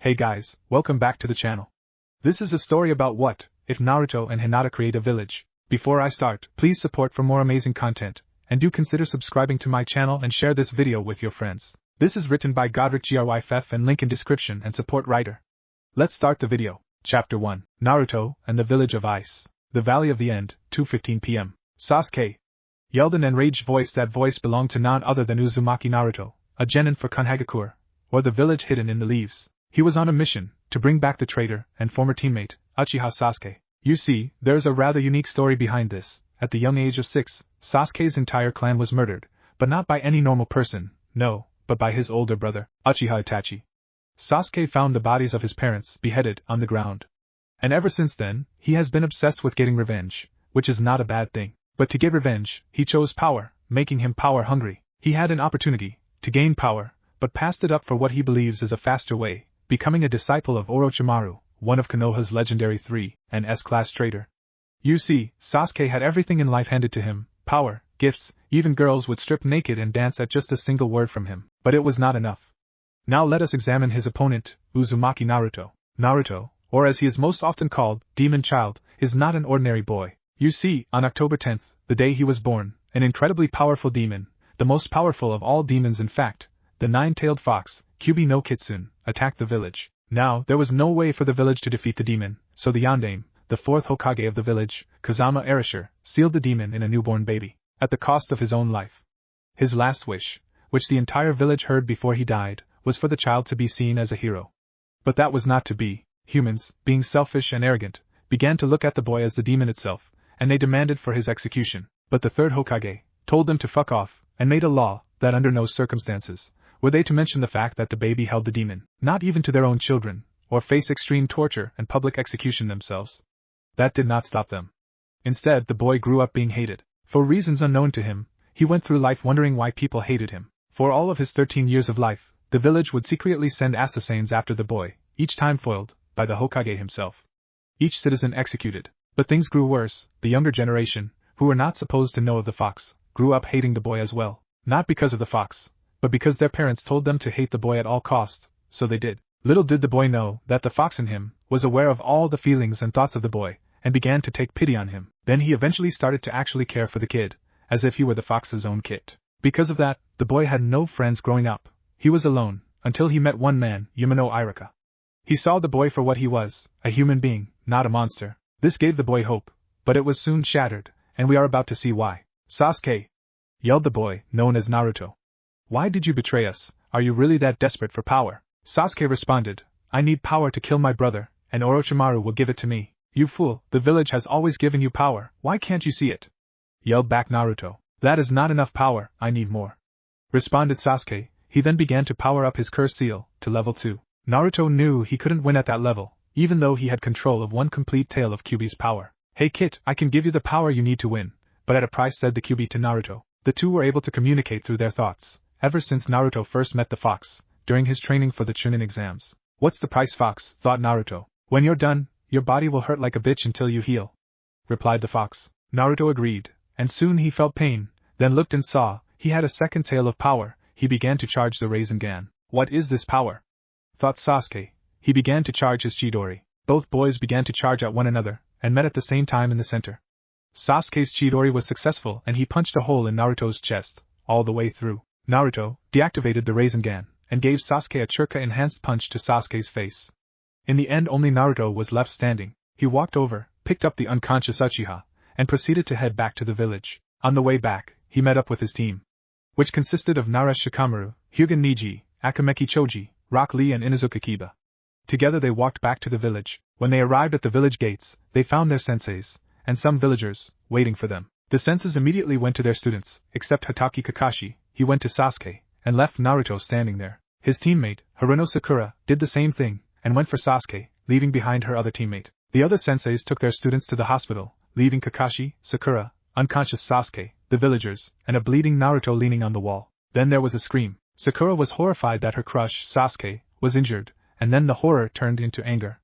Hey guys, welcome back to the channel. This is a story about what if Naruto and Hinata create a village. Before I start, please support for more amazing content, and do consider subscribing to my channel and share this video with your friends. This is written by GodricGryff and link in description and support writer. Let's start the video. Chapter 1, Naruto and the Village of Ice. The Valley of the End, 2:15 p.m. Sasuke yelled an enraged voice. That voice belonged to none other than Uzumaki Naruto, a genin for Konoha, or the village hidden in the leaves. He was on a mission to bring back the traitor and former teammate, Uchiha Sasuke. You see, there's a rather unique story behind this. At the young age of 6, Sasuke's entire clan was murdered, but not by any normal person, no, but by his older brother, Uchiha Itachi. Sasuke found the bodies of his parents beheaded on the ground. And ever since then, he has been obsessed with getting revenge, which is not a bad thing. But to get revenge, he chose power, making him power-hungry. He had an opportunity to gain power, but passed it up for what he believes is a faster way, becoming a disciple of Orochimaru, one of Konoha's legendary 3 and S-class traitor. You see, Sasuke had everything in life handed to him, power, gifts, even girls would strip naked and dance at just a single word from him. But it was not enough. Now let us examine his opponent, Uzumaki Naruto. Naruto, or as he is most often called, Demon Child, is not an ordinary boy. You see, on October 10th, the day he was born, an incredibly powerful demon, the most powerful of all demons in fact, the nine-tailed fox, Kyuubi no Kitsune, attacked the village. Now, there was no way for the village to defeat the demon, so the Yondaime, the fourth Hokage of the village, Kazama Erasure, sealed the demon in a newborn baby, at the cost of his own life. His last wish, which the entire village heard before he died, was for the child to be seen as a hero. But that was not to be. Humans, being selfish and arrogant, began to look at the boy as the demon itself, and they demanded for his execution. But the third Hokage told them to fuck off, and made a law that under no circumstances were they to mention the fact that the baby held the demon, not even to their own children, or face extreme torture and public execution themselves. That did not stop them. Instead, the boy grew up being hated. For reasons unknown to him, he went through life wondering why people hated him. For all of his 13 years of life, the village would secretly send assassins after the boy, each time foiled by the Hokage himself. Each citizen executed. But things grew worse. The younger generation, who were not supposed to know of the fox, grew up hating the boy as well. Not because of the fox, but because their parents told them to hate the boy at all costs, so they did. Little did the boy know that the fox in him was aware of all the feelings and thoughts of the boy, and began to take pity on him. Then he eventually started to actually care for the kid, as if he were the fox's own kid. Because of that, the boy had no friends growing up. He was alone, until he met one man, Yamano Iraka. He saw the boy for what he was, a human being, not a monster. This gave the boy hope, but it was soon shattered, and we are about to see why. Sasuke! Yelled the boy, known as Naruto. Why did you betray us? Are you really that desperate for power? Sasuke responded, I need power to kill my brother, and Orochimaru will give it to me. You fool, the village has always given you power, why can't you see it? Yelled back Naruto. That is not enough power, I need more. Responded Sasuke. He then began to power up his curse seal to level 2. Naruto knew he couldn't win at that level, even though he had control of one complete tail of Kyuubi's power. Hey kid, I can give you the power you need to win, but at a price, said the Kyuubi to Naruto. The two were able to communicate through their thoughts, ever since Naruto first met the fox, during his training for the Chunin exams. What's the price, fox? Thought Naruto. When you're done, your body will hurt like a bitch until you heal, replied the fox. Naruto agreed, and soon he felt pain, then looked and saw he had a second tail of power. He began to charge the Rasengan. What is this power? Thought Sasuke. He began to charge his Chidori. Both boys began to charge at one another, and met at the same time in the center. Sasuke's Chidori was successful and he punched a hole in Naruto's chest, all the way through. Naruto deactivated the Rasengan, and gave Sasuke a Churka-enhanced punch to Sasuke's face. In the end, only Naruto was left standing. He walked over, picked up the unconscious Uchiha, and proceeded to head back to the village. On the way back, he met up with his team, which consisted of Naresh Shikamaru, Hyuga Niji, Akameki Choji, Rock Lee and Inuzuka Kiba. Together they walked back to the village. When they arrived at the village gates, they found their senseis, and some villagers, waiting for them. The senseis immediately went to their students, except Hatake Kakashi. He went to Sasuke, and left Naruto standing there. His teammate, Haruno Sakura, did the same thing, and went for Sasuke, leaving behind her other teammate. The other senseis took their students to the hospital, leaving Kakashi, Sakura, unconscious Sasuke, the villagers, and a bleeding Naruto leaning on the wall. Then there was a scream. Sakura was horrified that her crush, Sasuke, was injured, and then the horror turned into anger.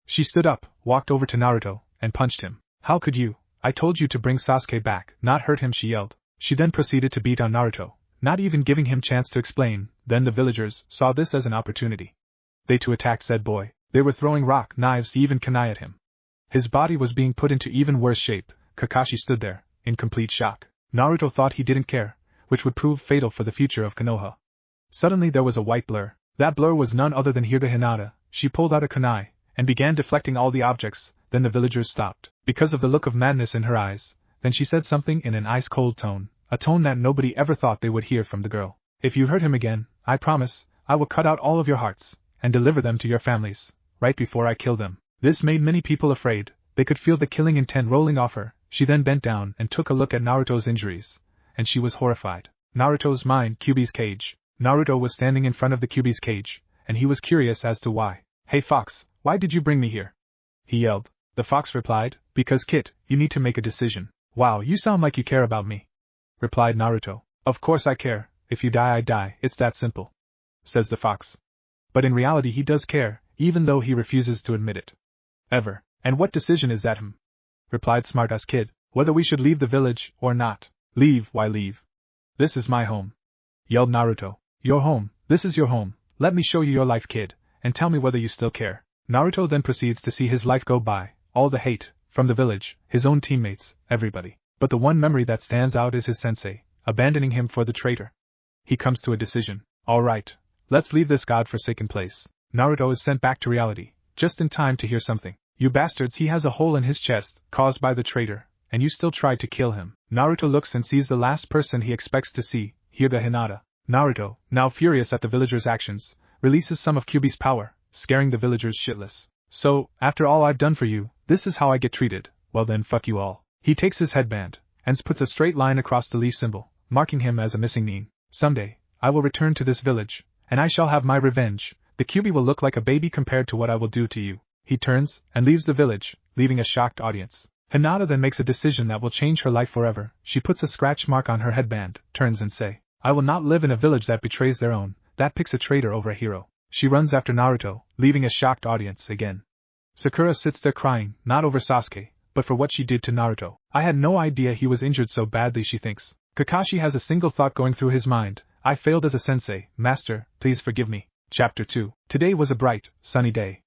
She stood up, walked over to Naruto, and punched him. How could you? I told you to bring Sasuke back, not hurt him, she yelled. She then proceeded to beat on Naruto, not even giving him chance to explain. Then the villagers saw this as an opportunity. they to attack said boy. They were throwing rock, knives, even kunai at him. His body was being put into even worse shape. Kakashi stood there, in complete shock. Naruto thought he didn't care, which would prove fatal for the future of Konoha. Suddenly there was a white blur. That blur was none other than Hinata. She pulled out a kunai, and began deflecting all the objects. Then the villagers stopped, because of the look of madness in her eyes. Then she said something in an ice-cold tone, a tone that nobody ever thought they would hear from the girl. If you hurt him again, I promise, I will cut out all of your hearts, and deliver them to your families, right before I kill them. This made many people afraid. They could feel the killing intent rolling off her. She then bent down and took a look at Naruto's injuries, and she was horrified. Naruto's mind, Kyuubi's cage. Naruto was standing in front of the Kyuubi's cage, and he was curious as to why. Hey fox, why did you bring me here? He yelled. The fox replied, because Kit, you need to make a decision. Wow, you sound like you care about me, replied Naruto. Of course I care, if you die I die, it's that simple, says the fox. But in reality he does care, even though he refuses to admit it. Ever. And what decision is that replied smartass Kid. Whether we should leave the village, or not. Leave, why leave? This is my home, yelled Naruto. Your home, this is your home, let me show you your life Kid, and tell me whether you still care. Naruto then proceeds to see his life go by, all the hate, from the village, his own teammates, everybody. But the one memory that stands out is his sensei, abandoning him for the traitor. He comes to a decision. Alright, let's leave this god-forsaken place. Naruto is sent back to reality, just in time to hear something. You bastards, he has a hole in his chest, caused by the traitor, and you still tried to kill him. Naruto looks and sees the last person he expects to see, Hinata. Naruto, now furious at the villagers' actions, releases some of Kyuubi's power, scaring the villagers shitless. So, after all I've done for you, this is how I get treated. Well then, fuck you all. He takes his headband, and puts a straight line across the leaf symbol, marking him as a missing nin. Someday, I will return to this village, and I shall have my revenge. The Kyuubi will look like a baby compared to what I will do to you. He turns, and leaves the village, leaving a shocked audience. Hinata then makes a decision that will change her life forever. She puts a scratch mark on her headband, turns and say, I will not live in a village that betrays their own, that picks a traitor over a hero. She runs after Naruto, leaving a shocked audience again. Sakura sits there crying, not over Sasuke, but for what she did to Naruto. I had no idea he was injured so badly, she thinks. Kakashi has a single thought going through his mind. I failed as a sensei, master, please forgive me. Chapter 2. Today was a bright, sunny day.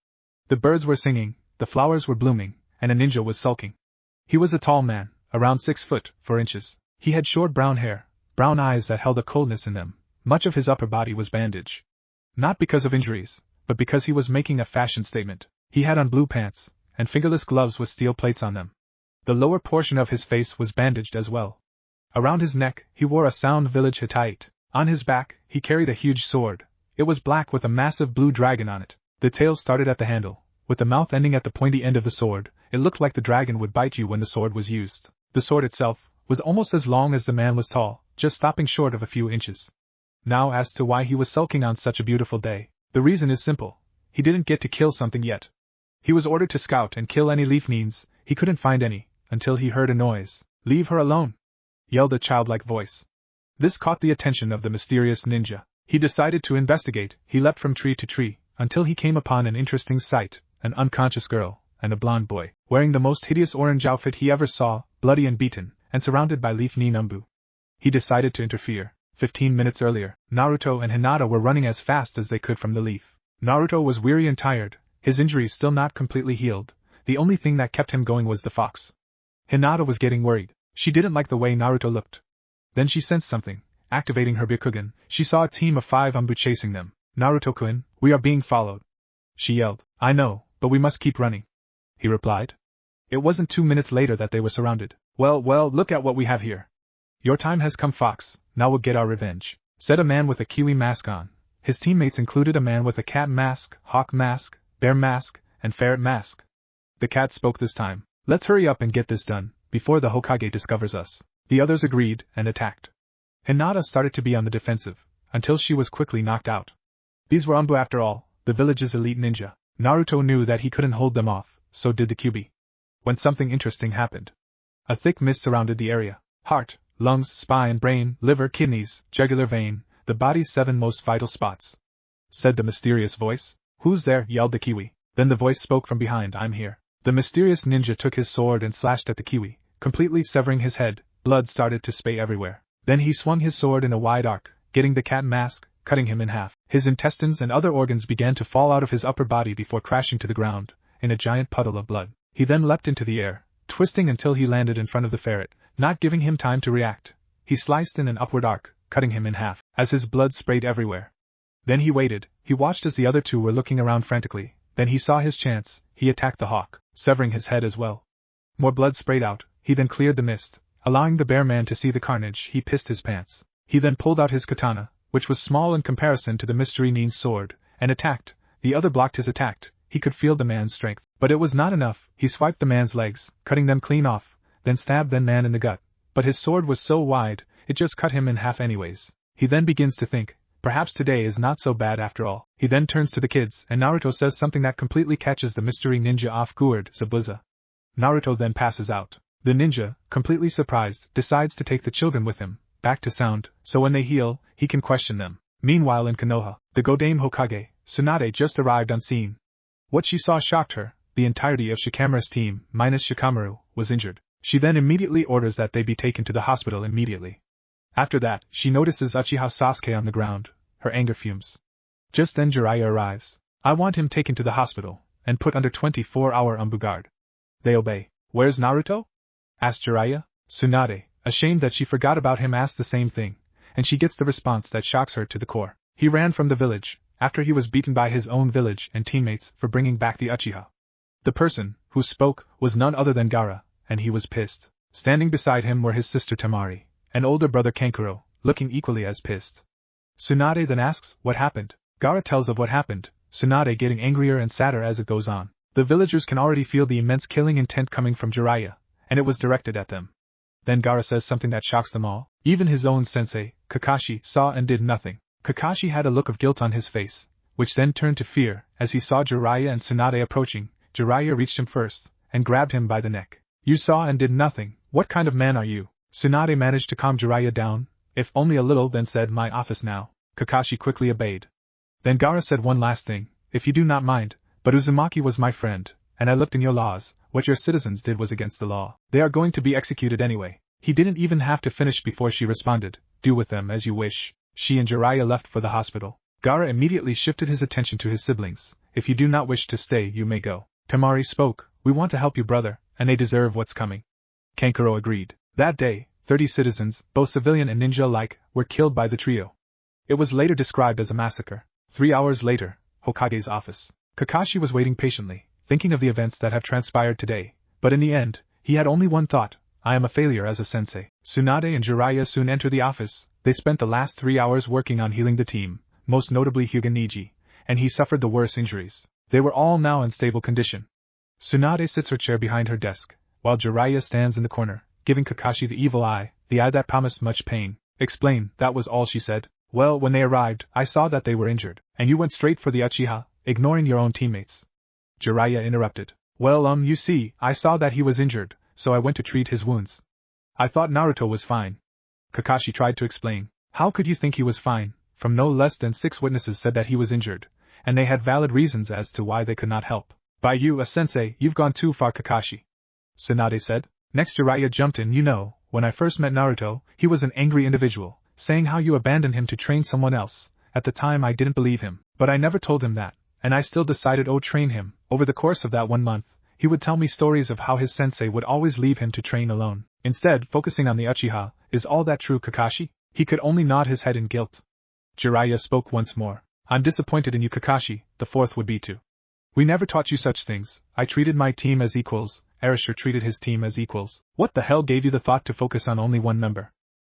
The birds were singing, the flowers were blooming, and a ninja was sulking. He was a tall man, around 6 foot, 4 inches. He had short brown hair, brown eyes that held a coldness in them. Much of his upper body was bandaged. Not because of injuries, but because he was making a fashion statement. He had on blue pants, and fingerless gloves with steel plates on them. The lower portion of his face was bandaged as well. Around his neck, he wore a sound village hittite. On his back, he carried a huge sword. It was black with a massive blue dragon on it. The tail started at the handle, with the mouth ending at the pointy end of the sword. It looked like the dragon would bite you when the sword was used. The sword itself was almost as long as the man was tall, just stopping short of a few inches. Now as to why he was sulking on such a beautiful day, the reason is simple. He didn't get to kill something yet. He was ordered to scout and kill any leaf nins. He couldn't find any, until he heard a noise. Leave her alone, yelled a childlike voice. This caught the attention of the mysterious ninja. He decided to investigate. He leapt from tree to tree, until he came upon an interesting sight, an unconscious girl, and a blonde boy, wearing the most hideous orange outfit he ever saw, bloody and beaten, and surrounded by leaf nin umbu. He decided to interfere. 15 minutes earlier, Naruto and Hinata were running as fast as they could from the leaf. Naruto was weary and tired, his injuries still not completely healed. The only thing that kept him going was the fox. Hinata was getting worried. She didn't like the way Naruto looked. Then she sensed something. Activating her Byakugan, she saw a team of 5 umbu chasing them. Naruto-kun, we are being followed, she yelled. I know, but we must keep running, he replied. It wasn't 2 minutes later that they were surrounded. Well, look at what we have here. Your time has come, Fox, now we'll get our revenge, said a man with a kiwi mask on. His teammates included a man with a cat mask, hawk mask, bear mask, and ferret mask. The cat spoke this time. Let's hurry up and get this done, before the Hokage discovers us. The others agreed, and attacked. Hinata started to be on the defensive, until she was quickly knocked out. These were umbu after all, the village's elite ninja. Naruto knew that he couldn't hold them off, so did the Kyuubi. When something interesting happened. A thick mist surrounded the area. Heart, lungs, spine, brain, liver, kidneys, jugular vein, the body's 7 most vital spots, said the mysterious voice. Who's there? Yelled the Kiwi. Then the voice spoke from behind. I'm here. The mysterious ninja took his sword and slashed at the Kiwi, completely severing his head. Blood started to spray everywhere. Then he swung his sword in a wide arc, getting the cat mask, cutting him in half. His intestines and other organs began to fall out of his upper body before crashing to the ground, in a giant puddle of blood. He then leapt into the air, twisting until he landed in front of the ferret, not giving him time to react. He sliced in an upward arc, cutting him in half, as his blood sprayed everywhere. Then he waited, he watched as the other two were looking around frantically, then he saw his chance, he attacked the hawk, severing his head as well. More blood sprayed out, he then cleared the mist, allowing the bear man to see the carnage. He pissed his pants. He then pulled out his katana, which was small in comparison to the mystery nin's sword, and attacked. The other blocked his attack. He could feel the man's strength, but it was not enough. He swiped the man's legs, cutting them clean off, then stabbed the man in the gut. But his sword was so wide, it just cut him in half anyways. He then begins to think, perhaps today is not so bad after all. He then turns to the kids, and Naruto says something that completely catches the mystery ninja off guard. Zabuza. Naruto then passes out. The ninja, completely surprised, decides to take the children with him, back to Sound, so when they heal, he can question them. Meanwhile in Konoha, the Godame Hokage, Tsunade, just arrived on scene. What she saw shocked her. The entirety of Shikamaru's team, minus Shikamaru, was injured. She then immediately orders that they be taken to the hospital immediately. After that, she notices Uchiha Sasuke on the ground. Her anger fumes. Just then Jiraiya arrives. I want him taken to the hospital, and put under 24-hour guard. They obey. Where's Naruto? Asked Jiraiya. Tsunade, ashamed that she forgot about him, asked the same thing, and she gets the response that shocks her to the core. He ran from the village, after he was beaten by his own village and teammates for bringing back the Uchiha. The person who spoke was none other than Gaara, and he was pissed. Standing beside him were his sister Temari, and older brother Kankuro, looking equally as pissed. Tsunade then asks, what happened? Gaara tells of what happened, Tsunade getting angrier and sadder as it goes on. The villagers can already feel the immense killing intent coming from Jiraiya, and it was directed at them. Then Gaara says something that shocks them all. Even his own sensei, Kakashi, saw and did nothing. Kakashi had a look of guilt on his face, which then turned to fear as he saw Jiraiya and Tsunade approaching. Jiraiya reached him first, and grabbed him by the neck. You saw and did nothing, what kind of man are you? Tsunade managed to calm Jiraiya down, if only a little, then said, my office now. Kakashi quickly obeyed. Then Gaara said one last thing, if you do not mind, but Uzumaki was my friend, and I looked in your laws, what your citizens did was against the law. They are going to be executed anyway. He didn't even have to finish before she responded, do with them as you wish. She and Jiraiya left for the hospital. Gaara immediately shifted his attention to his siblings. If you do not wish to stay, you may go. Temari spoke, we want to help you, brother, and they deserve what's coming. Kankuro agreed. That day, 30 citizens, both civilian and ninja alike, were killed by the trio. It was later described as a massacre. 3 hours later, Hokage's office. Kakashi was waiting patiently, thinking of the events that have transpired today, but in the end, he had only one thought, I am a failure as a sensei. Tsunade and Jiraiya soon enter the office. They spent the last 3 hours working on healing the team, most notably Hyuga Niji, and he suffered the worst injuries. They were all now in stable condition. Tsunade sits her chair behind her desk, while Jiraiya stands in the corner, giving Kakashi the evil eye, the eye that promised much pain. Explain, that was all she said. Well, when they arrived, I saw that they were injured, and you went straight for the Uchiha, ignoring your own teammates. Jiraiya interrupted. Well, you see, I saw that he was injured, so I went to treat his wounds. I thought Naruto was fine. Kakashi tried to explain. How could you think he was fine? From no less than 6 witnesses said that he was injured, and they had valid reasons as to why they could not help. By you, a sensei, you've gone too far, Kakashi. Tsunade said. Next Jiraiya jumped in. You know, when I first met Naruto, he was an angry individual, saying how you abandoned him to train someone else. At the time I didn't believe him, but I never told him that, and I still decided train him. Over the course of that 1 month, he would tell me stories of how his sensei would always leave him to train alone, instead focusing on the Uchiha. Is all that true, Kakashi? He could only nod his head in guilt. Jiraiya spoke once more. I'm disappointed in you, Kakashi. The fourth would be too. We never taught you such things. I treated my team as equals. Erasure treated his team as equals. What the hell gave you the thought to focus on only one member?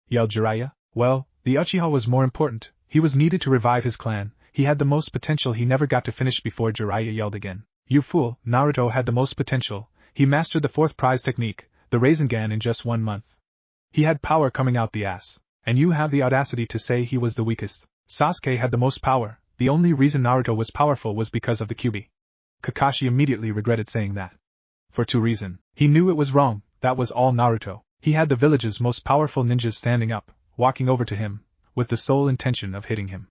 Yelled Jiraiya. Well, the Uchiha was more important. He was needed to revive his clan. He had the most potential. He never got to finish before Jiraiya yelled again. You fool, Naruto had the most potential. He mastered the 4th prize technique, the Rasengan, in just 1 month. He had power coming out the ass. And you have the audacity to say he was the weakest. Sasuke had the most power. The only reason Naruto was powerful was because of the Kyuubi. Kakashi immediately regretted saying that. For 2 reasons. He knew it was wrong, that was all Naruto. He had the village's most powerful ninjas standing up, walking over to him, with the sole intention of hitting him.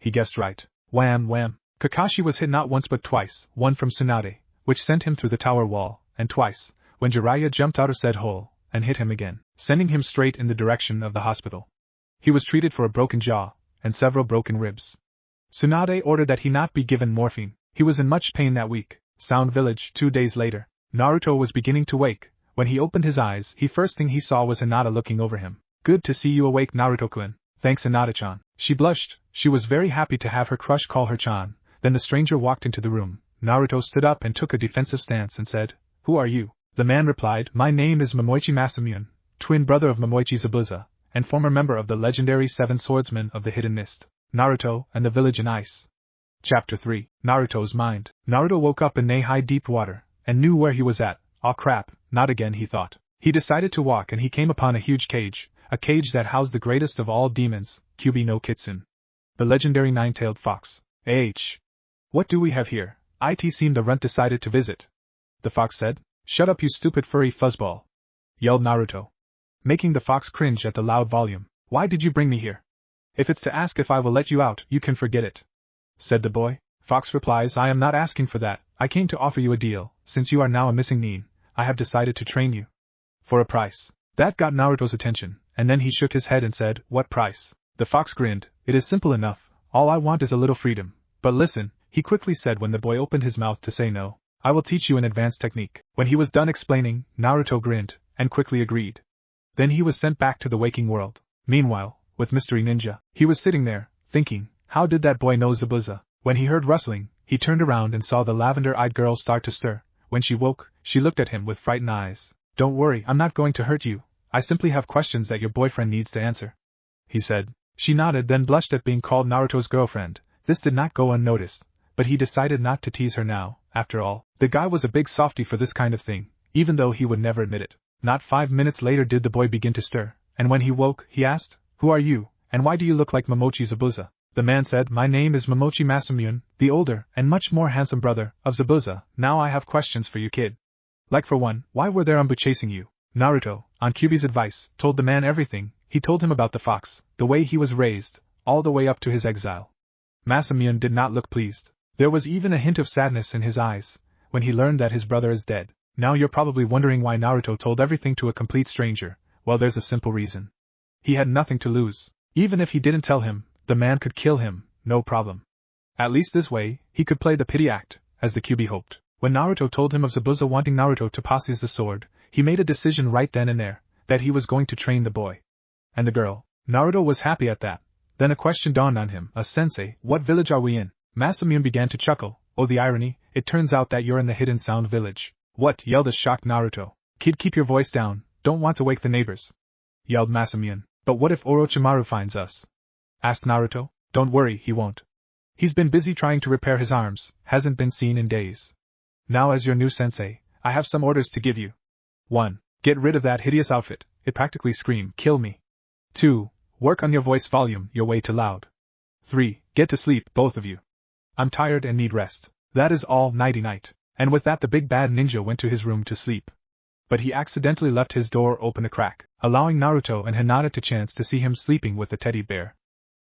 He guessed right. Wham wham. Kakashi was hit not once but twice, one from Tsunade, which sent him through the tower wall, and twice, when Jiraiya jumped out of said hole, and hit him again, sending him straight in the direction of the hospital. He was treated for a broken jaw, and several broken ribs. Tsunade ordered that he not be given morphine. He was in much pain that week. Sound Village. 2 days later. Naruto was beginning to wake. When he opened his eyes, first thing he saw was Hinata looking over him. Good to see you awake, Naruto-kun. Thanks, Hinata-chan. She blushed. She was very happy to have her crush call her chan. Then the stranger walked into the room. Naruto stood up and took a defensive stance and said, "Who are you?" The man replied, "My name is Momoichi Masamune, twin brother of Momoichi Zabuza, and former member of the legendary 7 Swordsmen of the Hidden Mist, Naruto and the Village in Ice." Chapter 3. Naruto's Mind. Naruto woke up in knee-high deep water, and knew where he was at. Aw crap, not again, he thought. He decided to walk and he came upon a huge cage, a cage that housed the greatest of all demons, Kyubi no Kitsune. The legendary 9-tailed fox. What do we have here? It seemed the runt decided to visit. The fox said. "Shut up, you stupid furry fuzzball," yelled Naruto, making the fox cringe at the loud volume. "Why did you bring me here? If it's to ask if I will let you out, you can forget it," said the boy. Fox replies, "I am not asking for that, I came to offer you a deal. Since you are now a missing nin, I have decided to train you. For a price." That got Naruto's attention, and then he shook his head and said, "What price?" The fox grinned. "It is simple enough, all I want is a little freedom. But listen," he quickly said when the boy opened his mouth to say no, "I will teach you an advanced technique." When he was done explaining, Naruto grinned, and quickly agreed. Then he was sent back to the waking world. Meanwhile, with Mystery Ninja, he was sitting there, thinking, how did that boy know Zabuza? When he heard rustling, he turned around and saw the lavender-eyed girl start to stir. When she woke, she looked at him with frightened eyes. "Don't worry, I'm not going to hurt you. I simply have questions that your boyfriend needs to answer," he said. She nodded, then blushed at being called Naruto's girlfriend. This did not go unnoticed, but he decided not to tease her now. After all, the guy was a big softy for this kind of thing, even though he would never admit it. Not 5 minutes later did the boy begin to stir, and when he woke, he asked, "Who are you, and why do you look like Momochi Zabuza?" The man said, "My name is Momochi Masamune, the older, and much more handsome brother, of Zabuza. Now I have questions for you, kid. Like for one, why were there Umbu chasing you?" Naruto, on Kyubi's advice, told the man everything. He told him about the fox, the way he was raised, all the way up to his exile. Masamune did not look pleased. There was even a hint of sadness in his eyes, when he learned that his brother is dead. Now you're probably wondering why Naruto told everything to a complete stranger. Well, there's a simple reason. He had nothing to lose. Even if he didn't tell him, the man could kill him, no problem. At least this way, he could play the pity act, as the Kyubi hoped. When Naruto told him of Zabuza wanting Naruto to possess the sword, he made a decision right then and there, that he was going to train the boy. And the girl. Naruto was happy at that. Then a question dawned on him. "Sensei, what village are we in?" Masamune began to chuckle. "Oh, the irony, it turns out that you're in the Hidden Sound Village." "What?" yelled a shocked Naruto. "Kid, keep your voice down, don't want to wake the neighbors," yelled Masamune. "But what if Orochimaru finds us?" asked Naruto. "Don't worry, he won't. He's been busy trying to repair his arms, hasn't been seen in days. Now as your new sensei, I have some orders to give you. 1. Get rid of that hideous outfit, it practically screamed, 'Kill me.' 2. Work on your voice volume, you're way too loud. 3. Get to sleep, both of you. I'm tired and need rest. That is all, nighty-night." And with that the big bad ninja went to his room to sleep. But he accidentally left his door open a crack, allowing Naruto and Hinata to chance to see him sleeping with the teddy bear.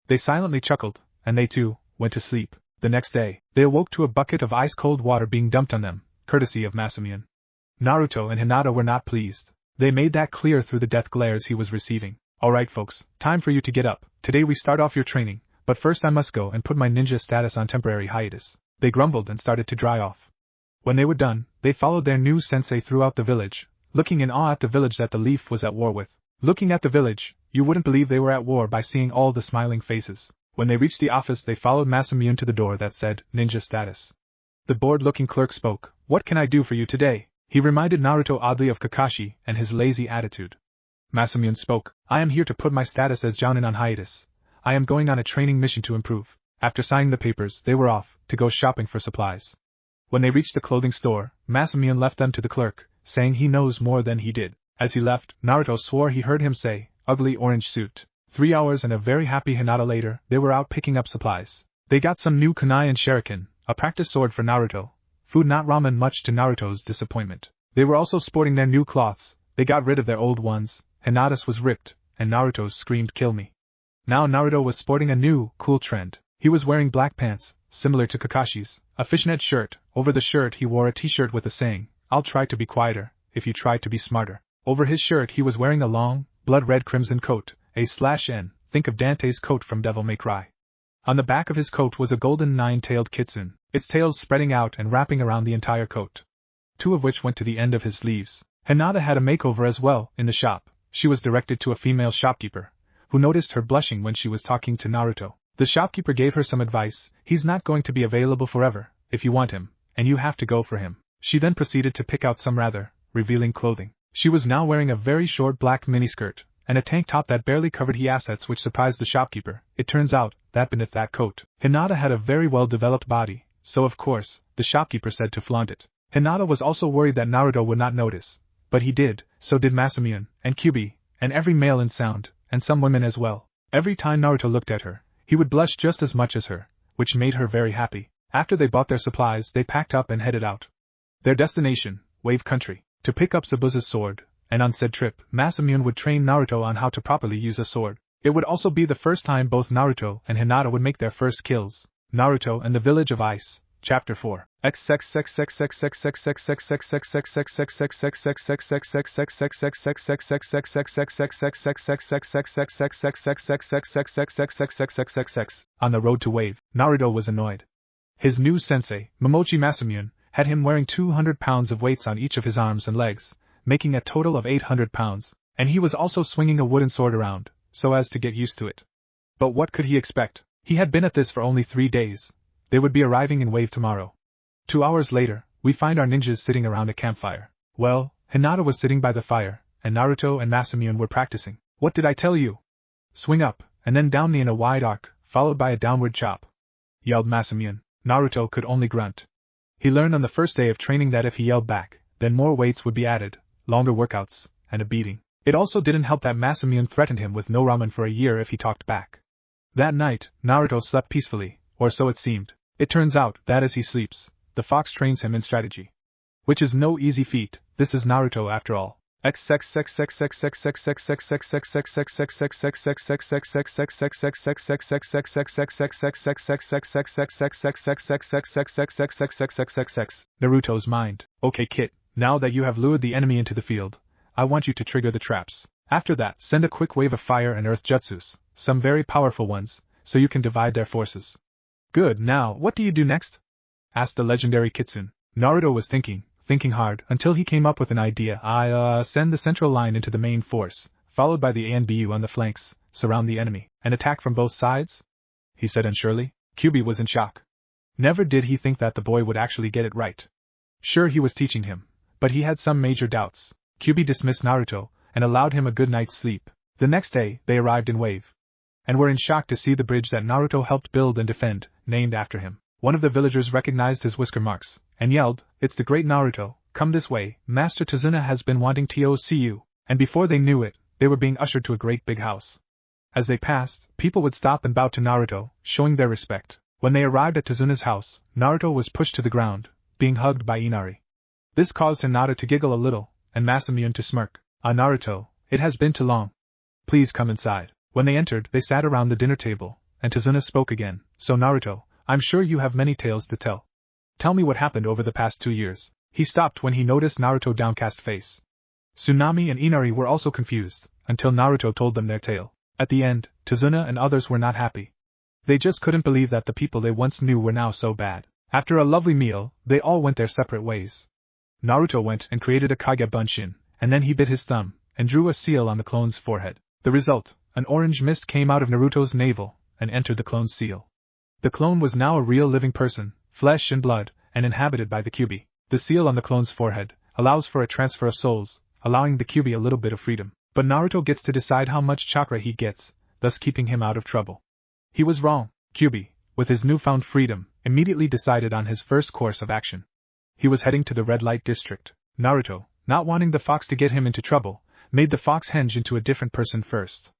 They silently chuckled, and they too went to sleep. The next day, they awoke to a bucket of ice-cold water being dumped on them, courtesy of Masamune. Naruto and Hinata were not pleased. They made that clear through the death glares he was receiving. "Alright folks, time for you to get up. Today we start off your training, but first I must go and put my ninja status on temporary hiatus." They grumbled and started to dry off. When they were done, they followed their new sensei throughout the village, looking in awe at the village that the leaf was at war with. Looking at the village, you wouldn't believe they were at war by seeing all the smiling faces. When they reached the office they followed Masamune to the door that said, "Ninja status." The bored-looking clerk spoke. "What can I do for you today?" He reminded Naruto oddly of Kakashi and his lazy attitude. Masamune spoke. "I am here to put my status as Jounin on hiatus. I am going on a training mission to improve." After signing the papers, they were off, to go shopping for supplies. When they reached the clothing store, Masamune left them to the clerk, saying he knows more than he did. As he left, Naruto swore he heard him say, "Ugly orange suit." 3 hours and a very happy Hinata later, they were out picking up supplies. They got some new kunai and shuriken, a practice sword for Naruto. Food not ramen, much to Naruto's disappointment. They were also sporting their new cloths. They got rid of their old ones. Hinata's was ripped, and Naruto's screamed, "Kill me." Now Naruto was sporting a new, cool trend. He was wearing black pants, similar to Kakashi's, a fishnet shirt. Over the shirt he wore a t-shirt with a saying, "I'll try to be quieter, if you try to be smarter." Over his shirt he was wearing a long, blood-red crimson coat, A/N, think of Dante's coat from Devil May Cry. On the back of his coat was a golden nine-tailed kitsune, its tails spreading out and wrapping around the entire coat. 2 of which went to the end of his sleeves. Hinata had a makeover as well, in the shop. She was directed to a female shopkeeper, who noticed her blushing when she was talking to Naruto. The shopkeeper gave her some advice. He's not going to be available forever, if you want him, and you have to go for him. She then proceeded to pick out some rather revealing clothing. She was now wearing a very short black miniskirt, and a tank top that barely covered her assets, which surprised the shopkeeper. It turns out that beneath that coat, Hinata had a very well-developed body, so of course, the shopkeeper said to flaunt it. Hinata was also worried that Naruto would not notice, but he did, so did Masamune, and Kyubi, and every male in sound, and some women as well. Every time Naruto looked at her, he would blush just as much as her, which made her very happy. After they bought their supplies, they packed up and headed out. Their destination, Wave Country, to pick up Zabuza's sword, and on said trip, Masamune would train Naruto on how to properly use a sword. It would also be the first time both Naruto and Hinata would make their first kills. Naruto and the Village of Ice, Chapter 4. On the road to Wave, Naruto was annoyed. His new sensei, Momochi Masamune, had him wearing 200 pounds of weights on each of his arms and legs, making a total of 800 pounds, and he was also swinging a wooden sword around, so as to get used to it. But what could he expect? He had been at this for only 3 days. They would be arriving in Wave tomorrow. 2 hours later, we find our ninjas sitting around a campfire. Well, Hinata was sitting by the fire, and Naruto and Masamune were practicing. What did I tell you? Swing up, and then down in a wide arc, followed by a downward chop, yelled Masamune. Naruto could only grunt. He learned on the first day of training that if he yelled back, then more weights would be added, longer workouts, and a beating. It also didn't help that Masamune threatened him with no ramen for a year if he talked back. That night, Naruto slept peacefully, or so it seemed. It turns out that as he sleeps, the fox trains him in strategy. Which is no easy feat. This is Naruto after all. Naruto's mind. Okay kid, now that you have lured the enemy into the field, I want you to trigger the traps. After that, send a quick wave of fire and earth jutsus, some very powerful ones, so you can divide their forces. Good, now, what do you do next? Asked the legendary Kitsune. Naruto was thinking hard, until he came up with an idea. Send the central line into the main force, followed by the ANBU on the flanks, surround the enemy, and attack from both sides? He said unsurely. Kyubi was in shock. Never did he think that the boy would actually get it right. Sure, he was teaching him, but he had some major doubts. Kyubi dismissed Naruto, and allowed him a good night's sleep. The next day, they arrived in Wave, and were in shock to see the bridge that Naruto helped build and defend, named after him. One of the villagers recognized his whisker marks, and yelled, "It's the great Naruto, come this way, Master Tazuna has been wanting to see you," and before they knew it, they were being ushered to a great big house. As they passed, people would stop and bow to Naruto, showing their respect. When they arrived at Tazuna's house, Naruto was pushed to the ground, being hugged by Inari. This caused Hinata to giggle a little, and Masamune to smirk. Naruto, it has been too long. Please come inside. When they entered, they sat around the dinner table, and Tazuna spoke again. So Naruto, I'm sure you have many tales to tell. Tell me what happened over the past 2 years. He stopped when he noticed Naruto's downcast face. Tsunami and Inari were also confused, until Naruto told them their tale. At the end, Tazuna and others were not happy. They just couldn't believe that the people they once knew were now so bad. After a lovely meal, they all went their separate ways. Naruto went and created a Kage Bunshin, and then he bit his thumb, and drew a seal on the clone's forehead. The result, an orange mist came out of Naruto's navel, and entered the clone's seal. The clone was now a real living person, flesh and blood, and inhabited by the Kyubi. The seal on the clone's forehead allows for a transfer of souls, allowing the Kyubi a little bit of freedom. But Naruto gets to decide how much chakra he gets, thus keeping him out of trouble. He was wrong. Kyubi, with his newfound freedom, immediately decided on his first course of action. He was heading to the red light district. Naruto, not wanting the fox to get him into trouble, made the fox henge into a different person first.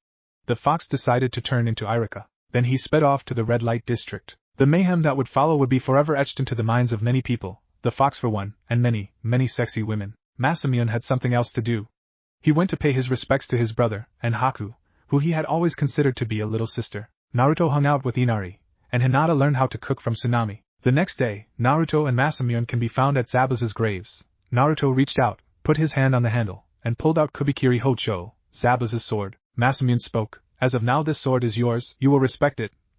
The fox decided to turn into Irika. Then he sped off to the red light district. The mayhem that would follow would be forever etched into the minds of many people, the fox for one, and many, many sexy women. Masamune had something else to do. He went to pay his respects to his brother, and Haku, who he had always considered to be a little sister. Naruto hung out with Inari, and Hinata learned how to cook from Tsunami. The next day, Naruto and Masamune can be found at Zabuza's graves. Naruto reached out, put his hand on the handle, and pulled out Kubikiri Hocho, Zabuza's sword. Masamune spoke. As of now this sword is yours, you will respect it,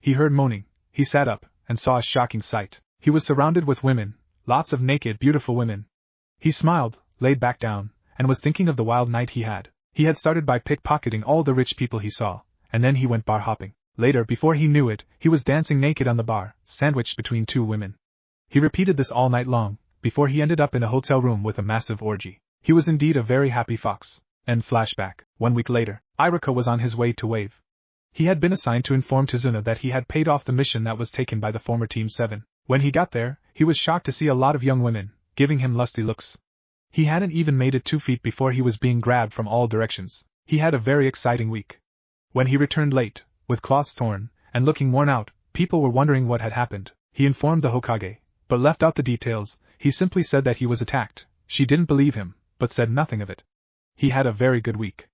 He heard moaning, he sat up, and saw a shocking sight. He was surrounded with women, lots of naked, beautiful women. He smiled, laid back down, and was thinking of the wild night he had. He had started by pickpocketing all the rich people he saw, and then he went bar hopping. Later, before he knew it, he was dancing naked on the bar, sandwiched between two women. He repeated this all night long, before he ended up in a hotel room with a massive orgy. He was indeed a very happy fox. End flashback. 1 week later, Iruka was on his way to Wave. He had been assigned to inform Tizuna that he had paid off the mission that was taken by the former Team 7. When he got there, he was shocked to see a lot of young women, giving him lusty looks. He hadn't even made it 2 feet before he was being grabbed from all directions. He had a very exciting week. When he returned late, with clothes torn, and looking worn out, people were wondering what had happened. He informed the Hokage, but left out the details. He simply said that he was attacked. She didn't believe him, but said nothing of it. He had a very good week.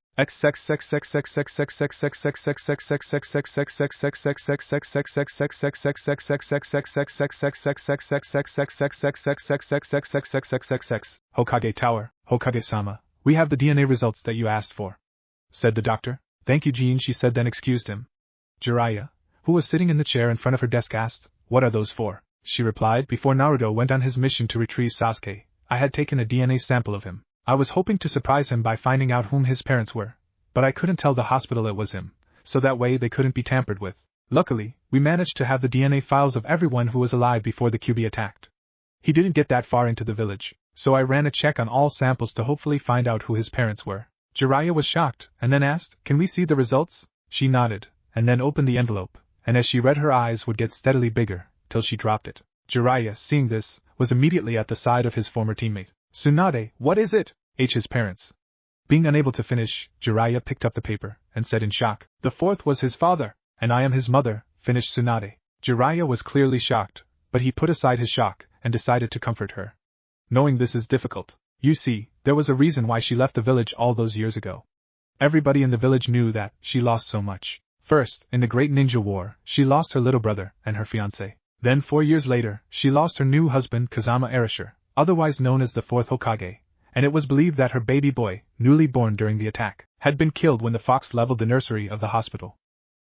Hokage Tower, Hokage-sama, we have the DNA results that you asked for, said the doctor. Thank you, Jean, she said, then excused him. Jiraiya, who was sitting in the chair in front of her desk, asked, what are those for? She replied, before Naruto went on his mission to retrieve Sasuke, I had taken a DNA sample of him. I was hoping to surprise him by finding out whom his parents were, but I couldn't tell the hospital it was him, so that way they couldn't be tampered with. Luckily, we managed to have the DNA files of everyone who was alive before the QB attacked. He didn't get that far into the village, so I ran a check on all samples to hopefully find out who his parents were. Jiraiya was shocked, and then asked, can we see the results? She nodded, and then opened the envelope, and as she read her eyes would get steadily bigger, till she dropped it. Jiraiya, seeing this, was immediately at the side of his former teammate. Tsunade, what is it? His parents. Being unable to finish, Jiraiya picked up the paper, and said in shock, the fourth was his father, and I am his mother, finished Tsunade. Jiraiya was clearly shocked, but he put aside his shock, and decided to comfort her. Knowing this is difficult. You see, there was a reason why she left the village all those years ago. Everybody in the village knew that she lost so much. First, in the Great Ninja War, she lost her little brother and her fiancé. Then 4 years later, she lost her new husband Kazama Erasure, otherwise known as the fourth Hokage, and it was believed that her baby boy, newly born during the attack, had been killed when the fox leveled the nursery of the hospital.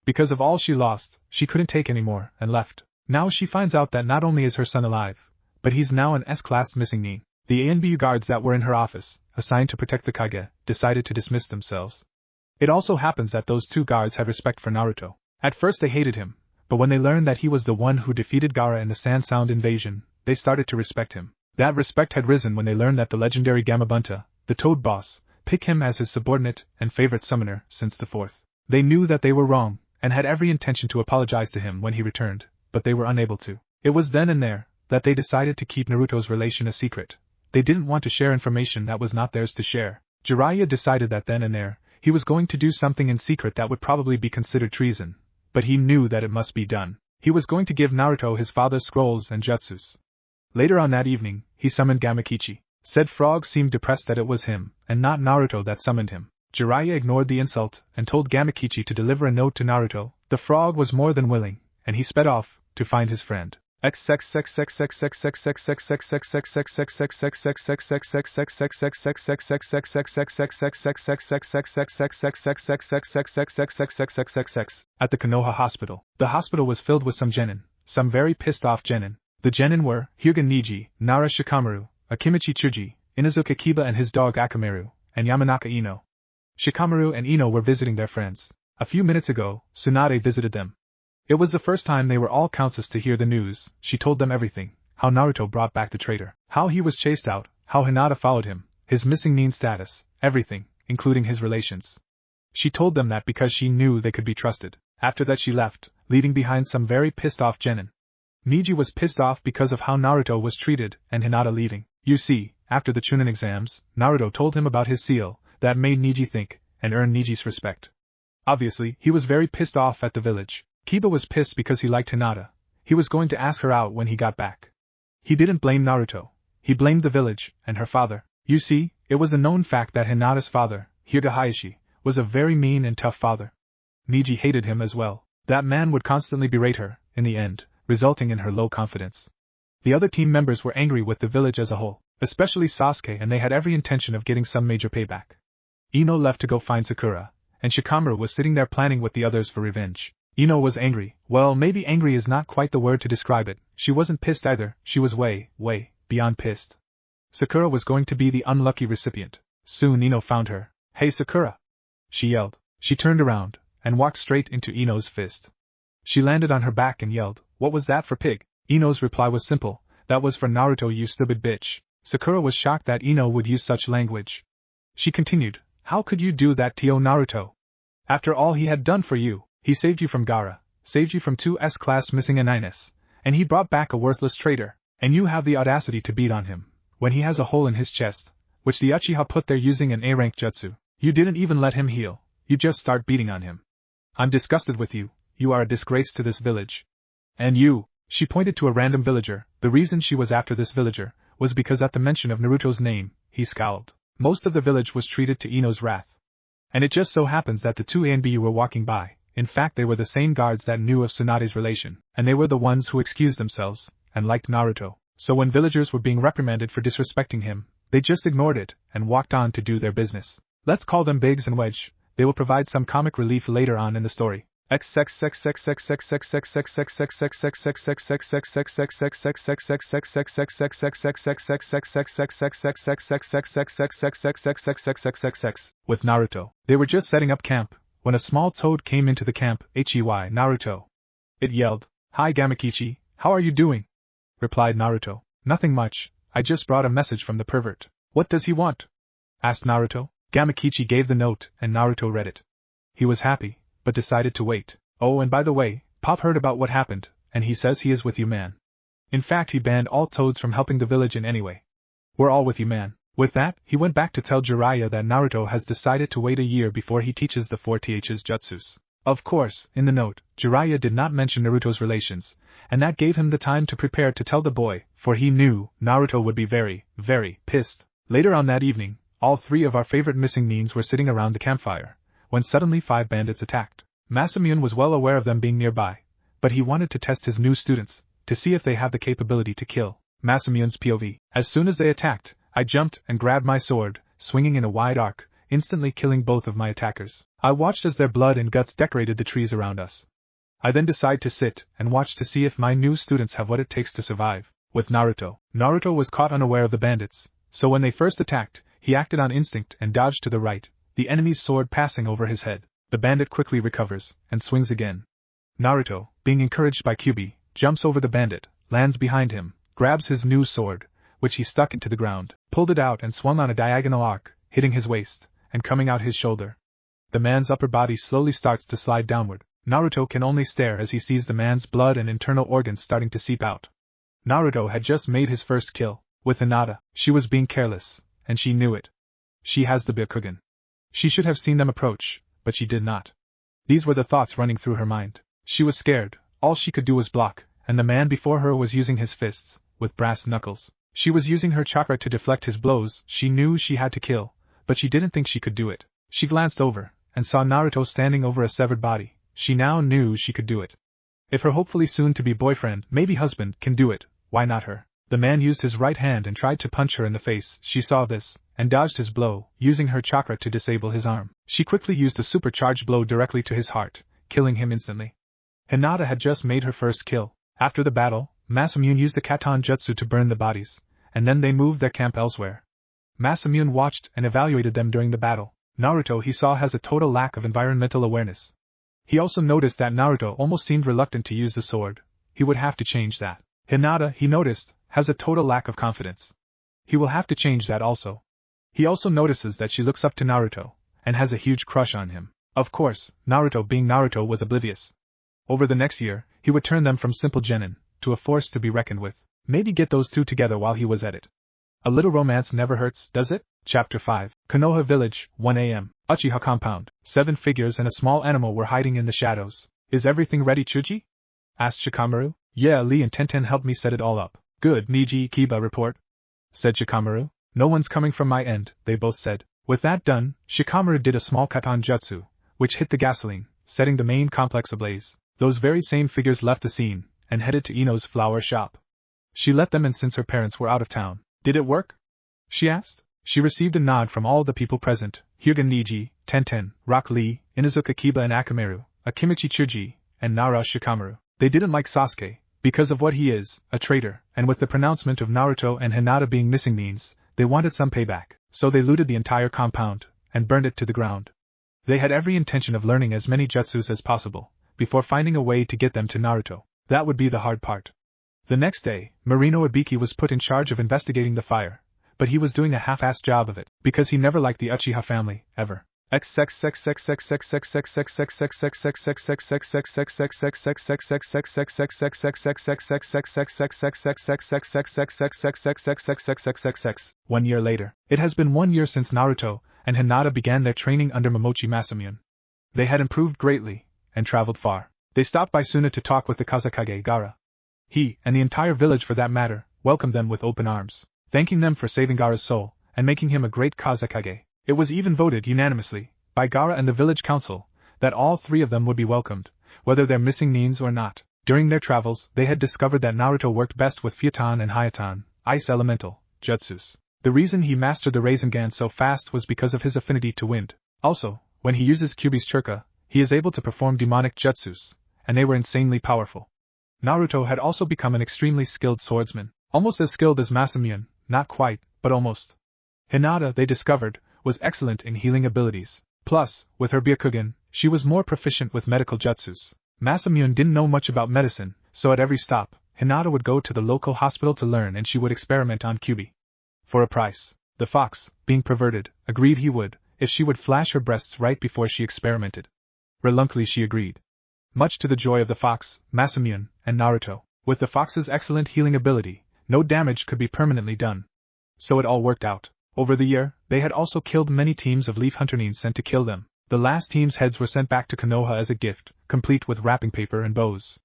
Because of all she lost, she couldn't take any more, and left. Now she finds out that not only is her son alive, but he's now an S-class missing nin. The ANBU guards that were in her office, assigned to protect the Kage, decided to dismiss themselves. It also happens that those 2 guards had respect for Naruto. At first they hated him, but when they learned that he was the one who defeated Gaara in the Sand Sound invasion, they started to respect him. That respect had risen when they learned that the legendary Gamabunta, the Toad Boss, picked him as his subordinate and favorite summoner since the 4th. They knew that they were wrong, and had every intention to apologize to him when he returned, but they were unable to. It was then and there that they decided to keep Naruto's relation a secret. They didn't want to share information that was not theirs to share. Jiraiya decided that then and there, he was going to do something in secret that would probably be considered treason, but he knew that it must be done. He was going to give Naruto his father's scrolls and jutsus. Later on that evening, he summoned Gamakichi. Said frog seemed depressed that it was him, and not Naruto, that summoned him. Jiraiya ignored the insult, and told Gamakichi to deliver a note to Naruto. The frog was more than willing, and he sped off, to find his friend. At the Konoha hospital. The hospital was filled with some genin, some very pissed off genin. The genin were Hyuga Niji, Nara Shikamaru, Akimichi Tsuji, Inazuka Kiba and his dog Akamaru, and Yamanaka Ino. Shikamaru and Ino were visiting their friends. A few minutes ago, Tsunade visited them. It was the first time they were all counsels to hear the news. She told them everything, how Naruto brought back the traitor, how he was chased out, how Hinata followed him, his missing nin status, everything, including his relations. She told them that because she knew they could be trusted. After that she left, leaving behind some very pissed off genin. Niji was pissed off because of how Naruto was treated and Hinata leaving. You see, after the Chunin exams, Naruto told him about his seal, that made Niji think, and earn Niji's respect. Obviously, he was very pissed off at the village. Kiba was pissed because he liked Hinata. He was going to ask her out when he got back. He didn't blame Naruto. He blamed the village, and her father. You see, it was a known fact that Hinata's father, Hyuga Hayashi, was a very mean and tough father. Niji hated him as well. That man would constantly berate her, in the end, resulting in her low confidence. The other team members were angry with the village as a whole, especially Sasuke, and they had every intention of getting some major payback. Ino left to go find Sakura, and Shikamaru was sitting there planning with the others for revenge. Ino was angry. Well, maybe angry is not quite the word to describe it. She wasn't pissed either, she was way beyond pissed. Sakura was going to be the unlucky recipient. Soon Ino found her. Hey Sakura! She yelled. She turned around, and walked straight into Ino's fist. She landed on her back and yelled, "What was that for, pig?" Ino's reply was simple, "That was for Naruto, you stupid bitch." Sakura was shocked that Ino would use such language. She continued, "How could you do that to Naruto? After all he had done for you, he saved you from Gaara, saved you from two S-class missing an Ines, and he brought back a worthless traitor, and you have the audacity to beat on him, when he has a hole in his chest, which the Uchiha put there using an A-rank jutsu. You didn't even let him heal, you just start beating on him. I'm disgusted with you, you are a disgrace to this village. And you," she pointed to a random villager. The reason she was after this villager was because at the mention of Naruto's name, he scowled. Most of the village was treated to Ino's wrath. And it just so happens that the two A and B were walking by. In fact, they were the same guards that knew of Tsunade's relation, and they were the ones who excused themselves, and liked Naruto. So when villagers were being reprimanded for disrespecting him, they just ignored it, and walked on to do their business. Let's call them Biggs and Wedge, they will provide some comic relief later on in the story. With Naruto, they were just setting up camp, when a small toad came into the camp. "Hey Naruto!" It yelled. "Hi Gamakichi, how are you doing?" replied Naruto. "Nothing much, I just brought a message from the pervert." "What does he want?" asked Naruto. Gamakichi gave the note, and Naruto read it. He was happy, but decided to wait. "Oh, and by the way, Pop heard about what happened, and he says he is with you, man. In fact, he banned all toads from helping the village in any way. We're all with you, man." With that, he went back to tell Jiraiya that Naruto has decided to wait a year before he teaches the 4Th's jutsus. Of course, in the note, Jiraiya did not mention Naruto's relations, and that gave him the time to prepare to tell the boy, for he knew Naruto would be very pissed. Later on that evening, all three of our favorite missing Nins were sitting around the campfire, when suddenly 5 bandits attacked. Masamune was well aware of them being nearby, but he wanted to test his new students, to see if they have the capability to kill. Masamune's POV. "As soon as they attacked, I jumped and grabbed my sword, swinging in a wide arc, instantly killing both of my attackers. I watched as their blood and guts decorated the trees around us. I then decided to sit and watch to see if my new students have what it takes to survive." With Naruto, Naruto was caught unaware of the bandits, so when they first attacked, he acted on instinct and dodged to the right, the enemy's sword passing over his head. The bandit quickly recovers, and swings again. Naruto, being encouraged by Kyubi, jumps over the bandit, lands behind him, grabs his new sword, which he stuck into the ground, pulled it out and swung on a diagonal arc, hitting his waist, and coming out his shoulder. The man's upper body slowly starts to slide downward. Naruto can only stare as he sees the man's blood and internal organs starting to seep out. Naruto had just made his first kill. With Hinata, she was being careless, and she knew it. She has the Byakugan. She should have seen them approach, but she did not. These were the thoughts running through her mind. She was scared, all she could do was block, and the man before her was using his fists, with brass knuckles. She was using her chakra to deflect his blows. She knew she had to kill, but she didn't think she could do it. She glanced over, and saw Naruto standing over a severed body. She now knew she could do it. If her hopefully soon-to-be boyfriend, maybe husband, can do it, why not her? The man used his right hand and tried to punch her in the face. She saw this, and dodged his blow, using her chakra to disable his arm. She quickly used a supercharged blow directly to his heart, killing him instantly. Hinata had just made her first kill. After the battle, Masamune used the Katon Jutsu to burn the bodies, and then they moved their camp elsewhere. Masamune watched and evaluated them during the battle. Naruto he saw has a total lack of environmental awareness. He also noticed that Naruto almost seemed reluctant to use the sword. He would have to change that. Hinata, he noticed, has a total lack of confidence. He will have to change that also. He also notices that she looks up to Naruto, and has a huge crush on him. Of course, Naruto being Naruto was oblivious. Over the next year, he would turn them from simple genin, to a force to be reckoned with. Maybe get those two together while he was at it. A little romance never hurts, does it? Chapter 5. Konoha Village, 1 a.m. Uchiha Compound. 7 figures and a small animal were hiding in the shadows. Is everything ready, Chuji? Asked Shikamaru. Yeah, Lee and Tenten helped me set it all up. Good, Niji, Kiba report, said Shikamaru. No one's coming from my end, they both said. With that done, Shikamaru did a small katan jutsu, which hit the gasoline, setting the main complex ablaze. Those very same figures left the scene, and headed to Ino's flower shop. She let them in since her parents were out of town. Did it work? She asked. She received a nod from all the people present, Hyuga Niji, Tenten, Rock Lee, Inuzuka Kiba and Akamaru, Akimichi Chuji, and Nara Shikamaru. They didn't like Sasuke, because of what he is, a traitor, and with the pronouncement of Naruto and Hinata being missing means, they wanted some payback, so they looted the entire compound, and burned it to the ground. They had every intention of learning as many jutsus as possible, before finding a way to get them to Naruto. That would be the hard part. The next day, Marino Ibiki was put in charge of investigating the fire, but he was doing a half-assed job of it, because he never liked the Uchiha family, ever. One year later, it has been 1 year since Naruto and Hinata began their training under Momochi Masamune. They had improved greatly, and traveled far. They stopped by Suna to talk with the Kazekage Gaara. He, and the entire village for that matter, welcomed them with open arms, thanking them for saving Gaara's soul, and making him a great Kazekage. It was even voted unanimously, by Gaara and the village council, that all 3 of them would be welcomed, whether they're missing means or not. During their travels, they had discovered that Naruto worked best with Futon and Hayatan, ice elemental, jutsus. The reason he mastered the Rasengan so fast was because of his affinity to wind. Also, when he uses Kyuubi's churka, he is able to perform demonic jutsus, and they were insanely powerful. Naruto had also become an extremely skilled swordsman, almost as skilled as Masamune, not quite, but almost. Hinata, they discovered, was excellent in healing abilities. Plus, with her Byakugan, she was more proficient with medical jutsus. Masamune didn't know much about medicine, so at every stop, Hinata would go to the local hospital to learn and she would experiment on Kyuubi. For a price, the fox, being perverted, agreed he would, if she would flash her breasts right before she experimented. Reluctantly she agreed. Much to the joy of the fox, Masamune, and Naruto. With the fox's excellent healing ability, no damage could be permanently done. So it all worked out. Over the year, they had also killed many teams of leaf hunterines sent to kill them. The last team's heads were sent back to Konoha as a gift, complete with wrapping paper and bows.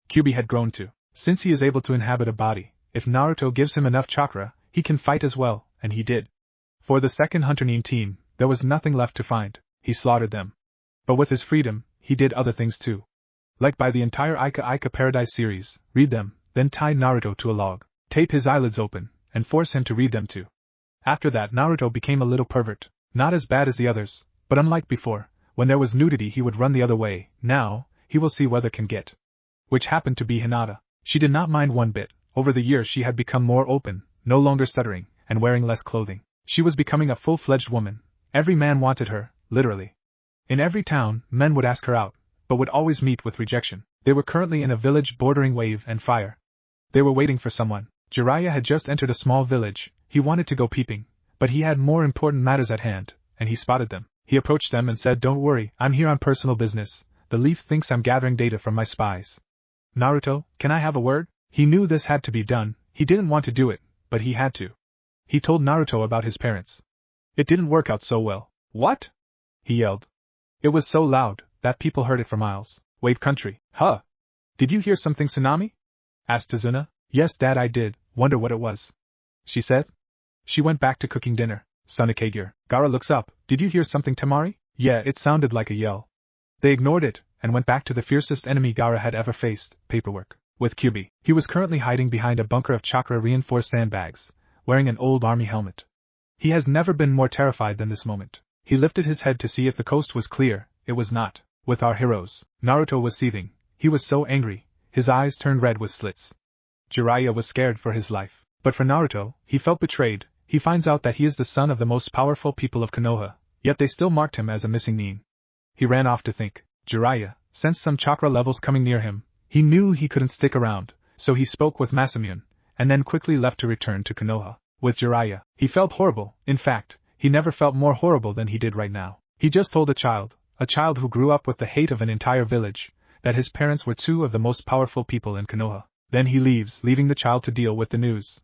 Kyuubi had grown too. Since he is able to inhabit a body, if Naruto gives him enough chakra, he can fight as well, and he did. For the second hunterine team, there was nothing left to find. He slaughtered them. But with his freedom, he did other things too. Like by the entire Ika Paradise series, read them, then tie Naruto to a log, tape his eyelids open, and force him to read them too. After that Naruto became a little pervert, not as bad as the others, but unlike before, when there was nudity he would run the other way. Now, he will see whether can get. Which happened to be Hinata. She did not mind one bit. Over the years she had become more open, no longer stuttering, and wearing less clothing. She was becoming a full-fledged woman. Every man wanted her, literally. In every town, men would ask her out, but would always meet with rejection. They were currently in a village bordering wave and fire. They were waiting for someone. Jiraiya had just entered a small village. He wanted to go peeping, but he had more important matters at hand, and he spotted them. He approached them and said, "Don't worry, I'm here on personal business. The leaf thinks I'm gathering data from my spies. Naruto, can I have a word?" He knew this had to be done. He didn't want to do it, but he had to. He told Naruto about his parents. It didn't work out so well. "What?" he yelled. It was so loud that people heard it for miles. "Wave country, huh? Did you hear something, Tsunami?" asked Tazuna. "Yes, Dad, I did. Wonder what it was," she said. She went back to cooking dinner. Sunakagure. Gaara looks up. "Did you hear something, Temari?" "Yeah, it sounded like a yell." They ignored it, and went back to the fiercest enemy Gaara had ever faced, paperwork. With Kyuubi, he was currently hiding behind a bunker of chakra-reinforced sandbags, wearing an old army helmet. He has never been more terrified than this moment. He lifted his head to see if the coast was clear. It was not. With our heroes, Naruto was seething. He was so angry, his eyes turned red with slits. Jiraiya was scared for his life. But for Naruto, he felt betrayed. He finds out that he is the son of the most powerful people of Konoha, yet they still marked him as a missing nin. He ran off to think. Jiraiya sensed some chakra levels coming near him. He knew he couldn't stick around, so he spoke with Masamune, and then quickly left to return to Konoha. With Jiraiya, he felt horrible. In fact, he never felt more horrible than he did right now. He just told a child who grew up with the hate of an entire village, that his parents were two of the most powerful people in Konoha. Then he leaves, leaving the child to deal with the news.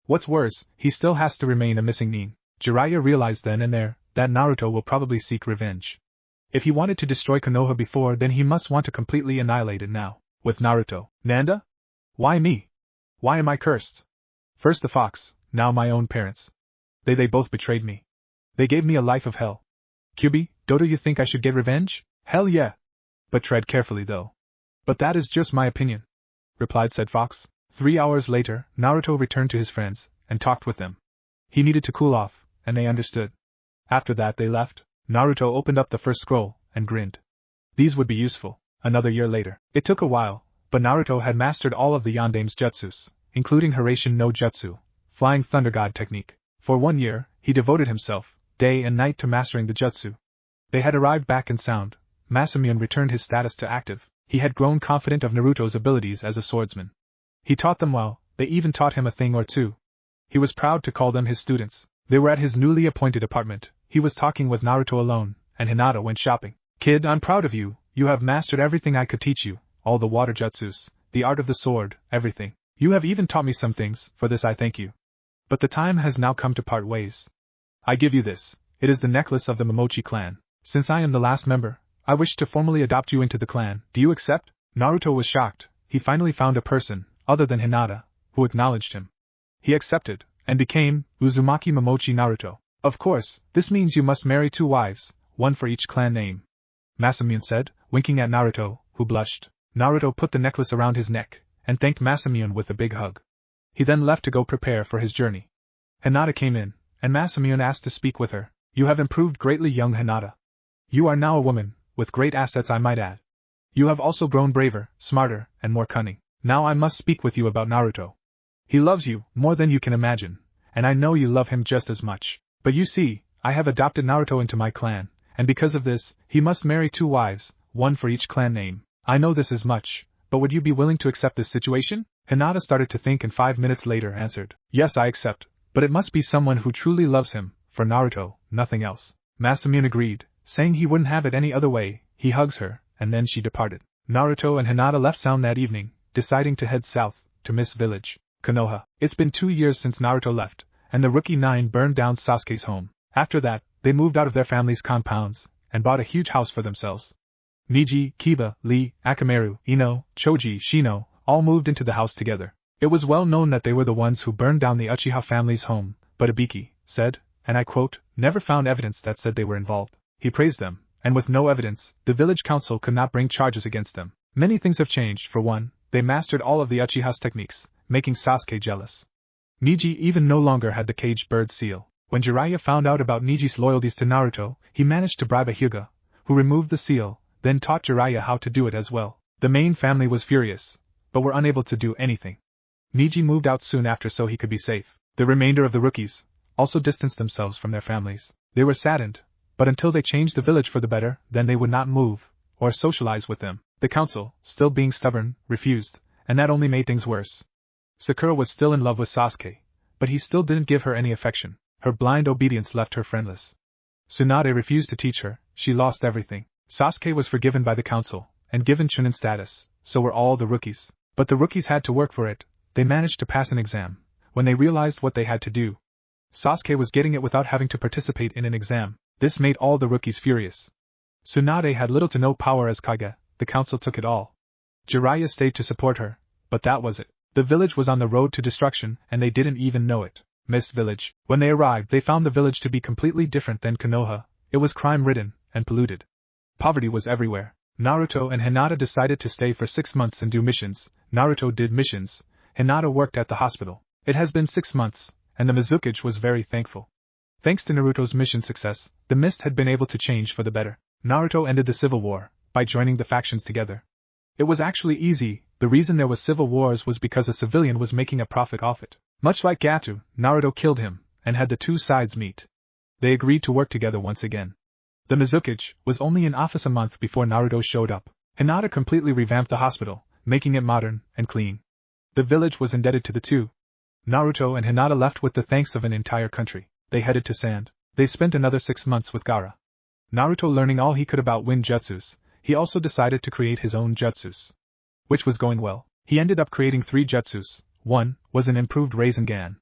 What's worse, he still has to remain a missing nin. Jiraiya realized then and there that Naruto will probably seek revenge. If he wanted to destroy Konoha before, then he must want to completely annihilate it now. With Naruto. Nanda? Why me? Why am I cursed? First the fox, now my own parents. They both betrayed me. They gave me a life of hell. Kyubi, Dodo, you think I should get revenge? Hell yeah. But tread carefully though. But that is just my opinion, replied said fox. 3 hours later, Naruto returned to his friends, and talked with them. He needed to cool off, and they understood. After that they left. Naruto opened up the first scroll, and grinned. These would be useful, another year later. It took a while, but Naruto had mastered all of the Yandame's jutsus, including Hiraishin no Jutsu, Flying Thunder God technique. For 1 year, he devoted himself, day and night, to mastering the jutsu. They had arrived back in sound. Masamune returned his status to active. He had grown confident of Naruto's abilities as a swordsman. He taught them well, they even taught him a thing or two. He was proud to call them his students. They were at his newly appointed apartment. He was talking with Naruto alone, and Hinata went shopping. Kid, I'm proud of you, you have mastered everything I could teach you, all the water jutsus, the art of the sword, everything. You have even taught me some things, for this I thank you. But the time has now come to part ways. I give you this, it is the necklace of the Momochi clan. Since I am the last member, I wish to formally adopt you into the clan. Do you accept? Naruto was shocked. He finally found a person, other than Hinata, who acknowledged him. He accepted, and became Uzumaki Momochi Naruto. Of course, this means you must marry 2 wives, 1 for each clan name, Masamune said, winking at Naruto, who blushed. Naruto put the necklace around his neck, and thanked Masamune with a big hug. He then left to go prepare for his journey. Hinata came in, and Masamune asked to speak with her. You have improved greatly, young Hinata. You are now a woman, with great assets, I might add. You have also grown braver, smarter, and more cunning. Now I must speak with you about Naruto. He loves you, more than you can imagine, and I know you love him just as much. But you see, I have adopted Naruto into my clan, and because of this, he must marry 2 wives, 1 for each clan name. I know this is much, but would you be willing to accept this situation? Hinata started to think and 5 minutes later answered, yes, I accept, but it must be someone who truly loves him, for Naruto, nothing else. Masamune agreed, saying he wouldn't have it any other way. He hugs her, and then she departed. Naruto and Hinata left sound that evening, deciding to head south, to Mist Village, Konoha. It's been 2 years since Naruto left, and the Rookie 9 burned down Sasuke's home. After that, they moved out of their family's compounds, and bought a huge house for themselves. Niji, Kiba, Lee, Akamaru, Ino, Choji, Shino, all moved into the house together. It was well known that they were the ones who burned down the Uchiha family's home, but Ibiki said, and I quote, never found evidence that said they were involved. He praised them, and with no evidence, the village council could not bring charges against them. Many things have changed. For one, they mastered all of the Uchiha's techniques, making Sasuke jealous. Niji even no longer had the caged bird seal. When Jiraiya found out about Niji's loyalties to Naruto, he managed to bribe a Hyuga, who removed the seal, then taught Jiraiya how to do it as well. The main family was furious, but were unable to do anything. Niji moved out soon after so he could be safe. The remainder of the rookies also distanced themselves from their families. They were saddened, but until they changed the village for the better, then they would not move, or socialize with them. The council, still being stubborn, refused, and that only made things worse. Sakura was still in love with Sasuke, but he still didn't give her any affection. Her blind obedience left her friendless. Tsunade refused to teach her, she lost everything. Sasuke was forgiven by the council, and given Chunin status, so were all the rookies. But the rookies had to work for it. They managed to pass an exam, when they realized what they had to do. Sasuke was getting it without having to participate in an exam. This made all the rookies furious. Tsunade had little to no power as Kage, the council took it all. Jiraiya stayed to support her, but that was it. The village was on the road to destruction, and they didn't even know it. Mist Village. When they arrived, they found the village to be completely different than Konoha. It was crime-ridden, and polluted. Poverty was everywhere. Naruto and Hinata decided to stay for 6 months and do missions. Naruto did missions. Hinata worked at the hospital. It has been 6 months, and the Mizukage was very thankful. Thanks to Naruto's mission success, the mist had been able to change for the better. Naruto ended the civil war by joining the factions together. It was actually easy. The reason there was civil wars was because a civilian was making a profit off it. Much like Gato, Naruto killed him, and had the two sides meet. They agreed to work together once again. The Mizukage was only in office a month before Naruto showed up. Hinata completely revamped the hospital, making it modern and clean. The village was indebted to the two. Naruto and Hinata left with the thanks of an entire country. They headed to Sand. They spent another 6 months with Gaara. Naruto learning all he could about wind jutsus. He also decided to create his own jutsus, which was going well. He ended up creating 3 jutsus. 1 was an improved Rasengan.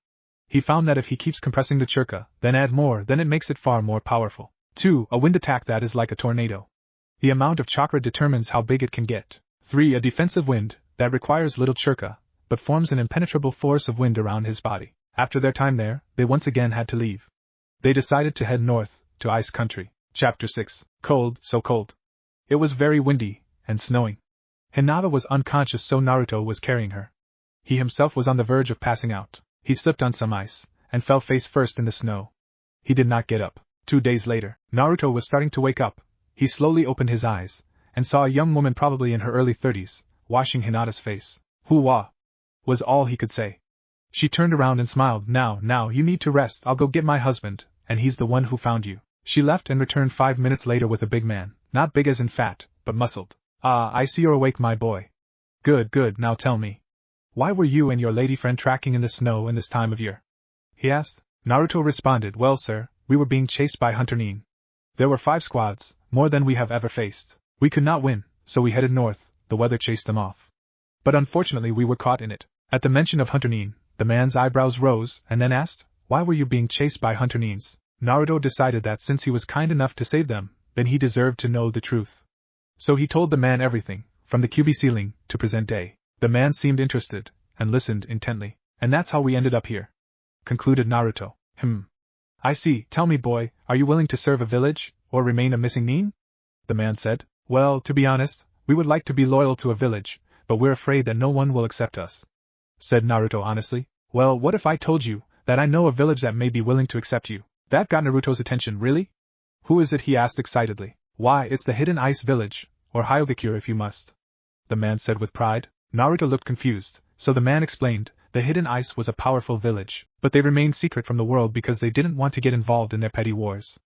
He found that if he keeps compressing the chakra, then add more, then it makes it far more powerful. 2, a wind attack that is like a tornado. The amount of chakra determines how big it can get. 3, a defensive wind that requires little chakra, but forms an impenetrable force of wind around his body. After their time there, they once again had to leave. They decided to head north, to Ice Country. Chapter 6. Cold, so cold. It was very windy, and snowing. Hinata was unconscious, so Naruto was carrying her. He himself was on the verge of passing out. He slipped on some ice, and fell face first in the snow. He did not get up. 2 days later, Naruto was starting to wake up. He slowly opened his eyes, and saw a young woman probably in her early 30s, washing Hinata's face. "Hoo-wah," was all he could say. She turned around and smiled. Now, you need to rest. I'll go get my husband, and he's the one who found you." She left and returned 5 minutes later with a big man, not big as in fat, but muscled. "Ah, I see you're awake, my boy. Good, now tell me. Why were you and your lady friend tracking in the snow in this time of year?" he asked. Naruto responded, "Well, sir, we were being chased by Hunter Nin. There were 5 squads, more than we have ever faced. We could not win, so we headed north. The weather chased them off. But unfortunately we were caught in it." At the mention of Hunter Nin, the man's eyebrows rose, and then asked, "Why were you being chased by Hunter Nins?" Naruto decided that since he was kind enough to save them, then he deserved to know the truth. So he told the man everything, from the QB ceiling to present day. The man seemed interested, and listened intently. "And that's how we ended up here," concluded Naruto. "I see. Tell me, boy, are you willing to serve a village, or remain a missing Nin?" the man said. "Well, to be honest, we would like to be loyal to a village, but we're afraid that no one will accept us," said Naruto honestly. "Well, what if I told you that I know a village that may be willing to accept you?" That got Naruto's attention. "Really? Who is it?" he asked excitedly. "Why, it's the Hidden Ice Village, or Hyogakure if you must," the man said with pride. Naruto looked confused, so the man explained, the Hidden Ice was a powerful village, but they remained secret from the world because they didn't want to get involved in their petty wars.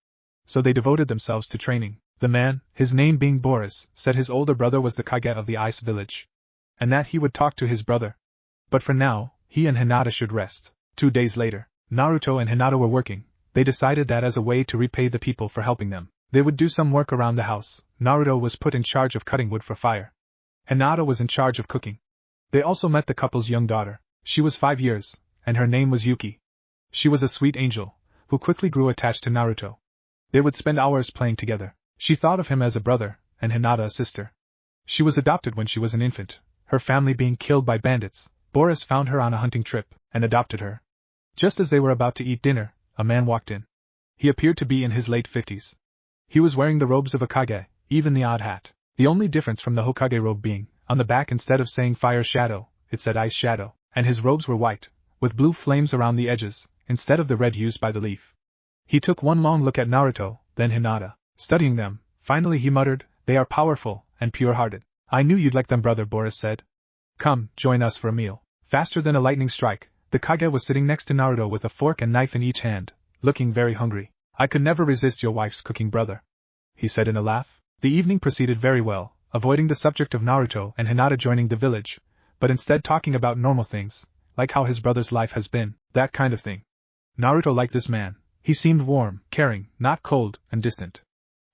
So they devoted themselves to training. The man, his name being Boris, said his older brother was the Kage of the Ice Village, and that he would talk to his brother. But for now, he and Hinata should rest. 2 days later, Naruto and Hinata were working. They decided that as a way to repay the people for helping them, they would do some work around the house. Naruto was put in charge of cutting wood for fire. Hinata was in charge of cooking. They also met the couple's young daughter. She was 5 years, and her name was Yuki. She was a sweet angel, who quickly grew attached to Naruto. They would spend hours playing together. She thought of him as a brother, and Hinata a sister. She was adopted when she was an infant, her family being killed by bandits. Boris found her on a hunting trip, and adopted her. Just as they were about to eat dinner, a man walked in. He appeared to be in his late 50s. He was wearing the robes of a Kage, even the odd hat. The only difference from the Hokage robe being, on the back instead of saying Fire Shadow, it said Ice Shadow, and his robes were white, with blue flames around the edges, instead of the red used by the leaf. He took one long look at Naruto, then Hinata. Studying them, finally he muttered, "They are powerful, and pure-hearted. I knew you'd like them, brother," Boris said. "Come, join us for a meal." Faster than a lightning strike, the Kage was sitting next to Naruto with a fork and knife in each hand, looking very hungry. "I could never resist your wife's cooking, brother," he said in a laugh. The evening proceeded very well, avoiding the subject of Naruto and Hinata joining the village, but instead talking about normal things, like how his brother's life has been, that kind of thing. Naruto liked this man. He seemed warm, caring, not cold and distant.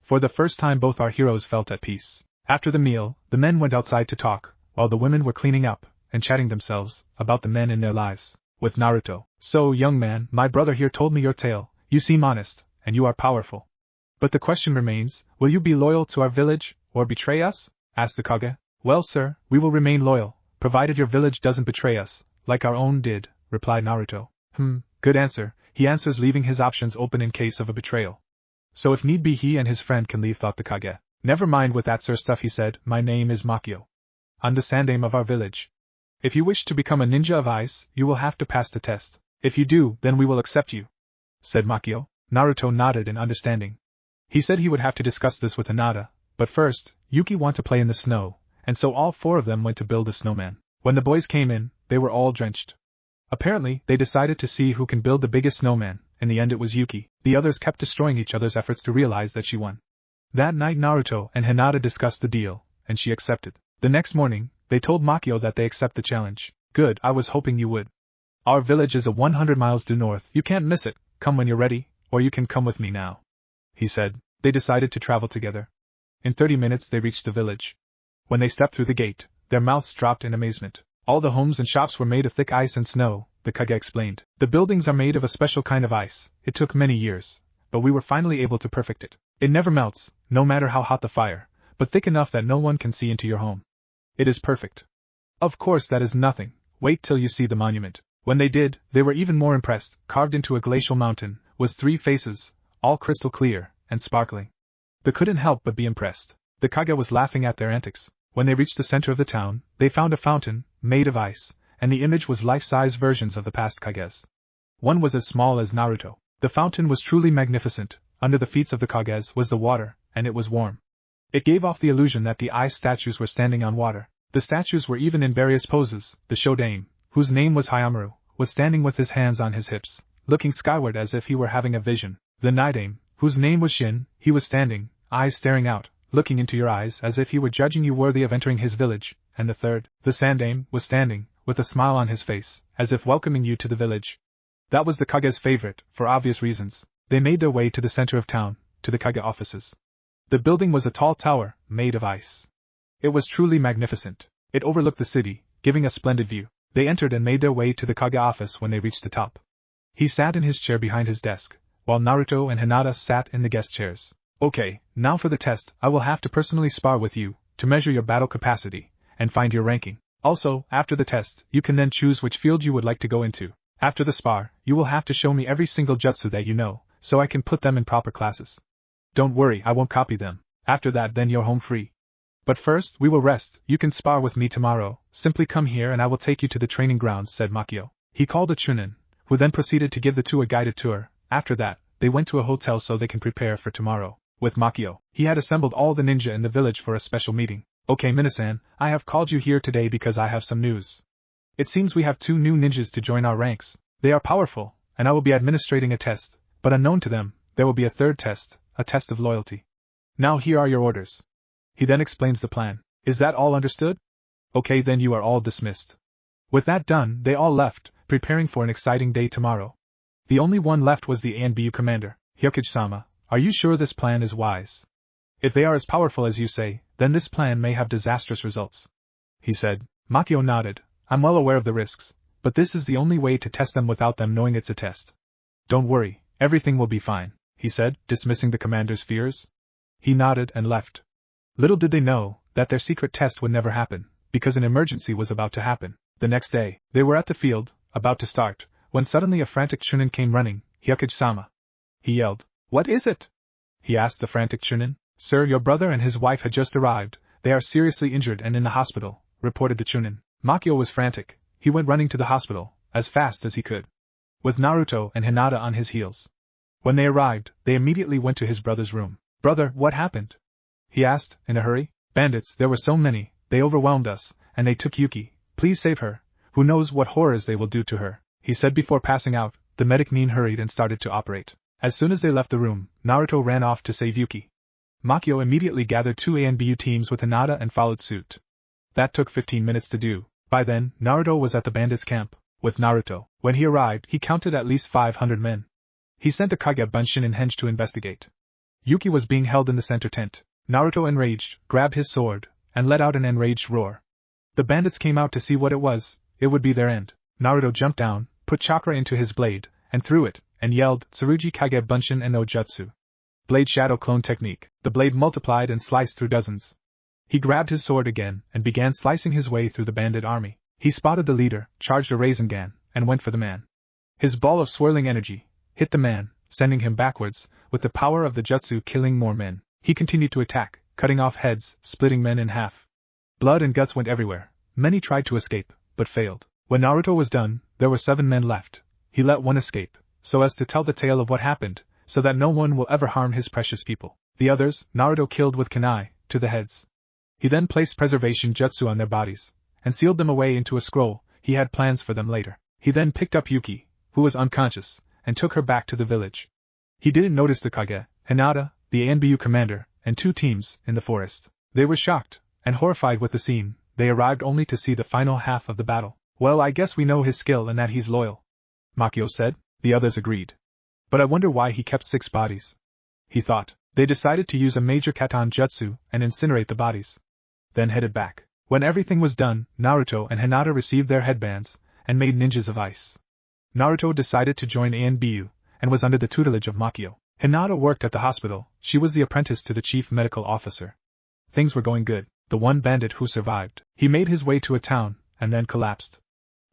For the first time both our heroes felt at peace. After the meal, the men went outside to talk, while the women were cleaning up and chatting themselves about the men in their lives. With Naruto, "So, young man, my brother here told me your tale. You seem honest, and you are powerful. But the question remains, will you be loyal to our village, or betray us?" asked the Kage. "Well, sir, we will remain loyal, provided your village doesn't betray us, like our own did," replied Naruto. Good answer. He answers, leaving his options open in case of a betrayal. So if need be he and his friend can leave, thought the Kage. "Never mind with that sir stuff," he said. "My name is Makio. I'm the sandame of our village. If you wish to become a ninja of ice, you will have to pass the test. If you do, then we will accept you," said Makio. Naruto nodded in understanding. He said he would have to discuss this with Hinata, but first, Yuki wanted to play in the snow, and so all 4 of them went to build a snowman. When the boys came in, they were all drenched. Apparently, they decided to see who can build the biggest snowman. In the end it was Yuki. The others kept destroying each other's efforts to realize that she won. That night Naruto and Hinata discussed the deal, and she accepted. The next morning, they told Makio that they accept the challenge. "Good, I was hoping you would. Our village is 100 miles due north. You can't miss it. Come when you're ready, or you can come with me now," he said. They decided to travel together. In 30 minutes they reached the village. When they stepped through the gate, their mouths dropped in amazement. All the homes and shops were made of thick ice and snow, the Kage explained. The buildings are made of a special kind of ice. It took many years, but we were finally able to perfect it. It never melts, no matter how hot the fire, but thick enough that no one can see into your home. It is perfect. Of course that is nothing, wait till you see the monument. When they did, they were even more impressed. Carved into a glacial mountain was 3 faces, all crystal clear and sparkling. They couldn't help but be impressed. The Kage was laughing at their antics. When they reached the center of the town, they found a fountain, made of ice, and the image was life-size versions of the past Kages. One was as small as Naruto. The fountain was truly magnificent. Under the feet of the Kages was the water, and it was warm. It gave off the illusion that the ice statues were standing on water. The statues were even in various poses. The Shodaime, whose name was Hayamaru, was standing with his hands on his hips, looking skyward as if he were having a vision. The Nidaime, whose name was Shin, he was standing, eyes staring out, looking into your eyes as if he were judging you worthy of entering his village. And the third, the Sandaime, was standing, with a smile on his face, as if welcoming you to the village. That was the Kage's favorite, for obvious reasons. They made their way to the center of town, to the Kage offices. The building was a tall tower, made of ice. It was truly magnificent. It overlooked the city, giving a splendid view. They entered and made their way to the Kage office. When they reached the top, he sat in his chair behind his desk, while Naruto and Hinata sat in the guest chairs. Okay, now for the test. I will have to personally spar with you, to measure your battle capacity, and find your ranking. Also, after the test, you can then choose which field you would like to go into. After the spar, you will have to show me every single jutsu that you know, so I can put them in proper classes. Don't worry, I won't copy them. After that, then you're home free. But first, we will rest. You can spar with me tomorrow. Simply come here and I will take you to the training grounds, said Makio. He called a Chunin, who then proceeded to give the two a guided tour. After that, they went to a hotel so they can prepare for tomorrow. With Makio, he had assembled all the ninja in the village for a special meeting. Okay, Minasan, I have called you here today because I have some news. It seems we have 2 new ninjas to join our ranks. They are powerful, and I will be administrating a test, but unknown to them, there will be a 3rd test, a test of loyalty. Now here are your orders. He then explains the plan. Is that all understood? Okay, then you are all dismissed. With that done, they all left, preparing for an exciting day tomorrow. The only one left was the ANBU commander, Hyokage-sama. Are you sure this plan is wise? If they are as powerful as you say, then this plan may have disastrous results, he said. Makio nodded. I'm well aware of the risks, but this is the only way to test them without them knowing it's a test. Don't worry, everything will be fine, he said, dismissing the commander's fears. He nodded and left. Little did they know that their secret test would never happen, because an emergency was about to happen. The next day, they were at the field, about to start, when suddenly a frantic Chunin came running. Hyokage-sama. He yelled. What is it? He asked the frantic Chunin. Sir, your brother and his wife had just arrived. They are seriously injured and in the hospital, reported the Chunin. Makio was frantic. He went running to the hospital, as fast as he could, with Naruto and Hinata on his heels. When they arrived, they immediately went to his brother's room. Brother, what happened? He asked, in a hurry. Bandits, there were so many, they overwhelmed us, and they took Yuki. Please save her. Who knows what horrors they will do to her, he said before passing out. The medic Nin hurried and started to operate. As soon as they left the room, Naruto ran off to save Yuki. Makio immediately gathered 2 ANBU teams with Hinata and followed suit. That took 15 minutes to do. By then, Naruto was at the bandits' camp, with Naruto. When he arrived, he counted at least 500 men. He sent a Kage Bunshin and Henge to investigate. Yuki was being held in the center tent. Naruto, enraged, grabbed his sword, and let out an enraged roar. The bandits came out to see what it was. It would be their end. Naruto jumped down, put chakra into his blade, and threw it, and yelled, Tsurugi Kage Bunshin and no Jutsu. Blade Shadow Clone Technique. The blade multiplied and sliced through dozens. He grabbed his sword again, and began slicing his way through the bandit army. He spotted the leader, charged a Rasengan, and went for the man. His ball of swirling energy hit the man, sending him backwards, with the power of the Jutsu killing more men. He continued to attack, cutting off heads, splitting men in half. Blood and guts went everywhere. Many tried to escape, but failed. When Naruto was done, there were 7 men left. He let one escape, so as to tell the tale of what happened, so that no one will ever harm his precious people. The others, Naruto killed with kunai, to the heads. He then placed preservation jutsu on their bodies, and sealed them away into a scroll. He had plans for them later. He then picked up Yuki, who was unconscious, and took her back to the village. He didn't notice the Kage, Hinata, the ANBU commander, and 2 teams, in the forest. They were shocked, and horrified with the scene. They arrived only to see the final half of the battle. Well, I guess we know his skill and that he's loyal, Makio said. The others agreed. But I wonder why he kept 6 bodies. He thought. They decided to use a major Katon jutsu and incinerate the bodies. Then headed back. When everything was done, Naruto and Hinata received their headbands, and made ninjas of ice. Naruto decided to join ANBU, and was under the tutelage of Makio. Hinata worked at the hospital, she was the apprentice to the chief medical officer. Things were going good. The one bandit who survived, he made his way to a town, and then collapsed.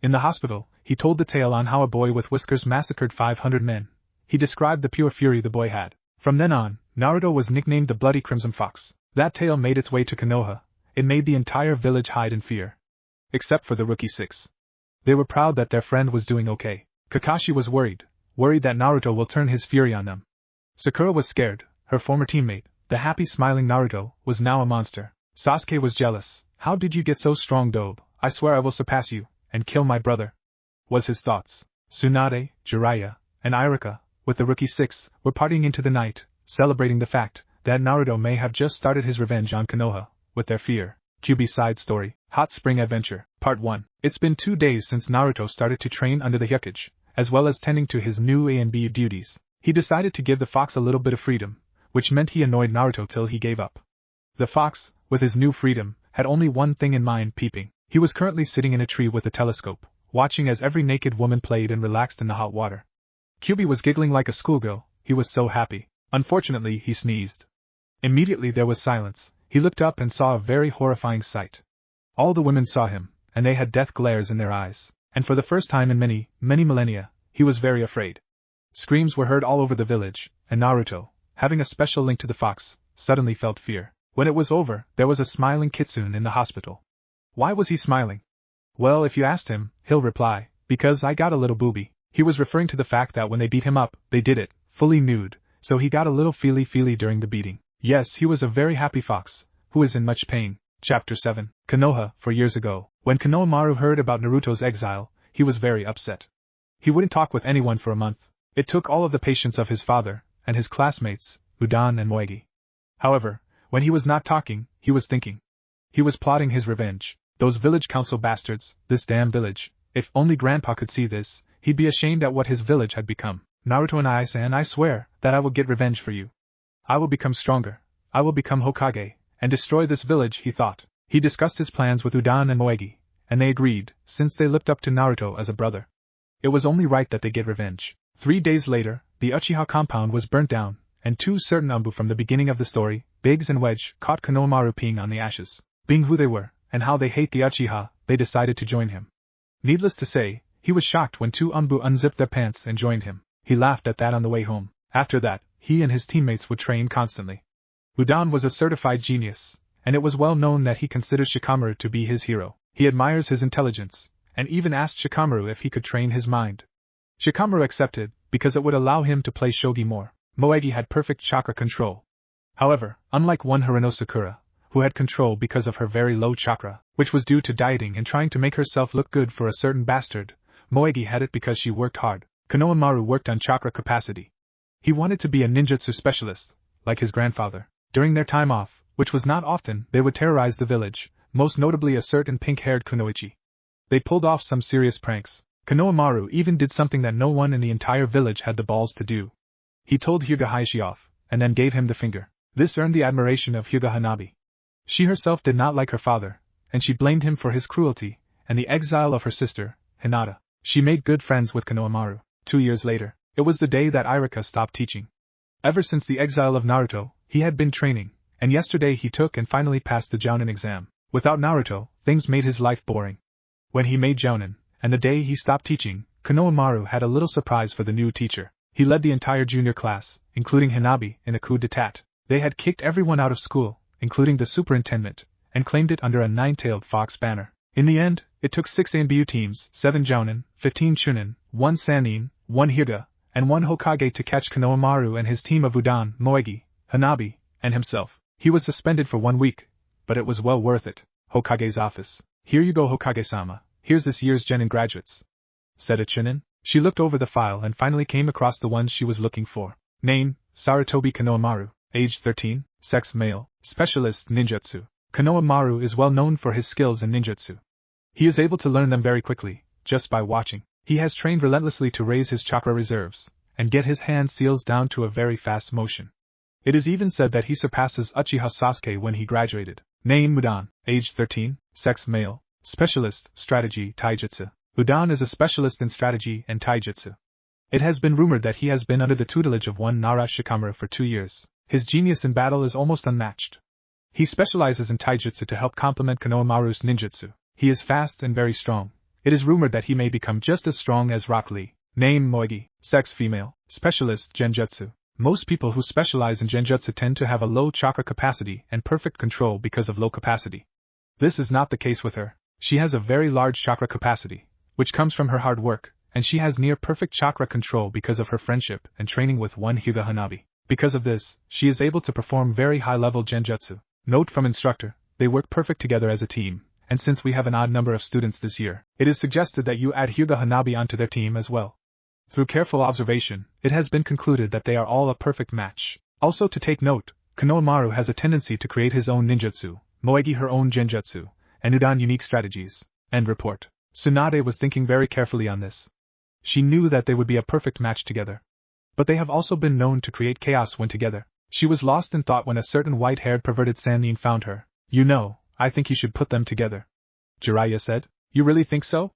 In the hospital, he told the tale on how a boy with whiskers massacred 500 men. He described the pure fury the boy had. From then on, Naruto was nicknamed the Bloody Crimson Fox. That tale made its way to Konoha. It made the entire village hide in fear. Except for the rookie 6. They were proud that their friend was doing okay. Kakashi was worried that Naruto will turn his fury on them. Sakura was scared, her former teammate, the happy smiling Naruto, was now a monster. Sasuke was jealous. How did you get so strong, Dobe? I swear I will surpass you, and kill my brother, was his thoughts. Tsunade, Jiraiya, and Iruka, with the rookie 6, were partying into the night, celebrating the fact that Naruto may have just started his revenge on Konoha, with their fear. QB Side Story, Hot Spring Adventure, Part 1. It's been 2 days since Naruto started to train under the Hyukage, as well as tending to his new ANBU duties. He decided to give the fox a little bit of freedom, which meant he annoyed Naruto till he gave up. The fox, with his new freedom, had only one thing in mind: peeping. He was currently sitting in a tree with a telescope, watching as every naked woman played and relaxed in the hot water. QB was giggling like a schoolgirl, he was so happy. Unfortunately, he sneezed. Immediately there was silence. He looked up and saw a very horrifying sight. All the women saw him, and they had death glares in their eyes, and for the first time in many, many millennia, he was very afraid. Screams were heard all over the village, and Naruto, having a special link to the fox, suddenly felt fear. When it was over, there was a smiling kitsune in the hospital. Why was he smiling? Well, if you asked him, he'll reply, because I got a little booby. He was referring to the fact that when they beat him up, they did it, fully nude, so he got a little feely during the beating. Yes, he was a very happy fox, who is in much pain. Chapter 7. Konoha. 4 years ago, when Konohamaru heard about Naruto's exile, he was very upset. He wouldn't talk with anyone for a month. It took all of the patience of his father, and his classmates, Udan and Moegi. However, when he was not talking, he was thinking. He was plotting his revenge. Those village council bastards, this damn village. If only Grandpa could see this, he'd be ashamed at what his village had become. Naruto and I swear that I will get revenge for you. I will become stronger. I will become Hokage, and destroy this village, he thought. He discussed his plans with Udan and Moegi, and they agreed, since they looked up to Naruto as a brother. It was only right that they get revenge. 3 days later, the Uchiha compound was burnt down, and 2 certain Umbu from the beginning of the story, Biggs and Wedge, caught Konohamaru peeing on the ashes. Being who they were, and how they hate the Uchiha, they decided to join him. Needless to say, he was shocked when 2 Umbu unzipped their pants and joined him. He laughed at that on the way home. After that, he and his teammates would train constantly. Udan was a certified genius, and it was well known that he considers Shikamaru to be his hero. He admires his intelligence, and even asked Shikamaru if he could train his mind. Shikamaru accepted, because it would allow him to play shogi more. Moegi had perfect chakra control. However, unlike one Hirano Sakura, who had control because of her very low chakra, which was due to dieting and trying to make herself look good for a certain bastard, Moegi had it because she worked hard. Konohamaru worked on chakra capacity. He wanted to be a ninjutsu specialist, like his grandfather. During their time off, which was not often, they would terrorize the village, most notably a certain pink-haired kunoichi. They pulled off some serious pranks. Konohamaru even did something that no one in the entire village had the balls to do. He told Hyuga Hayashi off, and then gave him the finger. This earned the admiration of Hyuga Hanabi. She herself did not like her father, and she blamed him for his cruelty, and the exile of her sister, Hinata. She made good friends with Konohamaru. 2 years later, it was the day that Iruka stopped teaching. Ever since the exile of Naruto, he had been training, and yesterday he took and finally passed the Jounin exam. Without Naruto, things made his life boring. When he made Jounin, and the day he stopped teaching, Konohamaru had a little surprise for the new teacher. He led the entire junior class, including Hanabi, in a coup d'etat. They had kicked everyone out of school, including the superintendent, and claimed it under a 9-tailed fox banner. In the end, it took 6 ANBU teams, 7 Jounin, 15 Chunin, 1 Sannin, 1 Hyuga, and 1 Hokage to catch Konohamaru and his team of Udan, Moegi, Hanabi, and himself. He was suspended for 1 week, but it was well worth it. Hokage's office. Here you go, Hokage-sama. Here's this year's Genin graduates, said a Chunin. She looked over the file and finally came across the ones she was looking for. Name, Sarutobi Konohamaru. Age 13, sex male, specialist ninjutsu. Konohamaru is well known for his skills in ninjutsu. He is able to learn them very quickly, just by watching. He has trained relentlessly to raise his chakra reserves, and get his hand seals down to a very fast motion. It is even said that he surpasses Uchiha Sasuke when he graduated. Name Udan, age 13, sex male, specialist, strategy, taijutsu. Udan is a specialist in strategy and taijutsu. It has been rumored that he has been under the tutelage of one Nara Shikamura for 2 years. His genius in battle is almost unmatched. He specializes in taijutsu to help complement Konoha Maru's ninjutsu. He is fast and very strong. It is rumored that he may become just as strong as Rock Lee. Name Moegi, sex female, specialist, genjutsu. Most people who specialize in genjutsu tend to have a low chakra capacity and perfect control because of low capacity. This is not the case with her. She has a very large chakra capacity, which comes from her hard work, and she has near-perfect chakra control because of her friendship and training with one Hyuga Hanabi. Because of this, she is able to perform very high-level genjutsu. Note from instructor, they work perfect together as a team, and since we have an odd number of students this year, it is suggested that you add Hyuga Hanabi onto their team as well. Through careful observation, it has been concluded that they are all a perfect match. Also to take note, Konoha Maru has a tendency to create his own ninjutsu, Moegi her own genjutsu, and Udan unique strategies. End report. Tsunade was thinking very carefully on this. She knew that they would be a perfect match together. But they have also been known to create chaos when together. She was lost in thought when a certain white-haired perverted Sannin found her. You know, I think you should put them together. Jiraiya said. You really think so?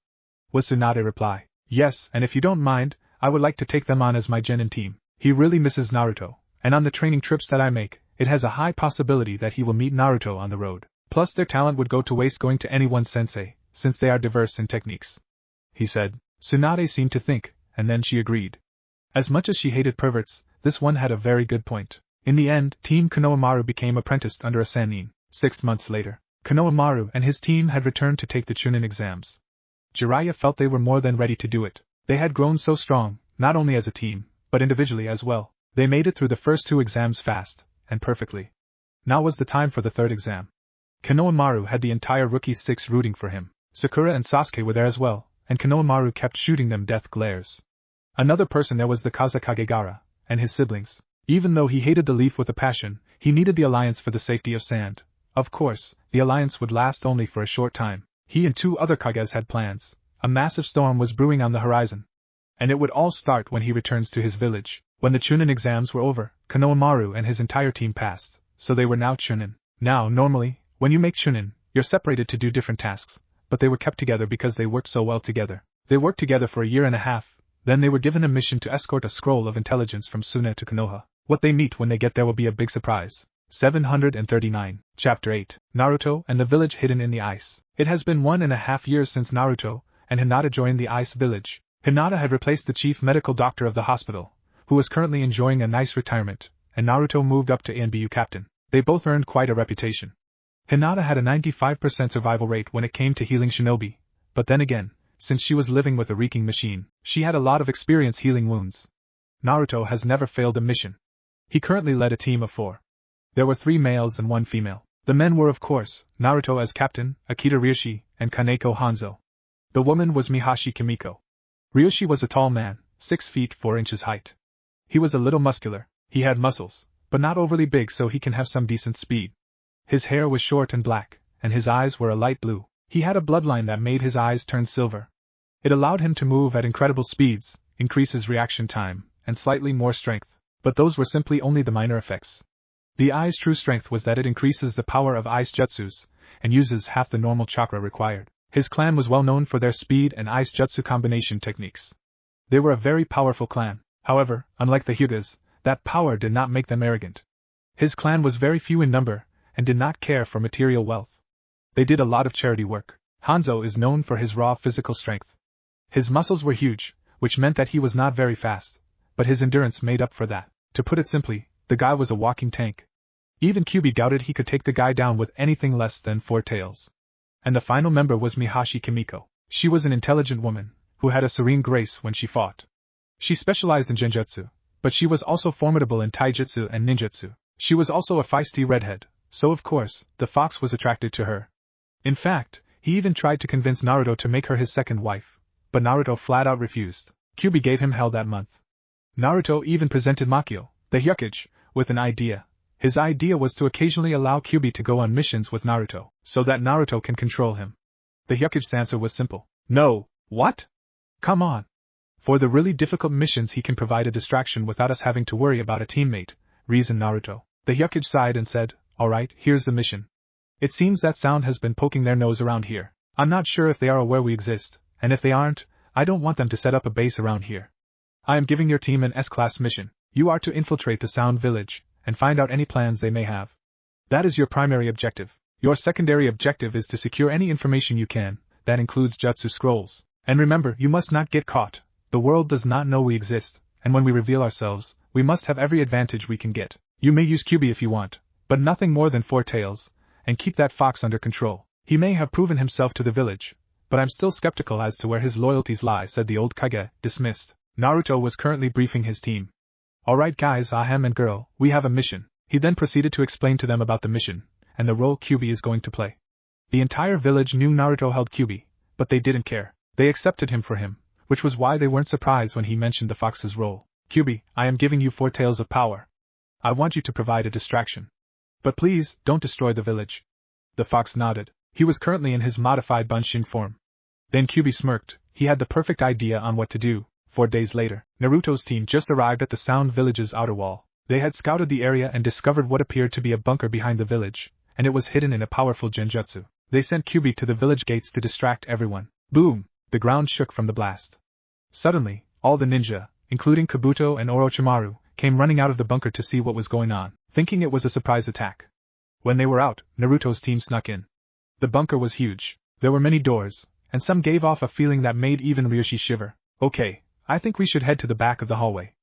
Was Tsunade reply. Yes, and if you don't mind, I would like to take them on as my genin team. He really misses Naruto, and on the training trips that I make, it has a high possibility that he will meet Naruto on the road. Plus their talent would go to waste going to any one sensei, since they are diverse in techniques. He said. Tsunade seemed to think, and then she agreed. As much as she hated perverts, this one had a very good point. In the end, Team Konoha Maru became apprenticed under a Sannin. 6 months later, Konoha Maru and his team had returned to take the Chunin exams. Jiraiya felt they were more than ready to do it. They had grown so strong, not only as a team, but individually as well. They made it through the first 2 exams fast, and perfectly. Now was the time for the 3rd exam. Konoha Maru had the entire Rookie 6 rooting for him. Sakura and Sasuke were there as well, and Konoha Maru kept shooting them death glares. Another person there was the Kazekage, and his siblings. Even though he hated the leaf with a passion, he needed the alliance for the safety of sand. Of course, the alliance would last only for a short time. He and 2 other Kages had plans. A massive storm was brewing on the horizon. And it would all start when he returns to his village. When the Chunin exams were over, Konoha Maru and his entire team passed, so they were now Chunin. Now, normally, when you make Chunin, you're separated to do different tasks, but they were kept together because they worked so well together. They worked together for a year and a half, then they were given a mission to escort a scroll of intelligence from Sune to Konoha. What they meet when they get there will be a big surprise. 739. Chapter 8. Naruto and the Village Hidden in the Ice. It has been 1.5 years since Naruto and Hinata joined the Ice Village. Hinata had replaced the chief medical doctor of the hospital, who was currently enjoying a nice retirement, and Naruto moved up to ANBU captain. They both earned quite a reputation. Hinata had a 95% survival rate when it came to healing shinobi, but then again, since she was living with a reeking machine, she had a lot of experience healing wounds. Naruto has never failed a mission. He currently led a team of 4. There were 3 males and 1 female. The men were of course, Naruto as captain, Akita Ryoshi, and Kaneko Hanzo. The woman was Mihashi Kimiko. Ryoshi was a tall man, 6 feet 4 inches height. He was a little muscular, he had muscles, but not overly big so he can have some decent speed. His hair was short and black, and his eyes were a light blue. He had a bloodline that made his eyes turn silver. It allowed him to move at incredible speeds, increase his reaction time, and slightly more strength, but those were simply only the minor effects. The eye's true strength was that it increases the power of ice jutsus, and uses half the normal chakra required. His clan was well known for their speed and ice jutsu combination techniques. They were a very powerful clan. However, unlike the Hyugas, that power did not make them arrogant. His clan was very few in number, and did not care for material wealth. They did a lot of charity work. Hanzo is known for his raw physical strength. His muscles were huge, which meant that he was not very fast, but his endurance made up for that. To put it simply, the guy was a walking tank. Even Kyubi doubted he could take the guy down with anything less than 4 tails. And the final member was Mihashi Kimiko. She was an intelligent woman, who had a serene grace when she fought. She specialized in genjutsu, but she was also formidable in taijutsu and ninjutsu. She was also a feisty redhead, so of course, the fox was attracted to her. In fact, he even tried to convince Naruto to make her his second wife, but Naruto flat out refused. Kyubi gave him hell that month. Naruto even presented Makio, the Hyukage, with an idea. His idea was to occasionally allow Kyubi to go on missions with Naruto, so that Naruto can control him. The Hyukage's answer was simple. No, what? Come on. For the really difficult missions he can provide a distraction without us having to worry about a teammate, reasoned Naruto. The Hyukage sighed and said, alright, here's the mission. It seems that sound has been poking their nose around here. I'm not sure if they are aware we exist, and if they aren't, I don't want them to set up a base around here. I am giving your team an S-class mission. You are to infiltrate the Sound Village, and find out any plans they may have. That is your primary objective. Your secondary objective is to secure any information you can, that includes Jutsu scrolls. And remember, you must not get caught. The world does not know we exist, and when we reveal ourselves, we must have every advantage we can get. You may use Kyubi if you want, but nothing more than 4 tails, and keep that fox under control. He may have proven himself to the village, but I'm still skeptical as to where his loyalties lie, said the old Kage, dismissed. Naruto was currently briefing his team. Alright guys, Ahem and girl, we have a mission. He then proceeded to explain to them about the mission, and the role Kyubi is going to play. The entire village knew Naruto held Kyubi, but they didn't care. They accepted him for him, which was why they weren't surprised when he mentioned the fox's role. Kyubi, I am giving you 4 tails of power. I want you to provide a distraction. But please, don't destroy the village. The fox nodded. He was currently in his modified Bunshin form. Then Kyubi smirked. He had the perfect idea on what to do. 4 days later, Naruto's team just arrived at the Sound Village's outer wall. They had scouted the area and discovered what appeared to be a bunker behind the village, and it was hidden in a powerful genjutsu. They sent Kyubi to the village gates to distract everyone. Boom! The ground shook from the blast. Suddenly, all the ninja, including Kabuto and Orochimaru, came running out of the bunker to see what was going on, thinking it was a surprise attack. When they were out, Naruto's team snuck in. The bunker was huge. There were many doors, and some gave off a feeling that made even Ryoshi shiver. Okay, I think we should head to the back of the hallway.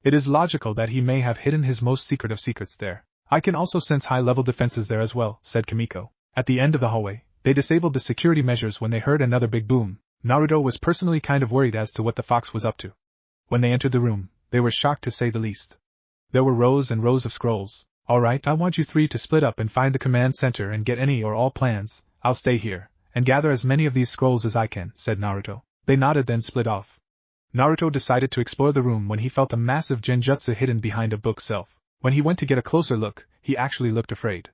It is logical that he may have hidden his most secret of secrets there. I can also sense high-level defenses there as well, said Kimiko. At the end of the hallway, they disabled the security measures when they heard another big boom. Naruto was personally kind of worried as to what the fox was up to. When they entered the room, they were shocked to say the least. There were rows and rows of scrolls. Alright, I want you 3 to split up and find the command center and get any or all plans. I'll stay here, and gather as many of these scrolls as I can, said Naruto. They nodded then split off. Naruto decided to explore the room when he felt a massive genjutsu hidden behind a bookshelf. When he went to get a closer look, he actually looked afraid.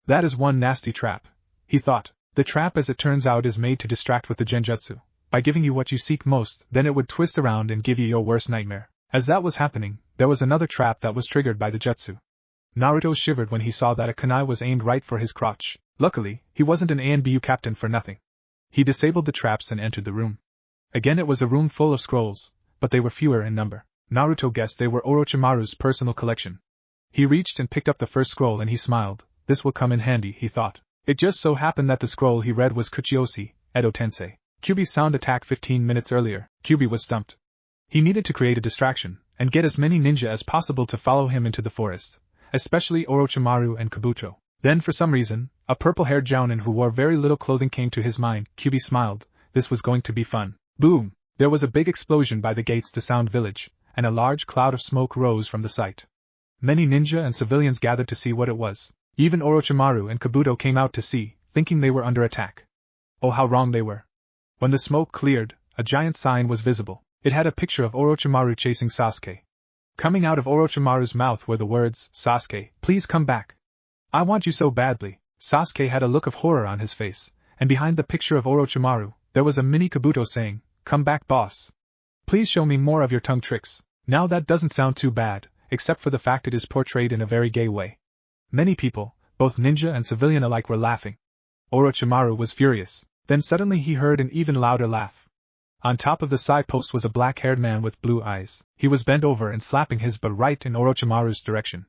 That is one nasty trap, he thought. The trap, as it turns out, is made to distract with the genjutsu. By giving you what you seek most, then it would twist around and give you your worst nightmare. As that was happening, there was another trap that was triggered by the jutsu. Naruto shivered when he saw that a kunai was aimed right for his crotch. Luckily, he wasn't an ANBU captain for nothing. He disabled the traps and entered the room. Again, it was a room full of scrolls, but they were fewer in number. Naruto guessed they were Orochimaru's personal collection. He reached and picked up the first scroll and he smiled. This will come in handy, he thought. It just so happened that the scroll he read was Kuchioshi, Edo Tensei. Kyubi's sound attack 15 minutes earlier. Kyubi was stumped. He needed to create a distraction, and get as many ninja as possible to follow him into the forest, especially Orochimaru and Kabuto. Then for some reason, a purple-haired jounin who wore very little clothing came to his mind. Kyubi smiled. This was going to be fun. Boom! There was a big explosion by the gates to Sound Village, and a large cloud of smoke rose from the site. Many ninja and civilians gathered to see what it was. Even Orochimaru and Kabuto came out to see, thinking they were under attack. Oh, how wrong they were. When the smoke cleared, a giant sign was visible. It had a picture of Orochimaru chasing Sasuke. Coming out of Orochimaru's mouth were the words, "Sasuke, please come back. I want you so badly." Sasuke had a look of horror on his face, and behind the picture of Orochimaru, there was a mini Kabuto saying, "Come back, boss. Please show me more of your tongue tricks." Now that doesn't sound too bad, except for the fact it is portrayed in a very gay way. Many people, both ninja and civilian alike, were laughing. Orochimaru was furious. Then suddenly he heard an even louder laugh. On top of the side post was a black-haired man with blue eyes. He was bent over and slapping his butt right in Orochimaru's direction.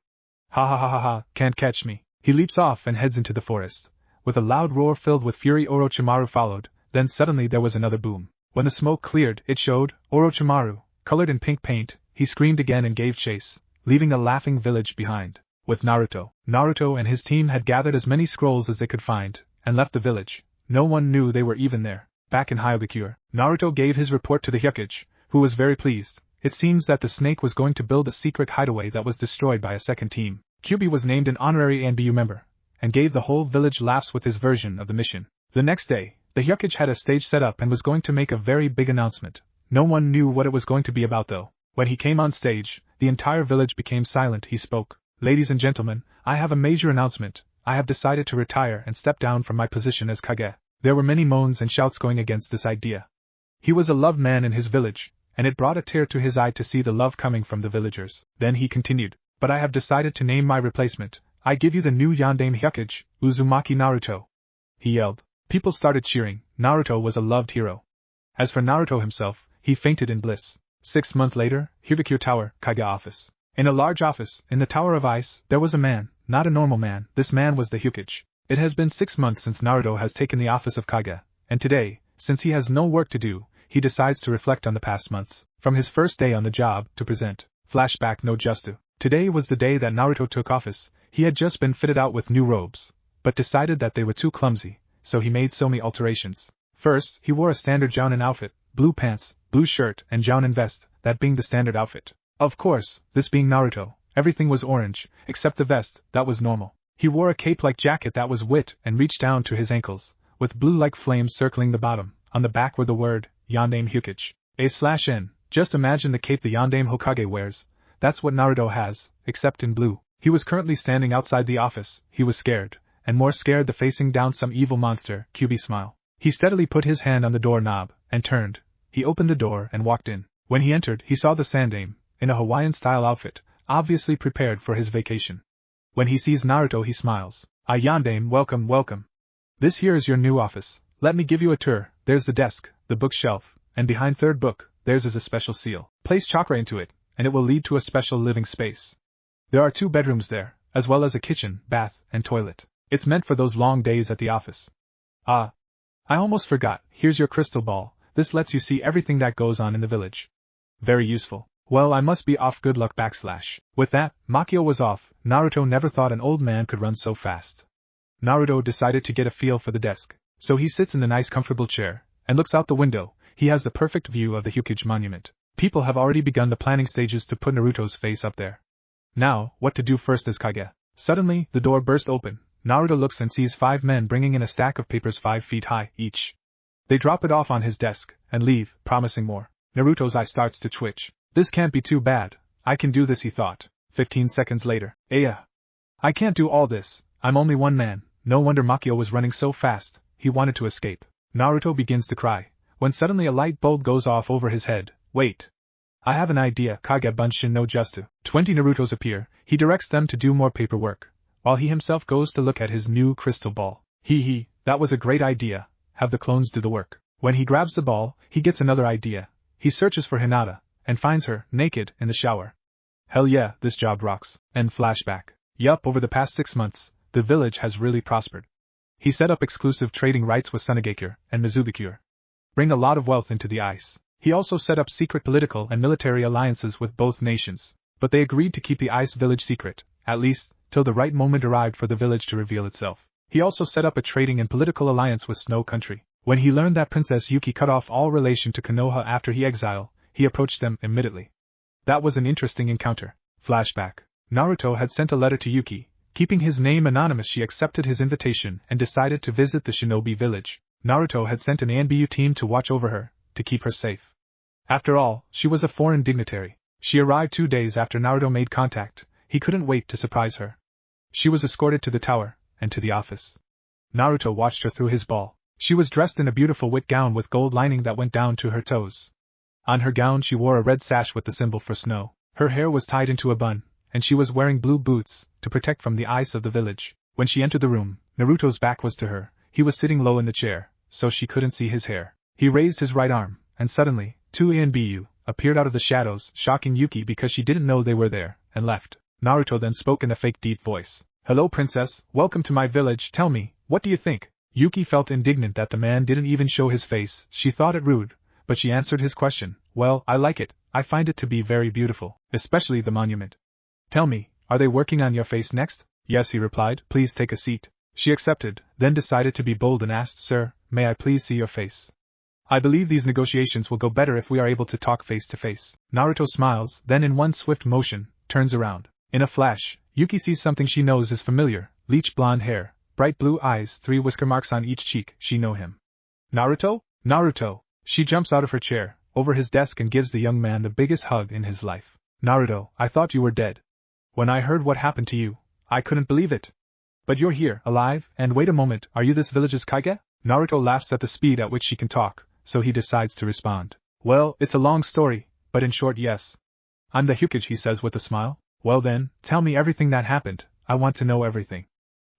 Ha ha ha ha ha, can't catch me. He leaps off and heads into the forest. With a loud roar filled with fury, Orochimaru followed. Then suddenly there was another boom. When the smoke cleared, it showed Orochimaru, colored in pink paint. He screamed again and gave chase, leaving the laughing village behind. With Naruto and his team had gathered as many scrolls as they could find, and left the village. No one knew they were even there. Back in Hyogakure, Naruto gave his report to the Hyokage, who was very pleased. It seems that the snake was going to build a secret hideaway that was destroyed by a second team. Kyubi was named an honorary ANBU member, and gave the whole village laughs with his version of the mission. The next day, the Hyokage had a stage set up and was going to make a very big announcement. No one knew what it was going to be about though. When he came on stage, the entire village became silent. He spoke. "Ladies and gentlemen, I have a major announcement. I have decided to retire and step down from my position as Kage." There were many moans and shouts going against this idea. He was a loved man in his village, and it brought a tear to his eye to see the love coming from the villagers. Then he continued, "But I have decided to name my replacement. I give you the new Yandame Hyukage, Uzumaki Naruto. He yelled. People started cheering. Naruto was a loved hero. As for Naruto himself, he fainted in bliss. 6 months later, Higakure Tower, Kage office. In a large office, in the Tower of Ice, there was a man, not a normal man. This man was the Hyukage. It has been 6 months since Naruto has taken the office of Kage, and today, since he has no work to do, he decides to reflect on the past months, from his first day on the job to present. Flashback no Justu. Today was the day that Naruto took office. He had just been fitted out with new robes, but decided that they were too clumsy, so he made so many alterations. First, he wore a standard jounin outfit, blue pants, blue shirt and jounin vest, that being the standard outfit. Of course, this being Naruto, everything was orange, except the vest, that was normal. He wore a cape-like jacket that was white and reached down to his ankles, with blue-like flames circling the bottom. On the back were the word, Yandame Hyukage. A/N. Just imagine the cape the Yandame Hokage wears. That's what Naruto has, except in blue. He was currently standing outside the office. He was scared, and more scared than facing down some evil monster. QB smile. He steadily put his hand on the door knob, and turned. He opened the door and walked in. When he entered, he saw the Sandame, in a Hawaiian-style outfit, obviously prepared for his vacation. When he sees Naruto he smiles. Ah Yandame, welcome, welcome. This here is your new office. Let me give you a tour. There's the desk, the bookshelf, and behind third book, theirs is a special seal. Place chakra into it, and it will lead to a special living space. There are 2 bedrooms there, as well as a kitchen, bath, and toilet. It's meant for those long days at the office. Ah, I almost forgot, here's your crystal ball. This lets you see everything that goes on in the village. Very useful. Well, I must be off, good luck /. With that, Makio was off. Naruto never thought an old man could run so fast. Naruto decided to get a feel for the desk, so he sits in the nice comfortable chair, and looks out the window. He has the perfect view of the Hyukage monument. People have already begun the planning stages to put Naruto's face up there. Now, what to do first is Kage. Suddenly, the door burst open. Naruto looks and sees 5 men bringing in a stack of papers 5 feet high, each. They drop it off on his desk, and leave, promising more. Naruto's eye starts to twitch. This can't be too bad. I can do this, he thought. 15 seconds later. I can't do all this. I'm only one man. No wonder Makio was running so fast. He wanted to escape. Naruto begins to cry, when suddenly a light bulb goes off over his head. Wait. I have an idea. Kage Bunshin no Justu. 20 Narutos appear. He directs them to do more paperwork, while he himself goes to look at his new crystal ball. That was a great idea. Have the clones do the work. When he grabs the ball, he gets another idea. He searches for Hinata, and finds her, naked, in the shower. Hell yeah, this job rocks. End flashback. Yup, over the past 6 months, the village has really prospered. He set up exclusive trading rights with Sunagakure and Mizubikure. Bring a lot of wealth into the ice. He also set up secret political and military alliances with both nations, but they agreed to keep the ice village secret, at least, till the right moment arrived for the village to reveal itself. He also set up a trading and political alliance with Snow Country. When he learned that Princess Yuki cut off all relation to Konoha after he exiled, he approached them immediately. That was an interesting encounter. Flashback. Naruto had sent a letter to Yuki. Keeping his name anonymous, she accepted his invitation and decided to visit the shinobi village. Naruto had sent an ANBU team to watch over her, to keep her safe. After all, she was a foreign dignitary. She arrived 2 days after Naruto made contact. He couldn't wait to surprise her. She was escorted to the tower, and to the office. Naruto watched her through his ball. She was dressed in a beautiful white gown with gold lining that went down to her toes. On her gown she wore a red sash with the symbol for snow. Her hair was tied into a bun, and she was wearing blue boots, to protect from the ice of the village. When she entered the room, Naruto's back was to her. He was sitting low in the chair, so she couldn't see his hair. He raised his right arm, and suddenly, 2 ANBU appeared out of the shadows, shocking Yuki because she didn't know they were there, and left. Naruto then spoke in a fake deep voice. Hello princess, welcome to my village, tell me, what do you think? Yuki felt indignant that the man didn't even show his face. She thought it rude, but she answered his question. Well, I like it. I find it to be very beautiful, especially the monument. Tell me, are they working on your face next? Yes, he replied. Please take a seat. She accepted, then decided to be bold and asked, Sir, may I please see your face? I believe these negotiations will go better if we are able to talk face to face. Naruto smiles, then in one swift motion, turns around. In a flash, Yuki sees something she knows is familiar. Bleach blonde hair, bright blue eyes, 3 whisker marks on each cheek. She know him. Naruto? Naruto! She jumps out of her chair, over his desk and gives the young man the biggest hug in his life. Naruto, I thought you were dead. When I heard what happened to you, I couldn't believe it. But you're here, alive, and wait a moment, are you this village's Kage? Naruto laughs at the speed at which she can talk, so he decides to respond. Well, it's a long story, but in short, yes. I'm the Hyukage, he says with a smile. Well then, tell me everything that happened. I want to know everything,"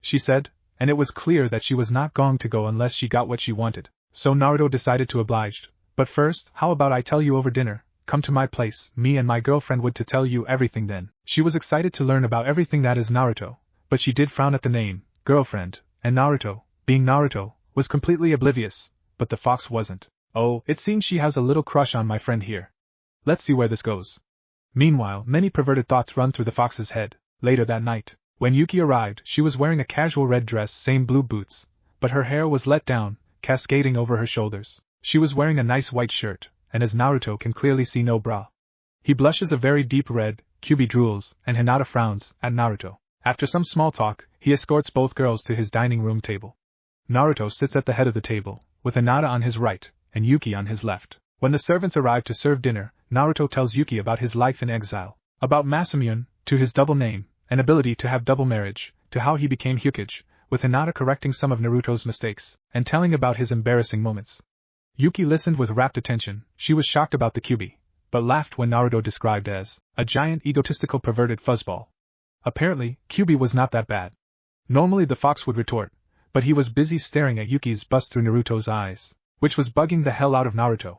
she said, and it was clear that she was not going to go unless she got what she wanted. So Naruto decided to oblige. "But first, how about I tell you over dinner? Come to my place, me and my girlfriend would to tell you everything then." She was excited to learn about everything that is Naruto, but she did frown at the name, girlfriend, and Naruto, being Naruto, was completely oblivious, but the fox wasn't. "Oh, it seems she has a little crush on my friend here. Let's see where this goes." Meanwhile, many perverted thoughts run through the fox's head. Later that night, when Yuki arrived, she was wearing a casual red dress, same blue boots, but her hair was let down, cascading over her shoulders. She was wearing a nice white shirt, and as Naruto can clearly see, no bra. He blushes a very deep red, Kyubi drools, and Hinata frowns at Naruto. After some small talk, he escorts both girls to his dining room table. Naruto sits at the head of the table, with Hinata on his right, and Yuki on his left. When the servants arrive to serve dinner, Naruto tells Yuki about his life in exile, about Masamune, to his double name, an ability to have double marriage, to how he became Hokage, with Hinata correcting some of Naruto's mistakes, and telling about his embarrassing moments. Yuki listened with rapt attention. She was shocked about the Kyubi, but laughed when Naruto described as a giant egotistical perverted fuzzball. Apparently, Kyubi was not that bad. Normally the fox would retort, but he was busy staring at Yuki's bust through Naruto's eyes, which was bugging the hell out of Naruto.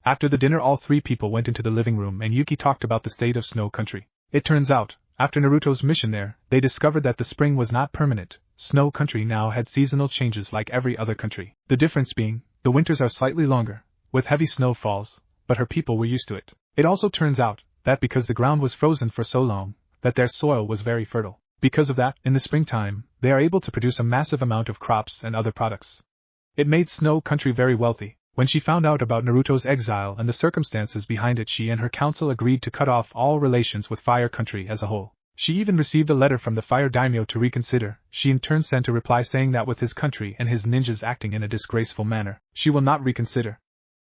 After the dinner, all three people went into the living room and Yuki talked about the state of Snow Country. It turns out, after Naruto's mission there, they discovered that the spring was not permanent. Snow Country now had seasonal changes like every other country. The difference being, the winters are slightly longer, with heavy snowfalls, but her people were used to it. It also turns out that because the ground was frozen for so long, that their soil was very fertile. Because of that, in the springtime, they are able to produce a massive amount of crops and other products. It made Snow Country very wealthy. When she found out about Naruto's exile and the circumstances behind it, she and her council agreed to cut off all relations with Fire Country as a whole. She even received a letter from the Fire Daimyo to reconsider. She in turn sent a reply saying that with his country and his ninjas acting in a disgraceful manner, she will not reconsider.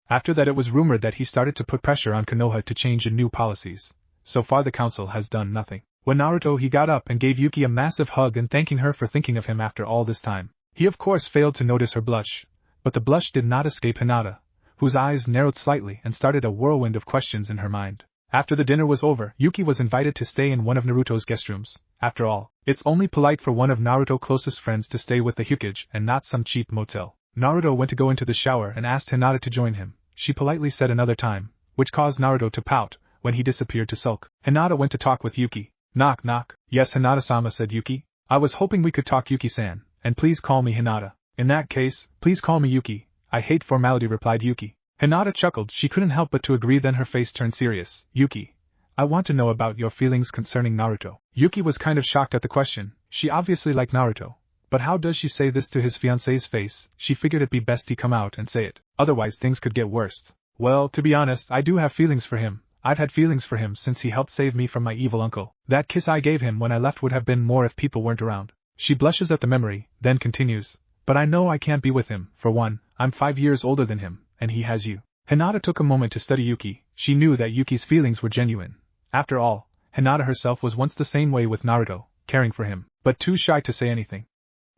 After that, it was rumored that he started to put pressure on Konoha to change in new policies. So far the council has done nothing. When Naruto he got up and gave Yuki a massive hug and thanking her for thinking of him after all this time. He of course failed to notice her blush, but the blush did not escape Hinata, whose eyes narrowed slightly and started a whirlwind of questions in her mind. After the dinner was over, Yuki was invited to stay in one of Naruto's guest rooms. After all, it's only polite for one of Naruto's closest friends to stay with the Hokage and not some cheap motel. Naruto went to go into the shower and asked Hinata to join him. She politely said another time, which caused Naruto to pout. When he disappeared to sulk, Hinata went to talk with Yuki. Knock knock. Yes, Hinata-sama, said Yuki. I was hoping we could talk, Yuki-san, and please call me Hinata. In that case, please call me Yuki. I hate formality, replied Yuki. Hinata chuckled. She couldn't help but to agree, then her face turned serious. Yuki, I want to know about your feelings concerning Naruto. Yuki was kind of shocked at the question. She obviously liked Naruto, but how does she say this to his fiancé's face? She figured it'd be best he come out and say it, otherwise things could get worse. Well, to be honest, I do have feelings for him. I've had feelings for him since he helped save me from my evil uncle. That kiss I gave him when I left would have been more if people weren't around. She blushes at the memory, then continues. But I know I can't be with him. For one, I'm 5 years older than him, and he has you. Hinata took a moment to study Yuki. She knew that Yuki's feelings were genuine. After all, Hinata herself was once the same way with Naruto, caring for him, but too shy to say anything.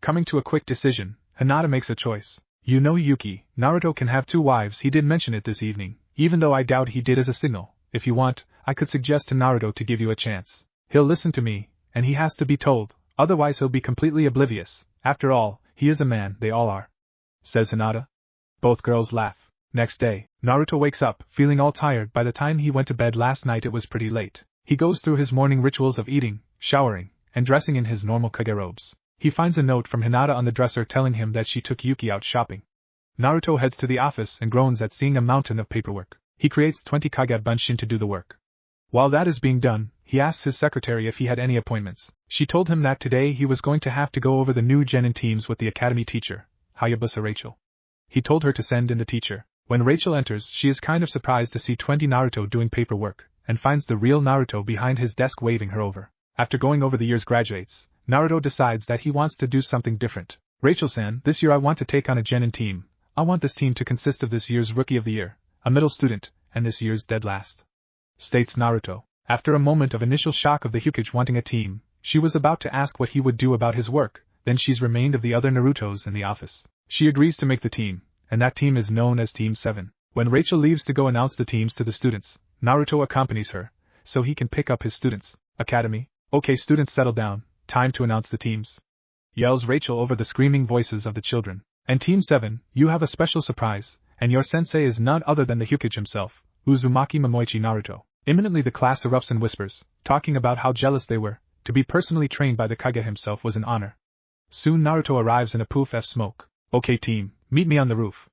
Coming to a quick decision, Hinata makes a choice. You know, Yuki, Naruto can have 2 wives. He did mention it this evening, even though I doubt he did as a signal. If you want, I could suggest to Naruto to give you a chance. He'll listen to me, and he has to be told, otherwise he'll be completely oblivious. After all, he is a man, they all are, says Hinata. Both girls laugh. Next day, Naruto wakes up, feeling all tired. By the time he went to bed last night it was pretty late. He goes through his morning rituals of eating, showering, and dressing in his normal Kage robes. He finds a note from Hinata on the dresser telling him that she took Yuki out shopping. Naruto heads to the office and groans at seeing a mountain of paperwork. He creates 20 Kage Bunshin to do the work. While that is being done, he asks his secretary if he had any appointments. She told him that today he was going to have to go over the new genin teams with the academy teacher, Hayabusa Rachel. He told her to send in the teacher. When Rachel enters, she is kind of surprised to see 20 Naruto doing paperwork, and finds the real Naruto behind his desk waving her over. After going over the year's graduates, Naruto decides that he wants to do something different. Rachel-san, this year I want to take on a genin team. I want this team to consist of this year's Rookie of the Year, a middle student, and this year's dead last, states Naruto. After a moment of initial shock of the Hokage wanting a team, she was about to ask what he would do about his work, then she's remained of the other Narutos in the office. She agrees to make the team, and that team is known as Team 7. When Rachel leaves to go announce the teams to the students, Naruto accompanies her, so he can pick up his students. Academy. Okay, students, settle down. time to announce the teams," yells Rachel over the screaming voices of the children. "And Team 7, you have a special surprise, and your sensei is none other than the Hyukage himself, Uzumaki Momoichi Naruto." Imminently the class erupts in whispers, talking about how jealous they were. To be personally trained by the Kage himself was an honor. Soon Naruto arrives in a poof of smoke. "Okay team, meet me on the roof."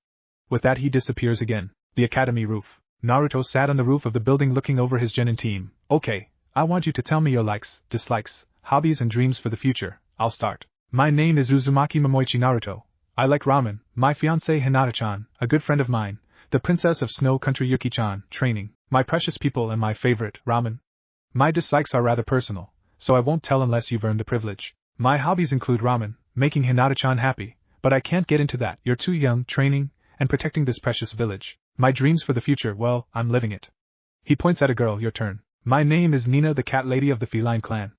With that he disappears again. The academy roof. Naruto sat on the roof of the building looking over his genin team. "Okay, I want you to tell me your likes, dislikes, hobbies and dreams for the future. I'll start. My name is Uzumaki Momoichi Naruto. I like ramen, my fiancée Hinata-chan, a good friend of mine, the princess of Snow Country Yuki-chan, training, my precious people and my favorite, ramen. My dislikes are rather personal, so I won't tell unless you've earned the privilege. My hobbies include ramen, making Hinata-chan happy, but I can't get into that. You're too young, training, and protecting this precious village. My dreams for the future, well, I'm living it." He points at a girl. "Your turn." "My name is Nina, the cat lady of the feline clan.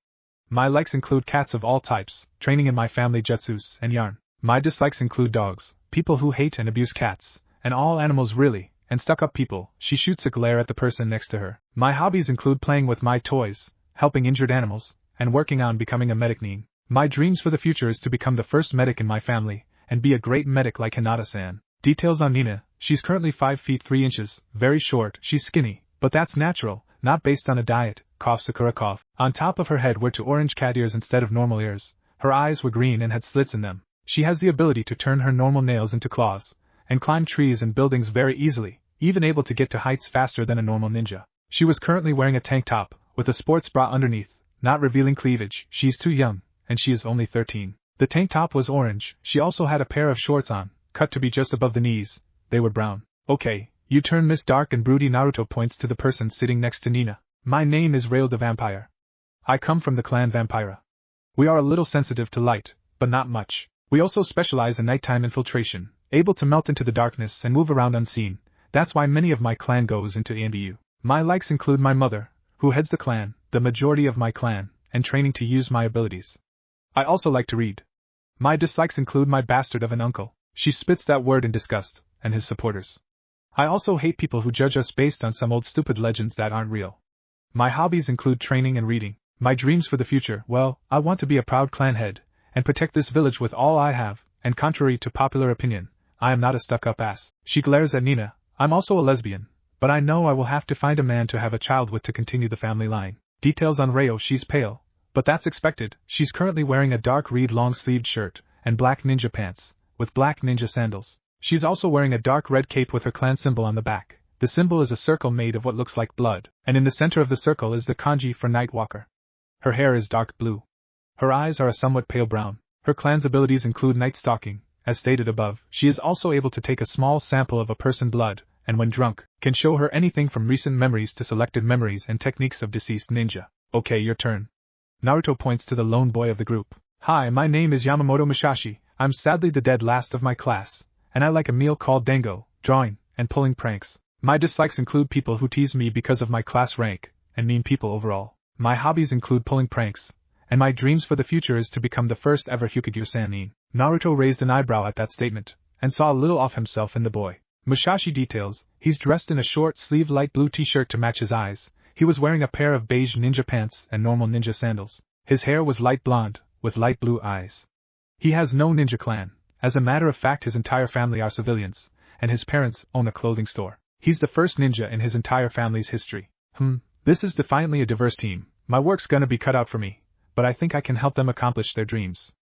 My likes include cats of all types, training in my family jutsus and yarn. My dislikes include dogs, people who hate and abuse cats, and all animals really, and stuck-up people." She shoots a glare at the person next to her. "My hobbies include playing with my toys, helping injured animals, and working on becoming a medic. My dreams for the future is to become the first medic in my family, and be a great medic like Hinata-san." Details on Nina: she's currently 5 feet 3 inches, very short. She's skinny, but that's natural, not based on a diet. Cough Sakura cough. On top of her head were 2 orange cat ears instead of normal ears. Her eyes were green and had slits in them. She has the ability to turn her normal nails into claws, and climb trees and buildings very easily, even able to get to heights faster than a normal ninja. She was currently wearing a tank top, with a sports bra underneath, not revealing cleavage. She's too young, and she is only 13. The tank top was orange. She also had a pair of shorts on, cut to be just above the knees. They were brown. "Okay, you turn Miss Dark and Broody." Naruto points to the person sitting next to Nina. "My name is Rail the Vampire. I come from the clan Vampira. We are a little sensitive to light, but not much. We also specialize in nighttime infiltration, able to melt into the darkness and move around unseen. That's why many of my clan goes into ANBU. My likes include my mother, who heads the clan, the majority of my clan, and training to use my abilities. I also like to read. My dislikes include my bastard of an uncle." She spits that word in disgust, and his supporters. "I also hate people who judge us based on some old stupid legends that aren't real. My hobbies include training and reading. My dreams for the future, well, I want to be a proud clan head, and protect this village with all I have, and contrary to popular opinion, I am not a stuck-up ass." She glares at Nina. "I'm also a lesbian, but I know I will have to find a man to have a child with to continue the family line." Details on Reo: she's pale, but that's expected. She's currently wearing a dark red long-sleeved shirt, and black ninja pants, with black ninja sandals. She's also wearing a dark red cape with her clan symbol on the back. The symbol is a circle made of what looks like blood, and in the center of the circle is the kanji for Nightwalker. Her hair is dark blue. Her eyes are a somewhat pale brown. Her clan's abilities include night stalking. As stated above, she is also able to take a small sample of a person's blood, and when drunk, can show her anything from recent memories to selected memories and techniques of deceased ninja. "Okay, your turn." Naruto points to the lone boy of the group. "Hi, my name is Yamamoto Musashi. I'm sadly the dead last of my class, and I like a meal called dango, drawing, and pulling pranks. My dislikes include people who tease me because of my class rank, and mean people overall. My hobbies include pulling pranks, and my dreams for the future is to become the first ever Hyukage-sanin." Naruto raised an eyebrow at that statement, and saw a little off himself in the boy. Musashi details: he's dressed in a short-sleeved light blue t-shirt to match his eyes. He was wearing a pair of beige ninja pants and normal ninja sandals. His hair was light blonde, with light blue eyes. He has no ninja clan. As a matter of fact, his entire family are civilians, and his parents own a clothing store. He's the first ninja in his entire family's history. This is defiantly a diverse team. My work's gonna be cut out for me, but I think I can help them accomplish their dreams.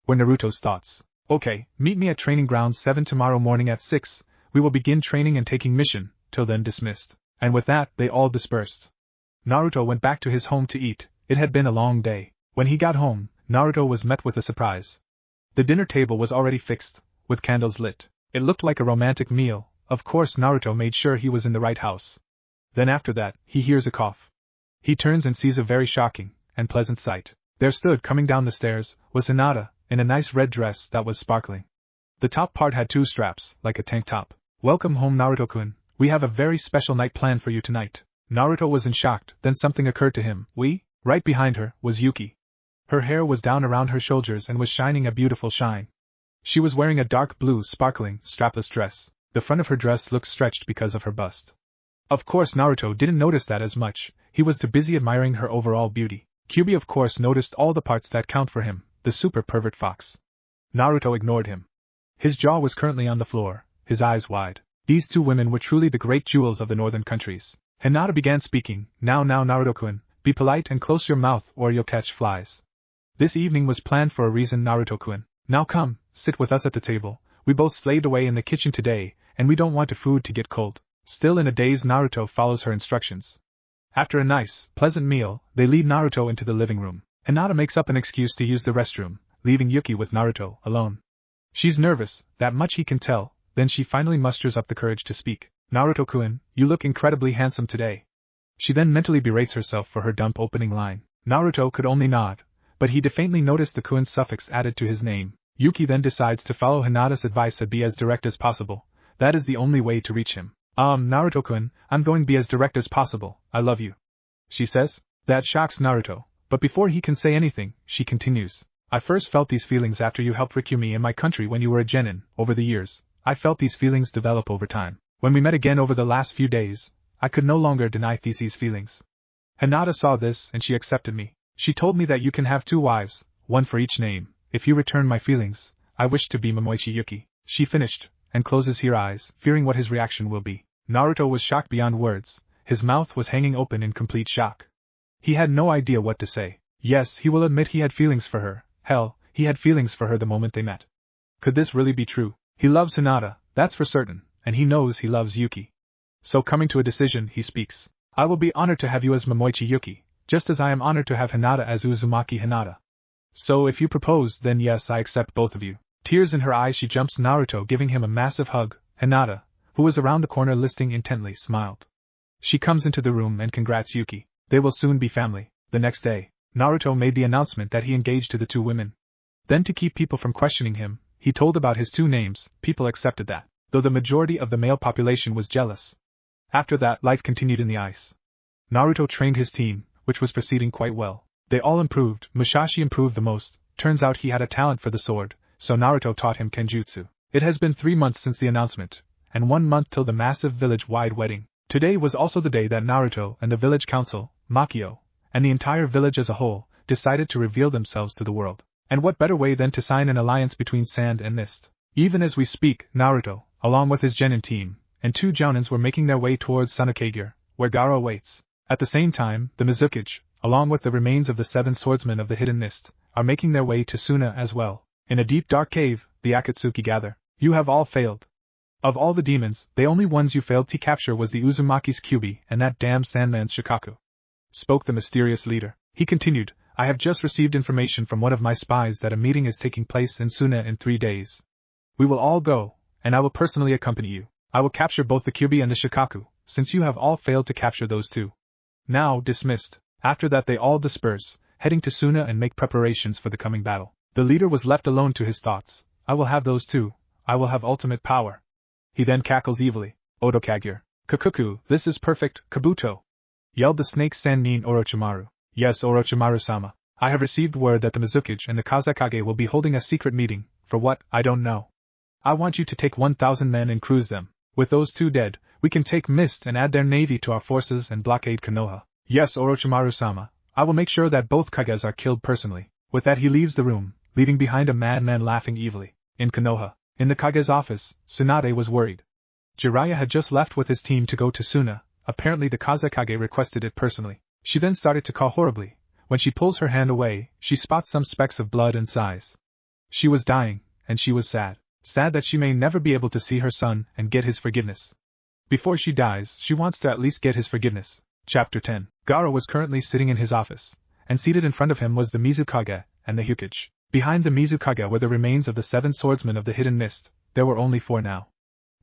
Were Naruto's thoughts. "Okay, meet me at Training Ground 7 tomorrow morning at 6, we will begin training and taking mission, till then dismissed." And with that, they all dispersed. Naruto went back to his home to eat. It had been a long day. When he got home, Naruto was met with a surprise. The dinner table was already fixed, with candles lit. It looked like a romantic meal. Of course Naruto made sure he was in the right house. Then after that, he hears a cough. He turns and sees a very shocking and pleasant sight. There stood, coming down the stairs, was Hinata, in a nice red dress that was sparkling. The top part had 2 straps, like a tank top. "Welcome home, Naruto-kun. We have a very special night planned for you tonight." Naruto was in shock, then something occurred to him. Right behind her was Yuki. Her hair was down around her shoulders and was shining a beautiful shine. She was wearing a dark blue, sparkling, strapless dress. The front of her dress looked stretched because of her bust. Of course Naruto didn't notice that as much, he was too busy admiring her overall beauty. Kyuubi of course noticed all the parts that count for him, the super pervert fox. Naruto ignored him. His jaw was currently on the floor, his eyes wide. These two women were truly the great jewels of the northern countries. Hinata began speaking, now Naruto-kun, be polite and close your mouth or you'll catch flies. This evening was planned for a reason, Naruto-kun. Now come, sit with us at the table. We both slaved away in the kitchen today, and we don't want the food to get cold. Still in a daze, Naruto follows her instructions. After a nice, pleasant meal, they lead Naruto into the living room. Hinata makes up an excuse to use the restroom, leaving Yuki with Naruto, alone. She's nervous, that much he can tell, then she finally musters up the courage to speak. Naruto-kun, you look incredibly handsome today. She then mentally berates herself for her dumb opening line. Naruto could only nod, but he faintly noticed the kun suffix added to his name. Yuki then decides to follow Hinata's advice and be as direct as possible. That is the only way to reach him. Naruto-kun, I'm going to be as direct as possible, I love you. She says. That shocks Naruto, but before he can say anything, she continues. I first felt these feelings after you helped rescue me in my country when you were a genin. Over the years, I felt these feelings develop over time. When we met again over the last few days, I could no longer deny these feelings. Hinata saw this and she accepted me. She told me that you can have 2 wives, one for each name. If you return my feelings, I wish to be Momoichi Yuki. She finished, and closes her eyes, fearing what his reaction will be. Naruto was shocked beyond words. His mouth was hanging open in complete shock. He had no idea what to say. Yes, he will admit he had feelings for her. Hell, he had feelings for her the moment they met. Could this really be true? He loves Hinata, that's for certain, and he knows he loves Yuki. So coming to a decision, he speaks. I will be honored to have you as Momoichi Yuki, just as I am honored to have Hinata as Uzumaki Hinata. So if you propose, then yes, I accept both of you. Tears in her eyes, she jumps Naruto, giving him a massive hug. Hinata, who was around the corner listening intently, smiled. She comes into the room and congrats Yuki. They will soon be family. The next day, Naruto made the announcement that he engaged to the 2 women. Then to keep people from questioning him, he told about his 2 names. People accepted that, though the majority of the male population was jealous. After that, life continued in the ice. Naruto trained his team, which was proceeding quite well. They all improved. Musashi improved the most. Turns out he had a talent for the sword, so Naruto taught him kenjutsu. It has been 3 months since the announcement, and 1 month till the massive village-wide wedding. Today was also the day that Naruto and the village council, Makio, and the entire village as a whole, decided to reveal themselves to the world. And what better way than to sign an alliance between sand and mist? Even as we speak, Naruto, along with his genin team, and 2 jounins were making their way towards Sanokage, where Gaara awaits. At the same time, the Mizukage, along with the remains of the 7 swordsmen of the hidden mist, are making their way to Suna as well. In a deep dark cave, the Akatsuki gather. You have all failed. Of all the demons, the only ones you failed to capture was the Uzumaki's Kyuubi and that damn Sandman's Shikaku. Spoke the mysterious leader. He continued, I have just received information from one of my spies that a meeting is taking place in Suna in 3 days. We will all go, and I will personally accompany you. I will capture both the Kyuubi and the Shikaku, since you have all failed to capture those 2. Now dismissed. After that they all disperse, heading to Suna and make preparations for the coming battle. The leader was left alone to his thoughts. I will have those 2. I will have ultimate power. He then cackles evilly. Otokage. Kakuku, this is perfect, Kabuto. Yelled the snake Sannin Orochimaru. Yes, Orochimaru-sama. I have received word that the Mizukage and the Kazekage will be holding a secret meeting. For what, I don't know. I want you to take 1,000 men and cruise them. With those 2 dead, we can take Mist and add their navy to our forces and blockade Konoha. Yes, Orochimaru-sama. I will make sure that both Kages are killed personally. With that he leaves the room, leaving behind a madman laughing evilly. In Konoha, in the Kage's office, Tsunade was worried. Jiraiya had just left with his team to go to Suna. Apparently the Kazekage requested it personally. She then started to call horribly. When she pulls her hand away, she spots some specks of blood and sighs. She was dying, and she was sad. Sad that she may never be able to see her son and get his forgiveness. Before she dies, she wants to at least get his forgiveness. Chapter 10. Gaara was currently sitting in his office, and seated in front of him was the Mizukage and the Hyukage. Behind the Mizukage were the remains of the 7 swordsmen of the hidden mist. There were only 4 now.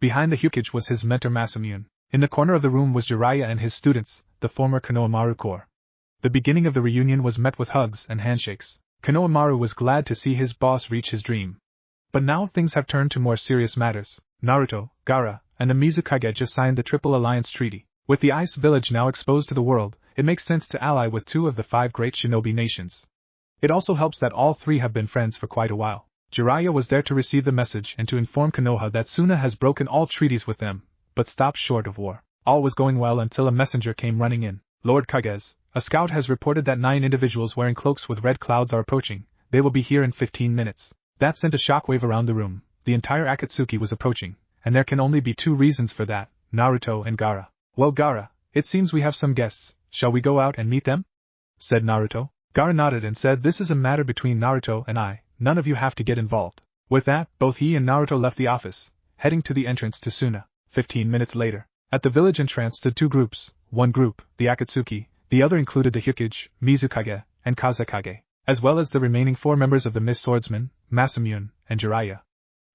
Behind the Hyukage was his mentor Masamune. In the corner of the room was Jiraiya and his students, the former Konohamaru Corps. The beginning of the reunion was met with hugs and handshakes. Konohamaru was glad to see his boss reach his dream. But now things have turned to more serious matters. Naruto, Gaara, and the Mizukage just signed the Triple Alliance Treaty. With the Ice Village now exposed to the world, it makes sense to ally with 2 of the 5 great shinobi nations. It also helps that all 3 have been friends for quite a while. Jiraiya was there to receive the message and to inform Konoha that Suna has broken all treaties with them, but stopped short of war. All was going well until a messenger came running in. Lord Kages, A scout has reported that 9 individuals wearing cloaks with red clouds are approaching. They will be here in 15 minutes. That sent a shockwave around the room. The entire Akatsuki was approaching, and there can only be 2 reasons for that, Naruto and Gaara. Well, Gaara, it seems we have some guests. Shall we go out and meet them? Said Naruto. Gaara nodded and said, this is a matter between Naruto and I. None of you have to get involved. With that, both he and Naruto left the office, heading to the entrance to Suna. 15 minutes later, at the village entrance stood 2 groups. One group, the Akatsuki, the other included the Hyukage, Mizukage, and Kazekage, as well as the remaining 4 members of the Mist Swordsmen, Masamune, and Jiraiya.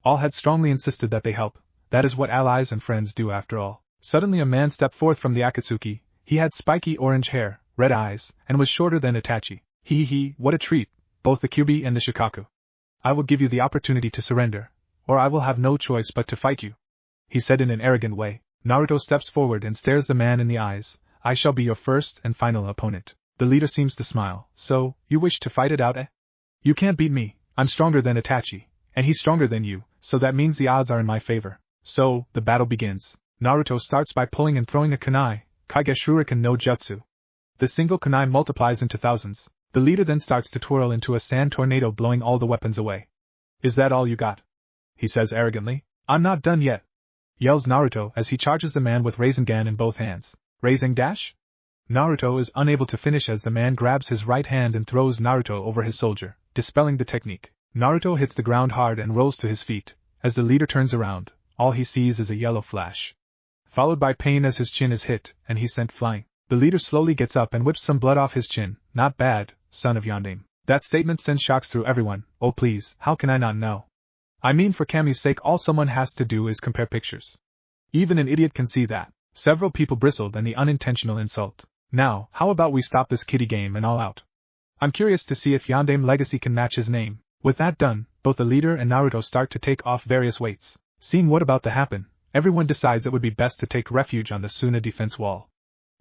All had strongly insisted that they help. That is what allies and friends do after all. Suddenly a man stepped forth from the Akatsuki. He had spiky orange hair, red eyes, and was shorter than Itachi. Hee, what a treat, both the Kyuubi and the Shikaku. I will give you the opportunity to surrender, or I will have no choice but to fight you, he said in an arrogant way. Naruto steps forward and stares the man in the eyes. I shall be your first and final opponent. The leader seems to smile. So, you wish to fight it out, eh? You can't beat me. I'm stronger than Itachi, and he's stronger than you, so that means the odds are in my favor. So, the battle begins. Naruto starts by pulling and throwing a kunai, Kage Shuriken no Jutsu. The single kunai multiplies into thousands. The leader then starts to twirl into a sand tornado, blowing all the weapons away. Is that all you got? He says arrogantly. I'm not done yet, yells Naruto as he charges the man with Rasengan in both hands. Raising dash? Naruto is unable to finish as the man grabs his right hand and throws Naruto over his shoulder, dispelling the technique. Naruto hits the ground hard and rolls to his feet. As the leader turns around, all he sees is a yellow flash, followed by pain as his chin is hit, and he's sent flying. The leader slowly gets up and whips some blood off his chin. Not bad, son of Yondaime. That statement sends shocks through everyone. Oh please, how can I not know? I mean, for Kami's sake, all someone has to do is compare pictures. Even an idiot can see that. Several people bristled at the unintentional insult. Now, how about we stop this kiddie game and all out? I'm curious to see if Yondaime legacy can match his name. With that done, both the leader and Naruto start to take off various weights. Seeing what about to happen, everyone decides it would be best to take refuge on the Suna defense wall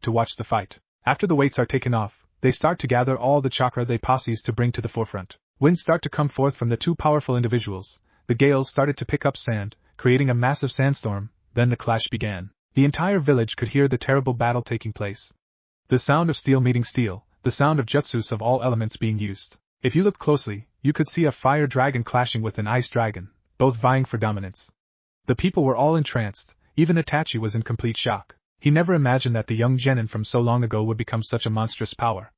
to watch the fight. After the weights are taken off, they start to gather all the chakra they posses to bring to the forefront. Winds start to come forth from the 2 powerful individuals. The gales started to pick up sand, creating a massive sandstorm. Then the clash began. The entire village could hear the terrible battle taking place. The sound of steel meeting steel, the sound of jutsus of all elements being used. If you looked closely, you could see a fire dragon clashing with an ice dragon, both vying for dominance. The people were all entranced. Even Itachi was in complete shock. He never imagined that the young genin from so long ago would become such a monstrous power.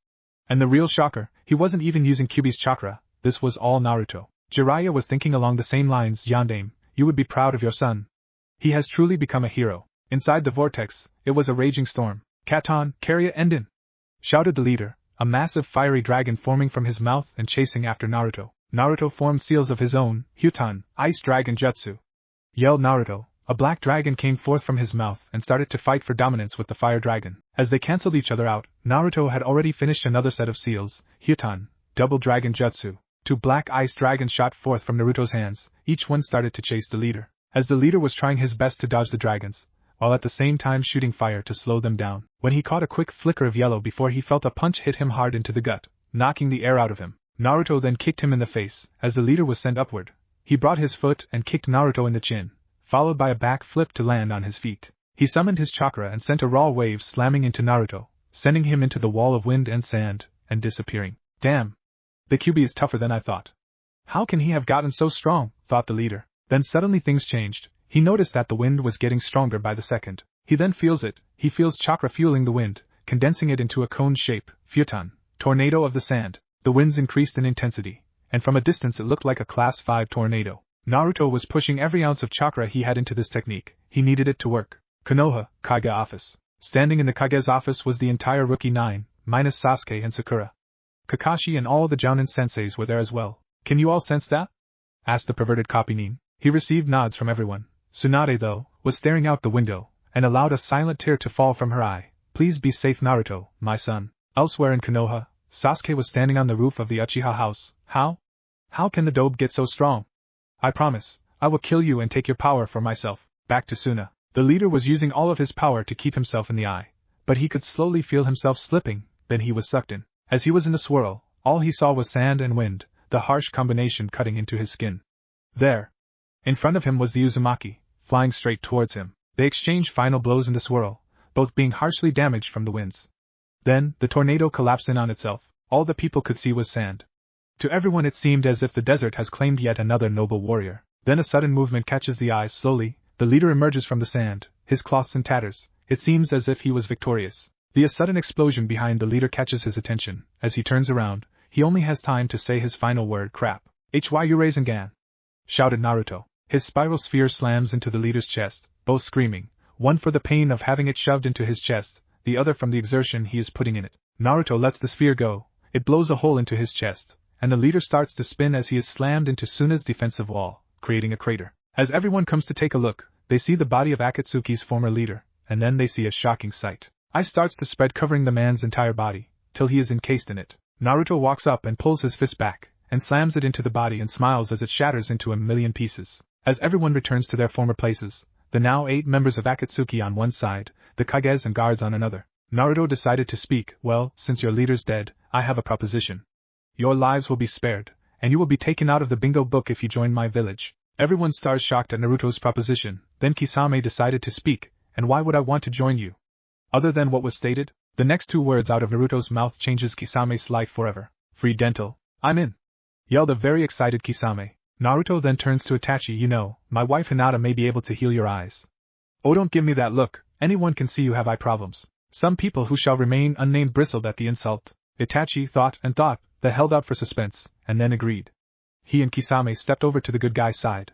And the real shocker, he wasn't even using Kyuubi's chakra. This was all Naruto. Jiraiya was thinking along the same lines. Yondaime, you would be proud of your son. He has truly become a hero. Inside the vortex, it was a raging storm. Katon, Karya Enden! Shouted the leader, a massive fiery dragon forming from his mouth and chasing after Naruto. Naruto formed seals of his own, Huton, Ice Dragon Jutsu. Yelled Naruto. A black dragon came forth from his mouth and started to fight for dominance with the fire dragon. As they cancelled each other out, Naruto had already finished another set of seals, Huton, Double Dragon Jutsu. 2 black ice dragons shot forth from Naruto's hands. Each one started to chase the leader. As the leader was trying his best to dodge the dragons, while at the same time shooting fire to slow them down, when he caught a quick flicker of yellow before he felt a punch hit him hard into the gut, knocking the air out of him. Naruto then kicked him in the face. As the leader was sent upward, he brought his foot and kicked Naruto in the chin, followed by a back flip to land on his feet. He summoned his chakra and sent a raw wave slamming into Naruto, sending him into the wall of wind and sand, and disappearing. Damn! The Kyuubi is tougher than I thought. How can he have gotten so strong, thought the leader. Then suddenly things changed. He noticed that the wind was getting stronger by the second. He then feels it. He feels chakra fueling the wind, condensing it into a cone shape, Futon, tornado of the sand. The winds increased in intensity, and from a distance it looked like a class 5 tornado. Naruto was pushing every ounce of chakra he had into this technique. He needed it to work. Konoha, Kage office. Standing in the Kage's office was the entire Rookie 9, minus Sasuke and Sakura. Kakashi and all the Jounin senseis were there as well. Can you all sense that? Asked the perverted copy Nin. He received nods from everyone. Tsunade, though, was staring out the window, and allowed a silent tear to fall from her eye. Please be safe, Naruto, my son. Elsewhere in Konoha, Sasuke was standing on the roof of the Uchiha house. How can the dobe get so strong? I promise, I will kill you and take your power for myself. Back to Suna. The leader was using all of his power to keep himself in the eye, but he could slowly feel himself slipping, then he was sucked in. As he was in the swirl, all he saw was sand and wind, the harsh combination cutting into his skin. There, in front of him was the Uzumaki, flying straight towards him. They exchanged final blows in the swirl, both being harshly damaged from the winds. Then, the tornado collapsed in on itself. All the people could see was sand. To everyone it seemed as if the desert has claimed yet another noble warrior. Then a sudden movement catches the eye. Slowly, the leader emerges from the sand, his cloths in tatters. It seems as if he was victorious. A sudden explosion behind the leader catches his attention. As he turns around, he only has time to say his final word, crap. "Hyu Rasengan!" shouted Naruto. His spiral sphere slams into the leader's chest, both screaming, one for the pain of having it shoved into his chest, the other from the exertion he is putting in it. Naruto lets the sphere go, it blows a hole into his chest, and the leader starts to spin as he is slammed into Suna's defensive wall, creating a crater. As everyone comes to take a look, they see the body of Akatsuki's former leader, and then they see a shocking sight. Ice starts to spread covering the man's entire body, till he is encased in it. Naruto walks up and pulls his fist back, and slams it into the body and smiles as it shatters into a million pieces. As everyone returns to their former places, the now 8 members of Akatsuki on one side, the Kages and guards on another, Naruto decided to speak. "Well, since your leader's dead, I have a proposition. Your lives will be spared, and you will be taken out of the bingo book if you join my village." Everyone stares shocked at Naruto's proposition. Then Kisame decided to speak. "And why would I want to join you? Other than what was stated?" The next 2 words out of Naruto's mouth changes Kisame's life forever. "Free dental. I'm in!" yelled a very excited Kisame. Naruto then turns to Itachi. "You know, my wife Hinata may be able to heal your eyes." "Oh, don't give me that look. Anyone can see you have eye problems." Some people who shall remain unnamed bristled at the insult. Itachi thought and thought, then held out for suspense, and then agreed. He and Kisame stepped over to the good guy's side.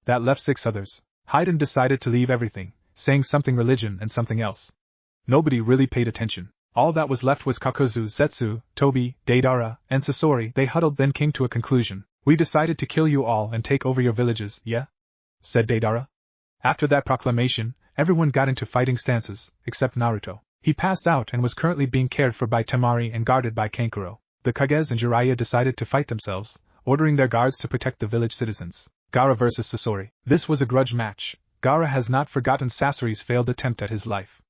That left 6 others. Haiden decided to leave everything, saying something religion and something else. Nobody really paid attention. All that was left was Kakuzu, Zetsu, Tobi, Deidara, and Sasori. They huddled then came to a conclusion. "We decided to kill you all and take over your villages, yeah?" said Deidara. After that proclamation, everyone got into fighting stances, except Naruto. He passed out and was currently being cared for by Temari and guarded by Kankuro. The Kages and Jiraiya decided to fight themselves, ordering their guards to protect the village citizens. Gaara vs. Sasori. This was a grudge match. Gaara has not forgotten Sasori's failed attempt at his life.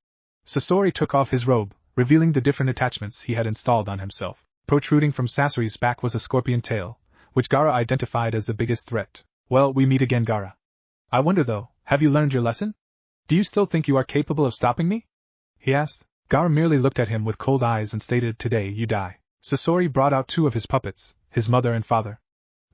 Sasori took off his robe, revealing the different attachments he had installed on himself. Protruding from Sasori's back was a scorpion tail, which Gaara identified as the biggest threat. "Well, we meet again, Gaara. I wonder though, have you learned your lesson? Do you still think you are capable of stopping me?" he asked. Gaara merely looked at him with cold eyes and stated, "Today you die." Sasori brought out 2 of his puppets, his mother and father.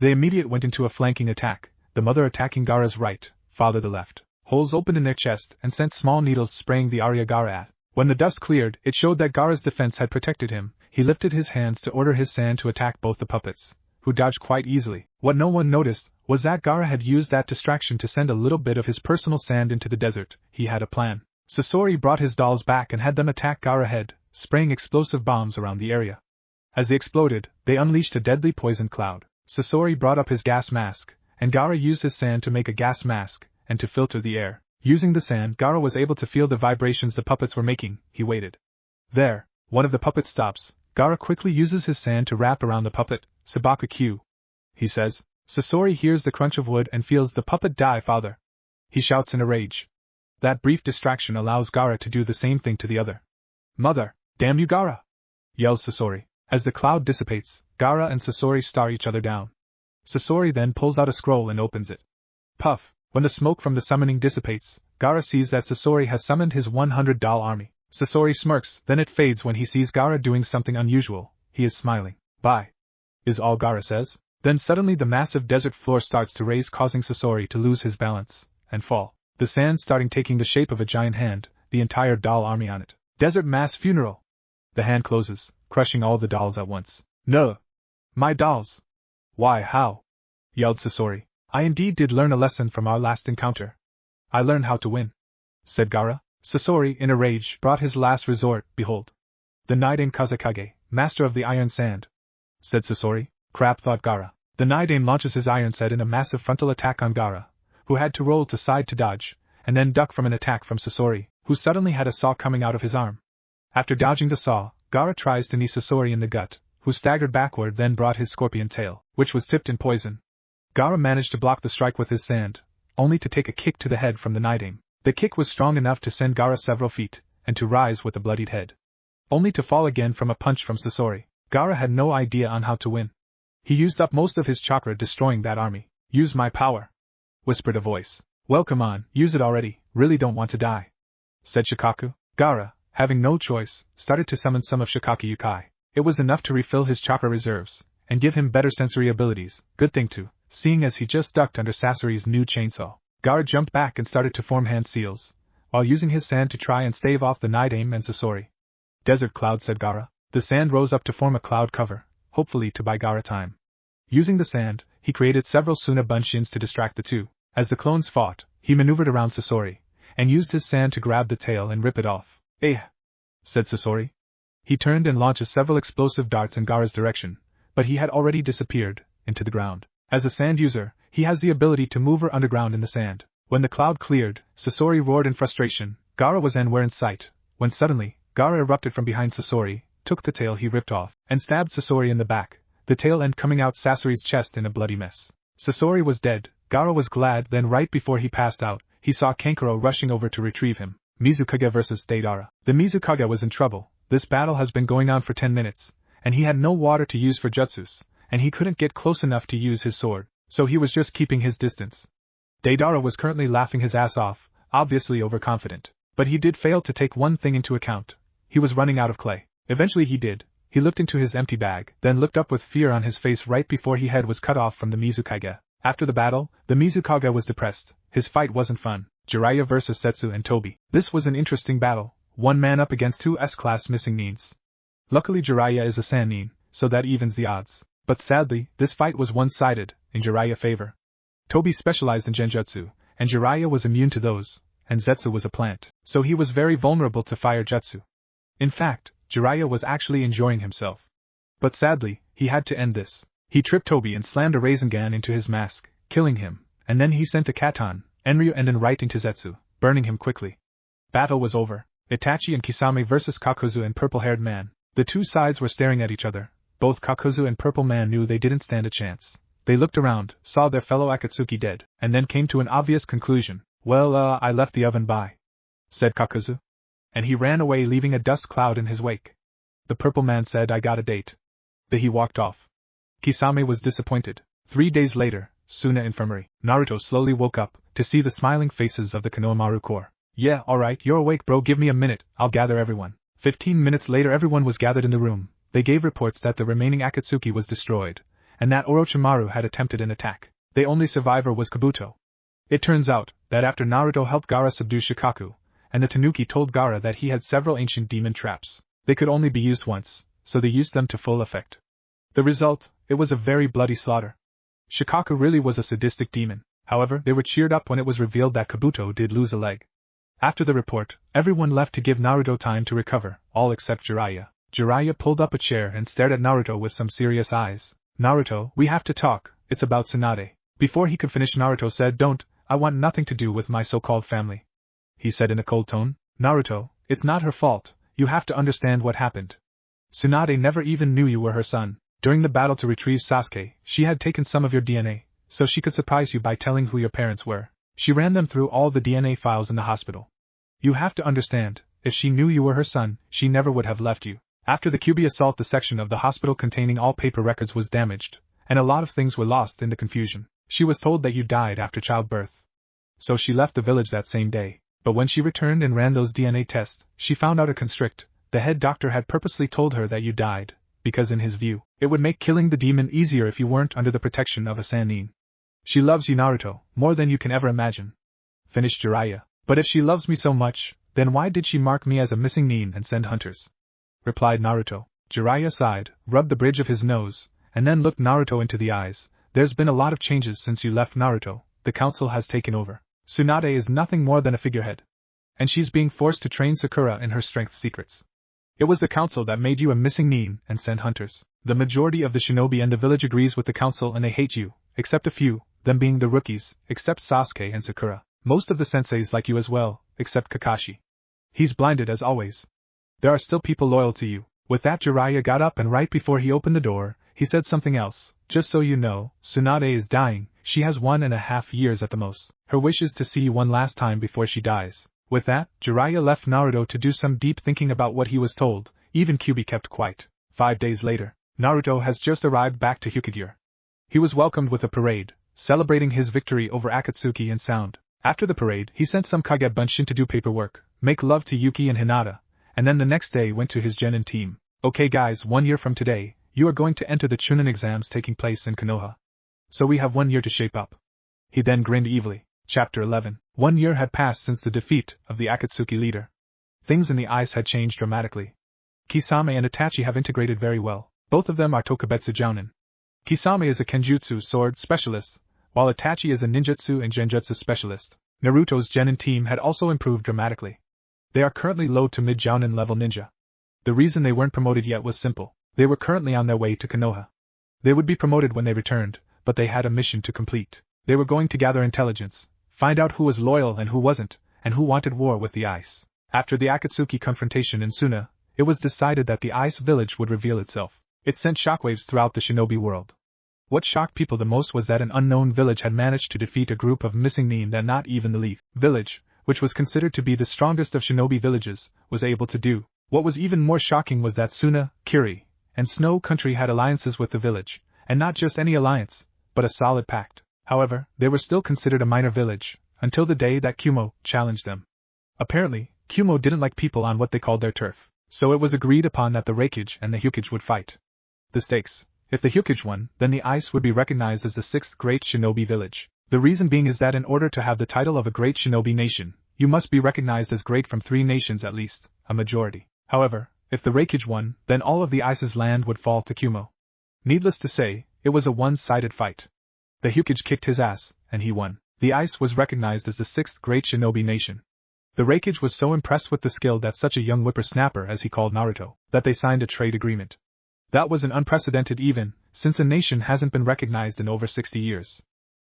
They immediately went into a flanking attack, the mother attacking Gaara's right, father the left. Holes opened in their chest and sent small needles spraying the area Gaara at. When the dust cleared, it showed that Gaara's defense had protected him. He lifted his hands to order his sand to attack both the puppets, who dodged quite easily. What no one noticed was that Gaara had used that distraction to send a little bit of his personal sand into the desert. He had a plan. Sasori brought his dolls back and had them attack Gaara head, spraying explosive bombs around the area. As they exploded, they unleashed a deadly poison cloud. Sasori brought up his gas mask, and Gaara used his sand to make a gas mask, and to filter the air. Using the sand, Gaara was able to feel the vibrations the puppets were making. He waited. There, one of the puppets stops. Gaara quickly uses his sand to wrap around the puppet. "Sabaku Q," he says. Sasori hears the crunch of wood and feels the puppet die. "Father!" he shouts in a rage. That brief distraction allows Gaara to do the same thing to the other. "Mother! Damn you, Gaara!" yells Sasori. As the cloud dissipates, Gaara and Sasori stare each other down. Sasori then pulls out a scroll and opens it. Puff! When the smoke from the summoning dissipates, Gaara sees that Sasori has summoned his 100-doll army. Sasori smirks, then it fades when he sees Gaara doing something unusual. He is smiling. "Bye," is all Gaara says. Then suddenly the massive desert floor starts to raise, causing Sasori to lose his balance and fall. The sand starting taking the shape of a giant hand, the entire doll army on it. Desert mass funeral. The hand closes, crushing all the dolls at once. "No! My dolls!" "Why, how?" yelled Sasori. "I indeed did learn a lesson from our last encounter. I learned how to win," said Gaara. Sasori, in a rage, brought his last resort. "Behold! The Nidaime Kazekage, master of the iron sand," said Sasori. "Crap," thought Gaara. The Nidaime launches his iron set in a massive frontal attack on Gaara, who had to roll to side to dodge, and then duck from an attack from Sasori, who suddenly had a saw coming out of his arm. After dodging the saw, Gaara tries to knee Sasori in the gut, who staggered backward, then brought his scorpion tail, which was tipped in poison. Gaara managed to block the strike with his sand, only to take a kick to the head from the Nidaime. The kick was strong enough to send Gaara several feet, and to rise with a bloodied head, only to fall again from a punch from Sasori. Gaara had no idea on how to win. He used up most of his chakra destroying that army. "Use my power," whispered a voice. "Well, come on, use it already, really don't want to die," said Shikaku. Gaara, having no choice, started to summon some of Shikaku Yukai. It was enough to refill his chakra reserves, and give him better sensory abilities, good thing too, seeing as he just ducked under Sasori's new chainsaw. Gaara jumped back and started to form hand seals, while using his sand to try and stave off the Night Aim and Sasori. Desert cloud, said Gaara. The sand rose up to form a cloud cover, hopefully to buy Gaara time. Using the sand, he created several Suna Bunshins to distract the two. As the clones fought, he maneuvered around Sasori, and used his sand to grab the tail and rip it off. "Eh," said Sasori. He turned and launched several explosive darts in Gaara's direction, but he had already disappeared into the ground. As a sand user, he has the ability to move underground in the sand. When the cloud cleared, Sasori roared in frustration. Gaara was anywhere in sight, when suddenly, Gaara erupted from behind Sasori, took the tail he ripped off, and stabbed Sasori in the back, the tail end coming out Sasori's chest in a bloody mess. Sasori was dead. Gaara was glad. Then right before he passed out, he saw Kankuro rushing over to retrieve him. Mizukage vs. Deidara. The Mizukage was in trouble. This battle has been going on for 10 minutes, and he had no water to use for jutsus, and he couldn't get close enough to use his sword, so he was just keeping his distance. Deidara was currently laughing his ass off, obviously overconfident. But he did fail to take one thing into account. He was running out of clay. Eventually he did. He looked into his empty bag, then looked up with fear on his face right before his head was cut off from the Mizukage. After the battle, the Mizukage was depressed. His fight wasn't fun. Jiraiya vs. Setsu and Tobi. This was an interesting battle. One man up against two S-class missing nins. Luckily Jiraiya is a Sand nin, so that evens the odds. But sadly, this fight was one-sided, in Jiraiya's favor. Tobi specialized in genjutsu, and Jiraiya was immune to those, and Zetsu was a plant, so he was very vulnerable to fire jutsu. In fact, Jiraiya was actually enjoying himself. But sadly, he had to end this. He tripped Tobi and slammed a Rasengan into his mask, killing him, and then he sent a Katon, Enryu Enden right into Zetsu, burning him quickly. Battle was over. Itachi and Kisame vs. Kakuzu and Purple-Haired Man. The two sides were staring at each other. Both Kakuzu and Purple Man knew they didn't stand a chance. They looked around, saw their fellow Akatsuki dead, and then came to an obvious conclusion. "Well, I left the oven by," said Kakuzu. And he ran away leaving a dust cloud in his wake. The Purple Man said, "I got a date." Then he walked off. Kisame was disappointed. 3 days later, Suna Infirmary. Naruto slowly woke up, to see the smiling faces of the Konohamaru Corps. "Yeah, alright, you're awake bro, give me a minute, I'll gather everyone." 15 minutes later everyone was gathered in the room. They gave reports that the remaining Akatsuki was destroyed, and that Orochimaru had attempted an attack. The only survivor was Kabuto. It turns out that after Naruto helped Gaara subdue Shikaku, and the Tanuki told Gaara that he had several ancient demon traps, they could only be used once, so they used them to full effect. The result, it was a very bloody slaughter. Shikaku really was a sadistic demon. However, they were cheered up when it was revealed that Kabuto did lose a leg. After the report, everyone left to give Naruto time to recover, all except Jiraiya. Jiraiya pulled up a chair and stared at Naruto with some serious eyes. "Naruto, we have to talk, it's about Tsunade." Before he could finish, Naruto said, I want nothing to do with my so-called family," he said in a cold tone. "Naruto, it's not her fault, you have to understand what happened. Tsunade never even knew you were her son. During the battle to retrieve Sasuke, she had taken some of your DNA, so she could surprise you by telling who your parents were. She ran them through all the DNA files in the hospital. You have to understand, if she knew you were her son, she never would have left you. After the QB assault, the section of the hospital containing all paper records was damaged, and a lot of things were lost in the confusion. She was told that you died after childbirth. So she left the village that same day. But when she returned and ran those DNA tests, she found out a constrict. The head doctor had purposely told her that you died, because in his view, it would make killing the demon easier if you weren't under the protection of a Sannin. She loves you, Naruto, more than you can ever imagine," finished Jiraiya. "But if she loves me so much, then why did she mark me as a missing nin and send hunters?" replied Naruto. Jiraiya sighed, rubbed the bridge of his nose, and then looked Naruto into the eyes. "There's been a lot of changes since you left, Naruto. The council has taken over. Tsunade is nothing more than a figurehead. And she's being forced to train Sakura in her strength secrets. It was the council that made you a missing nin and sent hunters. The majority of the shinobi and the village agrees with the council and they hate you, except a few, them being the rookies, except Sasuke and Sakura. Most of the senseis like you as well, except Kakashi. He's blinded as always. There are still people loyal to you." With that, Jiraiya got up and right before he opened the door, he said something else. "Just so you know, Tsunade is dying, she has 1.5 years at the most. Her wish is to see you one last time before she dies." With that, Jiraiya left Naruto to do some deep thinking about what he was told. Even Kyuubi kept quiet. 5 days later, Naruto has just arrived back to Hyukigyure. He was welcomed with a parade, celebrating his victory over Akatsuki in sound. After the parade, he sent some Kage Bunshin to do paperwork, make love to Yuki and Hinata, and then the next day went to his genin team. Okay guys, 1 year from today, you are going to enter the Chunin exams taking place in Konoha. So we have 1 year to shape up. He then grinned evilly. Chapter 11. 1 year had passed since the defeat of the Akatsuki leader. Things in the ice had changed dramatically. Kisame and Itachi have integrated very well. Both of them are Tokubetsu Jounin. Kisame is a Kenjutsu sword specialist, while Itachi is a ninjutsu and genjutsu specialist. Naruto's genin team had also improved dramatically. They are currently low to mid Jounin level ninja. The reason they weren't promoted yet was simple. They were currently on their way to Konoha. They would be promoted when they returned, but they had a mission to complete. They were going to gather intelligence, find out who was loyal and who wasn't, and who wanted war with the ice. After the Akatsuki confrontation in Suna, it was decided that the ice village would reveal itself. It sent shockwaves throughout the shinobi world. What shocked people the most was that an unknown village had managed to defeat a group of missing nin that not even the Leaf village, which was considered to be the strongest of shinobi villages, was able to do. What was even more shocking was that Suna, Kiri, and Snow Country had alliances with the village, and not just any alliance, but a solid pact. However, they were still considered a minor village, until the day that Kumo challenged them. Apparently, Kumo didn't like people on what they called their turf, so it was agreed upon that the Reikage and the Hyukage would fight. The stakes: if the Hyukage won, then the ice would be recognized as the 6th great shinobi village. The reason being is that in order to have the title of a great shinobi nation, you must be recognized as great from 3 nations at least, a majority. However, if the Reikage won, then all of the ice's land would fall to Kumo. Needless to say, it was a one-sided fight. The Hyukage kicked his ass, and he won. The ice was recognized as the 6th great shinobi nation. The Reikage was so impressed with the skill that such a young whippersnapper as he called Naruto, that they signed a trade agreement. That was an unprecedented even, since a nation hasn't been recognized in over 60 years.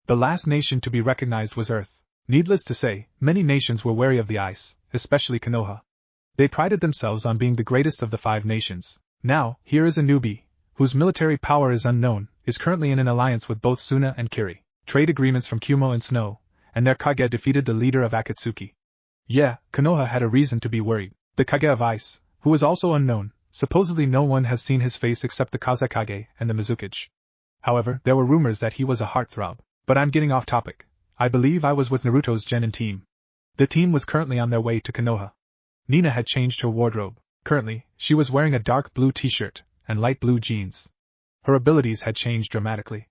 The last nation to be recognized was Earth. Needless to say, many nations were wary of the ice, especially Konoha. They prided themselves on being the greatest of the 5 nations. Now, here is a newbie, whose military power is unknown, is currently in an alliance with both Suna and Kiri. Trade agreements from Kumo and Snow, and their Kage defeated the leader of Akatsuki. Yeah, Konoha had a reason to be worried. The Kage of Ice, who was also unknown, supposedly no one has seen his face except the Kazekage and the Mizukage. However, there were rumors that he was a heartthrob. But I'm getting off topic. I believe I was with Naruto's genin team. The team was currently on their way to Konoha. Nina had changed her wardrobe. Currently, she was wearing a dark blue t-shirt and light blue jeans. Her abilities had changed dramatically.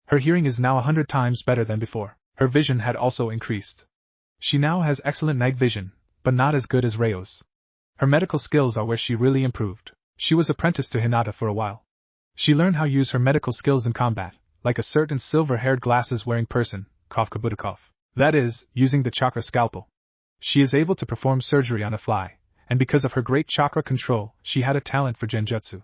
Her hearing is now 100 times better than before. Her vision had also increased. She now has excellent night vision, but not as good as Ryo's. Her medical skills are where she really improved. She was apprenticed to Hinata for a while. She learned how to use her medical skills in combat, like a certain silver-haired glasses-wearing person, Kabutakov. That is, using the chakra scalpel. She is able to perform surgery on a fly, and because of her great chakra control, she had a talent for genjutsu.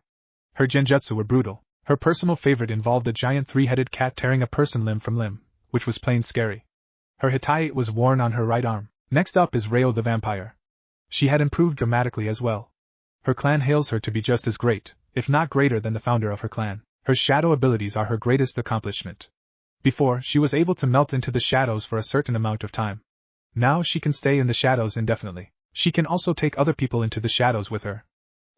Her genjutsu were brutal. Her personal favorite involved a giant 3-headed cat tearing a person limb from limb, which was plain scary. Her hitai was worn on her right arm. Next up is Ryo the vampire. She had improved dramatically as well. Her clan hails her to be just as great, if not greater than the founder of her clan. Her shadow abilities are her greatest accomplishment. Before, she was able to melt into the shadows for a certain amount of time. Now she can stay in the shadows indefinitely. She can also take other people into the shadows with her.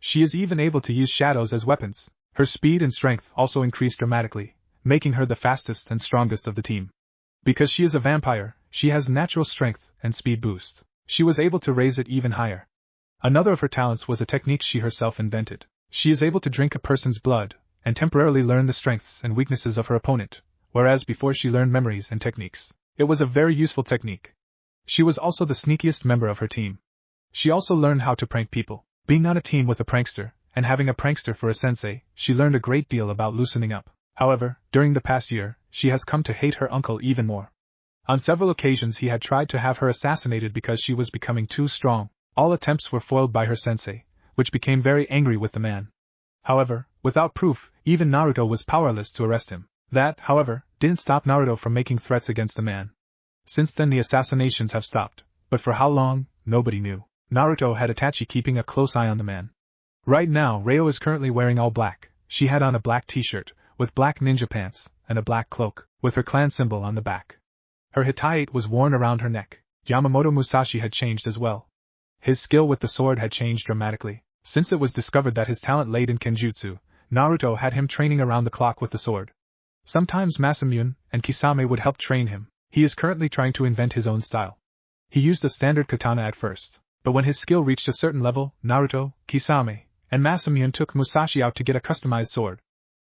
She is even able to use shadows as weapons. Her speed and strength also increased dramatically, making her the fastest and strongest of the team. Because she is a vampire, she has natural strength and speed boost. She was able to raise it even higher. Another of her talents was a technique she herself invented. She is able to drink a person's blood, and temporarily learn the strengths and weaknesses of her opponent, whereas before she learned memories and techniques. It was a very useful technique. She was also the sneakiest member of her team. She also learned how to prank people. Being on a team with a prankster, and having a prankster for a sensei, she learned a great deal about loosening up. However, during the past year, she has come to hate her uncle even more. On several occasions he had tried to have her assassinated because she was becoming too strong. All attempts were foiled by her sensei, which became very angry with the man. However, without proof, even Naruto was powerless to arrest him. That, however, didn't stop Naruto from making threats against the man. Since then the assassinations have stopped, but for how long, nobody knew. Naruto had Itachi keeping a close eye on the man. Right now Ryo is currently wearing all black. She had on a black t-shirt, with black ninja pants, and a black cloak, with her clan symbol on the back. Her hitai was worn around her neck. Yamamoto Musashi had changed as well. His skill with the sword had changed dramatically. Since it was discovered that his talent laid in Kenjutsu, Naruto had him training around the clock with the sword. Sometimes Masamune and Kisame would help train him. He is currently trying to invent his own style. He used the standard katana at first, But when his skill reached a certain level, Naruto, Kisame, and Masamune took Musashi out to get a customized sword.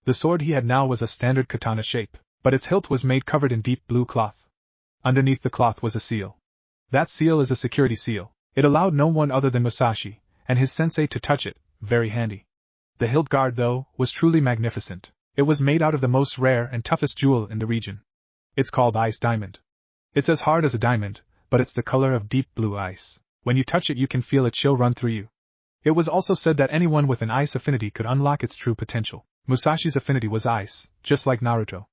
The sword he had now was a standard katana shape, but its hilt was made covered in deep blue cloth. Underneath the cloth was a seal. That seal is a security seal. It allowed no one other than Musashi and his sensei to touch it, very handy. The hilt guard, though, was truly magnificent. It was made out of the most rare and toughest jewel in the region. It's called ice diamond. It's as hard as a diamond, but it's the color of deep blue ice. When you touch it you can feel a chill run through you. It was also said that anyone with an ice affinity could unlock its true potential. Musashi's affinity was ice, just like Naruto.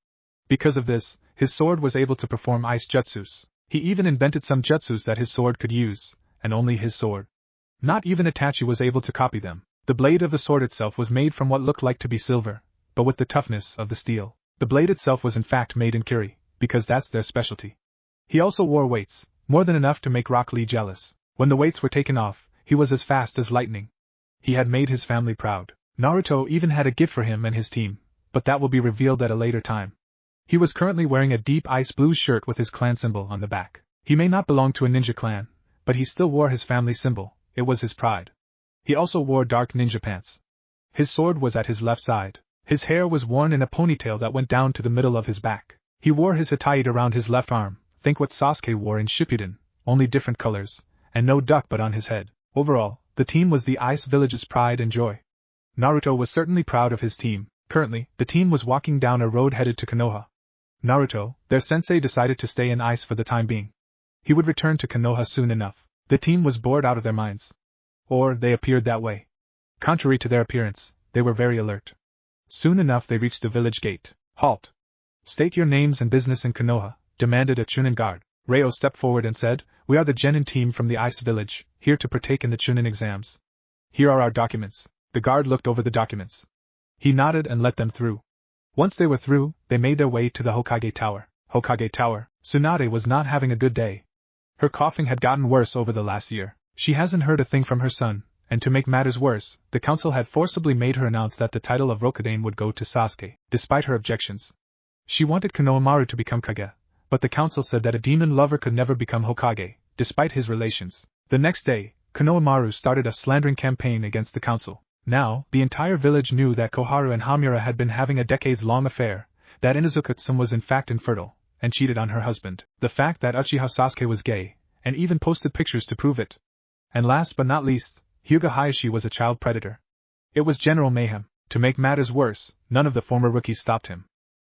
Because of this, his sword was able to perform ice jutsus. He even invented some jutsus that his sword could use, and only his sword. Not even Itachi was able to copy them. The blade of the sword itself was made from what looked like to be silver, but with the toughness of the steel. The blade itself was in fact made in Kiri, because that's their specialty. He also wore weights, more than enough to make Rock Lee jealous. When the weights were taken off, he was as fast as lightning. He had made his family proud. Naruto even had a gift for him and his team, but that will be revealed at a later time. He was currently wearing a deep ice blue shirt with his clan symbol on the back. He may not belong to a ninja clan, but he still wore his family symbol. It was his pride. He also wore dark ninja pants. His sword was at his left side. His hair was worn in a ponytail that went down to the middle of his back. He wore his hataite around his left arm. Think what Sasuke wore in Shippuden, only different colors, and no duck but on his head. Overall, the team was the Ice Village's pride and joy. Naruto was certainly proud of his team. Currently, the team was walking down a road headed to Konoha. Naruto, their sensei, decided to stay in ice for the time being. He would return to Konoha soon enough. The team was bored out of their minds. Or they appeared that way. Contrary to their appearance, they were very alert. Soon enough they reached the village gate. Halt! State your names and business in Konoha, demanded a Chunin guard. Ryo stepped forward and said, "We are the Genin team from the Ice Village, here to partake in the Chunin exams. Here are our documents." The guard looked over the documents. He nodded and let them through. Once they were through, they made their way to the Hokage Tower. Hokage Tower. Tsunade was not having a good day. Her coughing had gotten worse over the last year. She hasn't heard a thing from her son, and to make matters worse, the council had forcibly made her announce that the title of Rokudain would go to Sasuke, despite her objections. She wanted Konohamaru to become Kage, but the council said that a demon lover could never become Hokage, despite his relations. The next day, Konohamaru started a slandering campaign against the council. Now, the entire village knew that Koharu and Hamura had been having a decades-long affair, that Inuzuka-san was in fact infertile, and cheated on her husband. The fact that Uchiha Sasuke was gay, and even posted pictures to prove it. And last but not least, Hyuga Hayashi was a child predator. It was general mayhem. To make matters worse, none of the former rookies stopped him.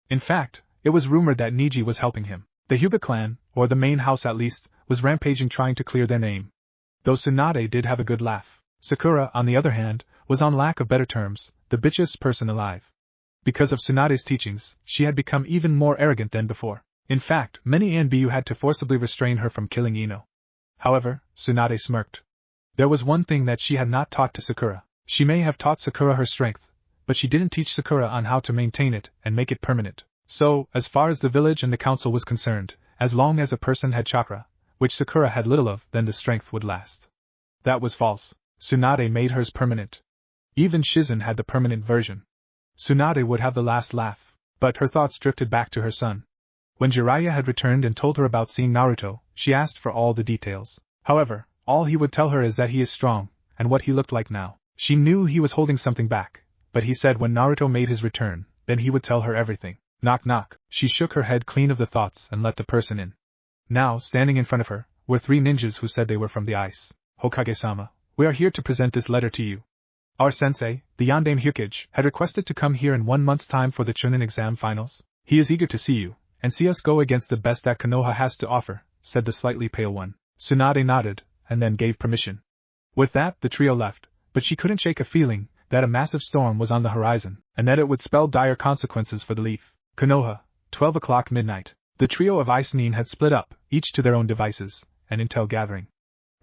In fact, it was rumored that Niji was helping him. The Hyuga clan, or the main house at least, was rampaging trying to clear their name. Though Tsunade did have a good laugh. Sakura, on the other hand, was on lack of better terms, the bitchest person alive. Because of Tsunade's teachings, she had become even more arrogant than before. In fact, many Anbu had to forcibly restrain her from killing Ino. However, Tsunade smirked. There was one thing that she had not taught to Sakura. She may have taught Sakura her strength, but she didn't teach Sakura on how to maintain it and make it permanent. So, as far as the village and the council was concerned, as long as a person had chakra, which Sakura had little of, then the strength would last. That was false. Tsunade made hers permanent. Even Shizen had the permanent version. Tsunade would have the last laugh, but her thoughts drifted back to her son. When Jiraiya had returned and told her about seeing Naruto, she asked for all the details. However, all he would tell her is that he is strong, and what he looked like now. She knew he was holding something back, but he said when Naruto made his return, then he would tell her everything. Knock knock. She shook her head clean of the thoughts and let the person in. Now, standing in front of her, were three ninjas who said they were from the ice. Hokage-sama, we are here to present this letter to you. Our sensei, the Yondaime Hyukage, had requested to come here in 1 month's time for the Chunin exam finals. He is eager to see you, and see us go against the best that Konoha has to offer, said the slightly pale one. Tsunade nodded, and then gave permission. With that, the trio left, but she couldn't shake a feeling that a massive storm was on the horizon, and that it would spell dire consequences for the Leaf. Konoha, 12 o'clock midnight. The trio of Ice Nin had split up, each to their own devices, and intel gathering.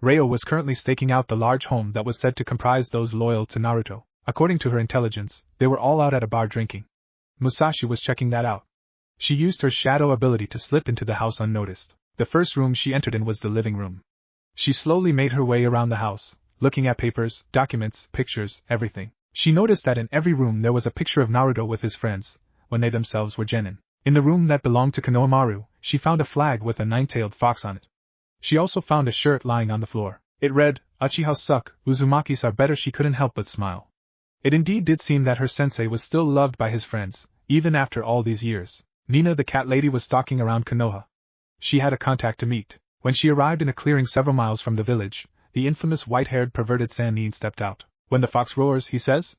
Ryo was currently staking out the large home that was said to comprise those loyal to Naruto. According to her intelligence, they were all out at a bar drinking. Musashi was checking that out. She used her shadow ability to slip into the house unnoticed. The first room she entered in was the living room. She slowly made her way around the house, looking at papers, documents, pictures, everything. She noticed that in every room there was a picture of Naruto with his friends, when they themselves were genin. In the room that belonged to Konohamaru, she found a flag with a nine-tailed fox on it. She also found a shirt lying on the floor. It read, Uchiha suck, Uzumaki's are better. She couldn't help but smile. It indeed did seem that her sensei was still loved by his friends, even after all these years. Nina the cat lady was stalking around Konoha. She had a contact to meet. When she arrived in a clearing several miles from the village, the infamous white-haired perverted Sannin stepped out. When the fox roars, he says?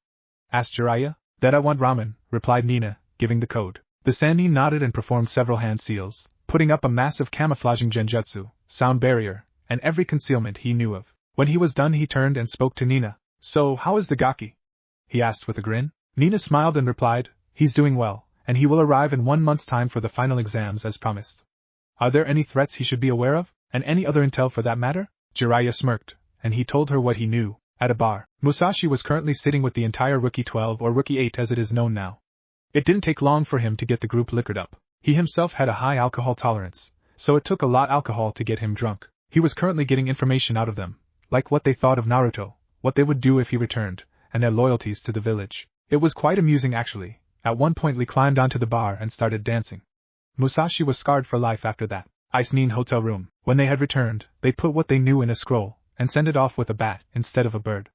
Asked Jiraiya. That I want ramen, replied Nina, giving the code. The Sannin nodded and performed several hand seals, putting up a massive camouflaging genjutsu, sound barrier, and every concealment he knew of. When he was done he turned and spoke to Nina. So, how is the Gaki? He asked with a grin. Nina smiled and replied, he's doing well, and he will arrive in 1 month's time for the final exams as promised. Are there any threats he should be aware of, and any other intel for that matter? Jiraiya smirked, and he told her what he knew. At a bar, Musashi was currently sitting with the entire Rookie 12 or Rookie 8 as it is known now. It didn't take long for him to get the group liquored up. He himself had a high alcohol tolerance, so it took a lot alcohol to get him drunk. He was currently getting information out of them, like what they thought of Naruto, what they would do if he returned, and their loyalties to the village. It was quite amusing actually. At one point Lee climbed onto the bar and started dancing. Musashi was scarred for life after that. Ice Nin hotel room. When they had returned, they put what they knew in a scroll, and sent it off with a bat instead of a bird.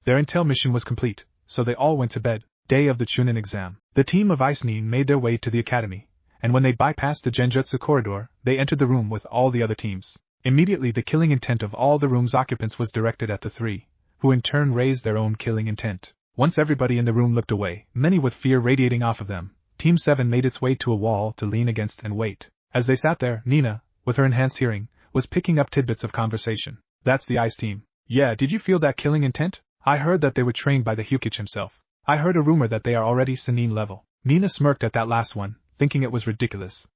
Their intel mission was complete, so they all went to bed. Day of the Chunin exam. The team of Ice Nin made their way to the academy, and when they bypassed the Genjutsu corridor, they entered the room with all the other teams. Immediately the killing intent of all the room's occupants was directed at the three, who in turn raised their own killing intent. Once everybody in the room looked away, many with fear radiating off of them, Team 7 made its way to a wall to lean against and wait. As they sat there, Nina, with her enhanced hearing, was picking up tidbits of conversation. That's the Ice team. Yeah, did you feel that killing intent? I heard that they were trained by the Hyukage himself. I heard a rumor that they are already Sannin level. Nina smirked at that last one, thinking it was ridiculous.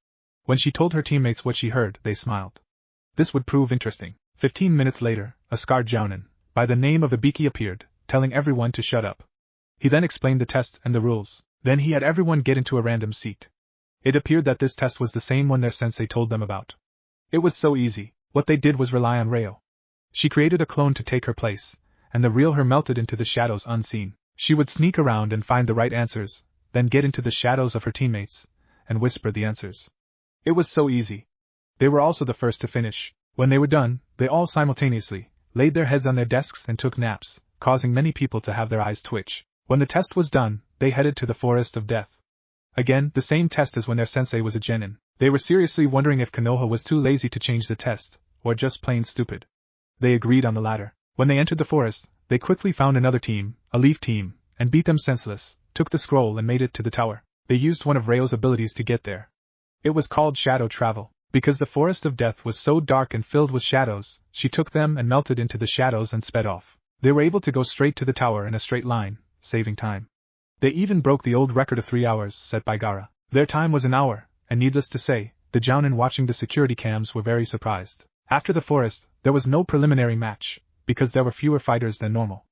When she told her teammates what she heard, they smiled. This would prove interesting. 15 minutes later, a scarred jounin, by the name of Ibiki appeared, telling everyone to shut up. He then explained the test and the rules. Then he had everyone get into a random seat. It appeared that this test was the same one their sensei told them about. It was so easy. What they did was rely on Reo. She created a clone to take her place, and the real her melted into the shadows unseen. She would sneak around and find the right answers, then get into the shadows of her teammates, and whisper the answers. It was so easy. They were also the first to finish. When they were done, they all simultaneously laid their heads on their desks and took naps, causing many people to have their eyes twitch. When the test was done, they headed to the Forest of Death. Again, the same test as when their sensei was a genin. They were seriously wondering if Konoha was too lazy to change the test, or just plain stupid. They agreed on the latter. When they entered the forest, they quickly found another team, a leaf team, and beat them senseless, took the scroll and made it to the tower. They used one of Reo's abilities to get there. It was called shadow travel. Because the Forest of Death was so dark and filled with shadows, she took them and melted into the shadows and sped off. They were able to go straight to the tower in a straight line, saving time. They even broke the old record of 3 hours set by Gaara. Their time was an hour, and needless to say, the jounin watching the security cams were very surprised. After the forest, there was no preliminary match, because there were fewer fighters than normal.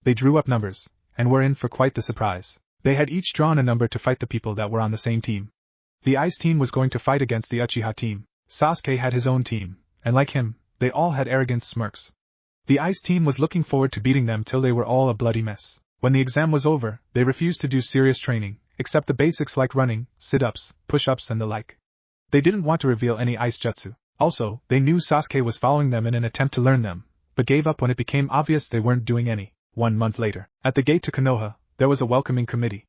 They drew up numbers, and were in for quite the surprise. They had each drawn a number to fight the people that were on the same team. The Ice team was going to fight against the Uchiha team. Sasuke had his own team, and like him, they all had arrogant smirks. The Ice team was looking forward to beating them till they were all a bloody mess. When the exam was over, they refused to do serious training, except the basics like running, sit-ups, push-ups and the like. They didn't want to reveal any ice jutsu. Also, they knew Sasuke was following them in an attempt to learn them, but gave up when it became obvious they weren't doing any. 1 month later, at the gate to Konoha, there was a welcoming committee.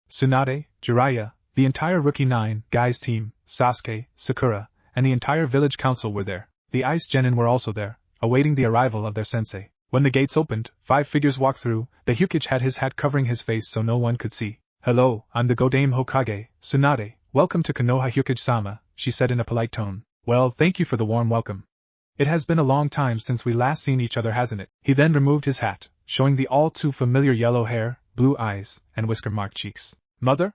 Tsunade, Jiraiya, the entire Rookie 9 guys team, Sasuke, Sakura, and the entire village council were there. The Ice genin were also there, awaiting the arrival of their sensei. When the gates opened, 5 figures walked through. The Hyukage had his hat covering his face so no one could see. Hello, I'm the Godame Hokage, Tsunade. Welcome to Konoha Hyukage-sama, she said in a polite tone. Well, thank you for the warm welcome. It has been a long time since we last seen each other, hasn't it? He then removed his hat, showing the all too familiar yellow hair, blue eyes, and whisker-marked cheeks. Mother?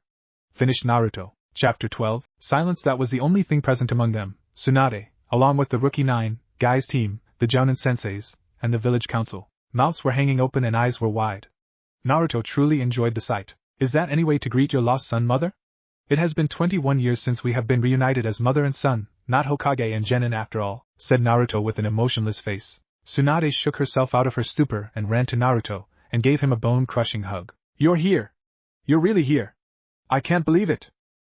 Finished Naruto. Chapter 12. Silence. That was the only thing present among them. Tsunade, along with the Rookie 9 guys team, the jounin senseis, and the village council. Mouths were hanging open and eyes were wide. Naruto truly enjoyed the sight. Is that any way to greet your lost son, mother? It has been 21 years since we have been reunited as mother and son, not Hokage and genin after all, said Naruto with an emotionless face. Tsunade shook herself out of her stupor and ran to Naruto, and gave him a bone-crushing hug. You're here! You're really here! I can't believe it!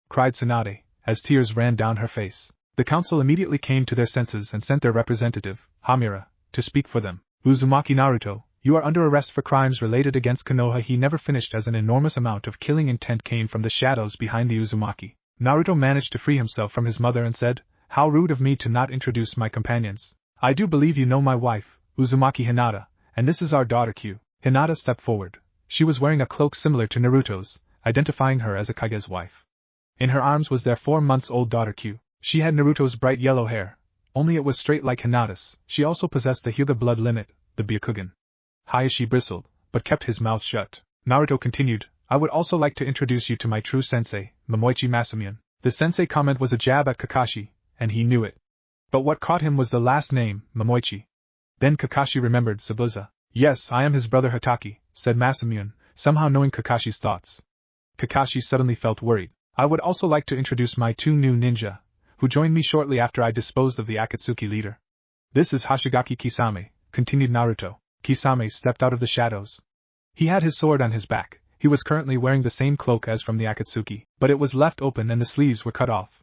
Cried Tsunade, as tears ran down her face. The council immediately came to their senses and sent their representative, Hamira, to speak for them. Uzumaki Naruto, you are under arrest for crimes related against Konoha. He never finished as an enormous amount of killing intent came from the shadows behind the Uzumaki. Naruto managed to free himself from his mother and said, "How rude of me to not introduce my companions. I do believe you know my wife, Uzumaki Hinata, and this is our daughter Q." Hinata stepped forward. She was wearing a cloak similar to Naruto's, identifying her as Akage's wife. In her arms was their 4-month-old daughter Q. She had Naruto's bright yellow hair, only it was straight like Hinata's. She also possessed the Hyuga blood limit, the Byakugan. Hayashi bristled, but kept his mouth shut. Naruto continued, "I would also like to introduce you to my true sensei, Momoichi Masamune." The sensei comment was a jab at Kakashi, and he knew it. But what caught him was the last name, Momoichi. Then Kakashi remembered Zabuza. "Yes, I am his brother Hatake," said Masamune, somehow knowing Kakashi's thoughts. Kakashi suddenly felt worried. "I would also like to introduce my 2 new ninja, who joined me shortly after I disposed of the Akatsuki leader. This is Hoshigaki Kisame," continued Naruto. Kisame stepped out of the shadows. He had his sword on his back. He was currently wearing the same cloak as from the Akatsuki, but it was left open and the sleeves were cut off.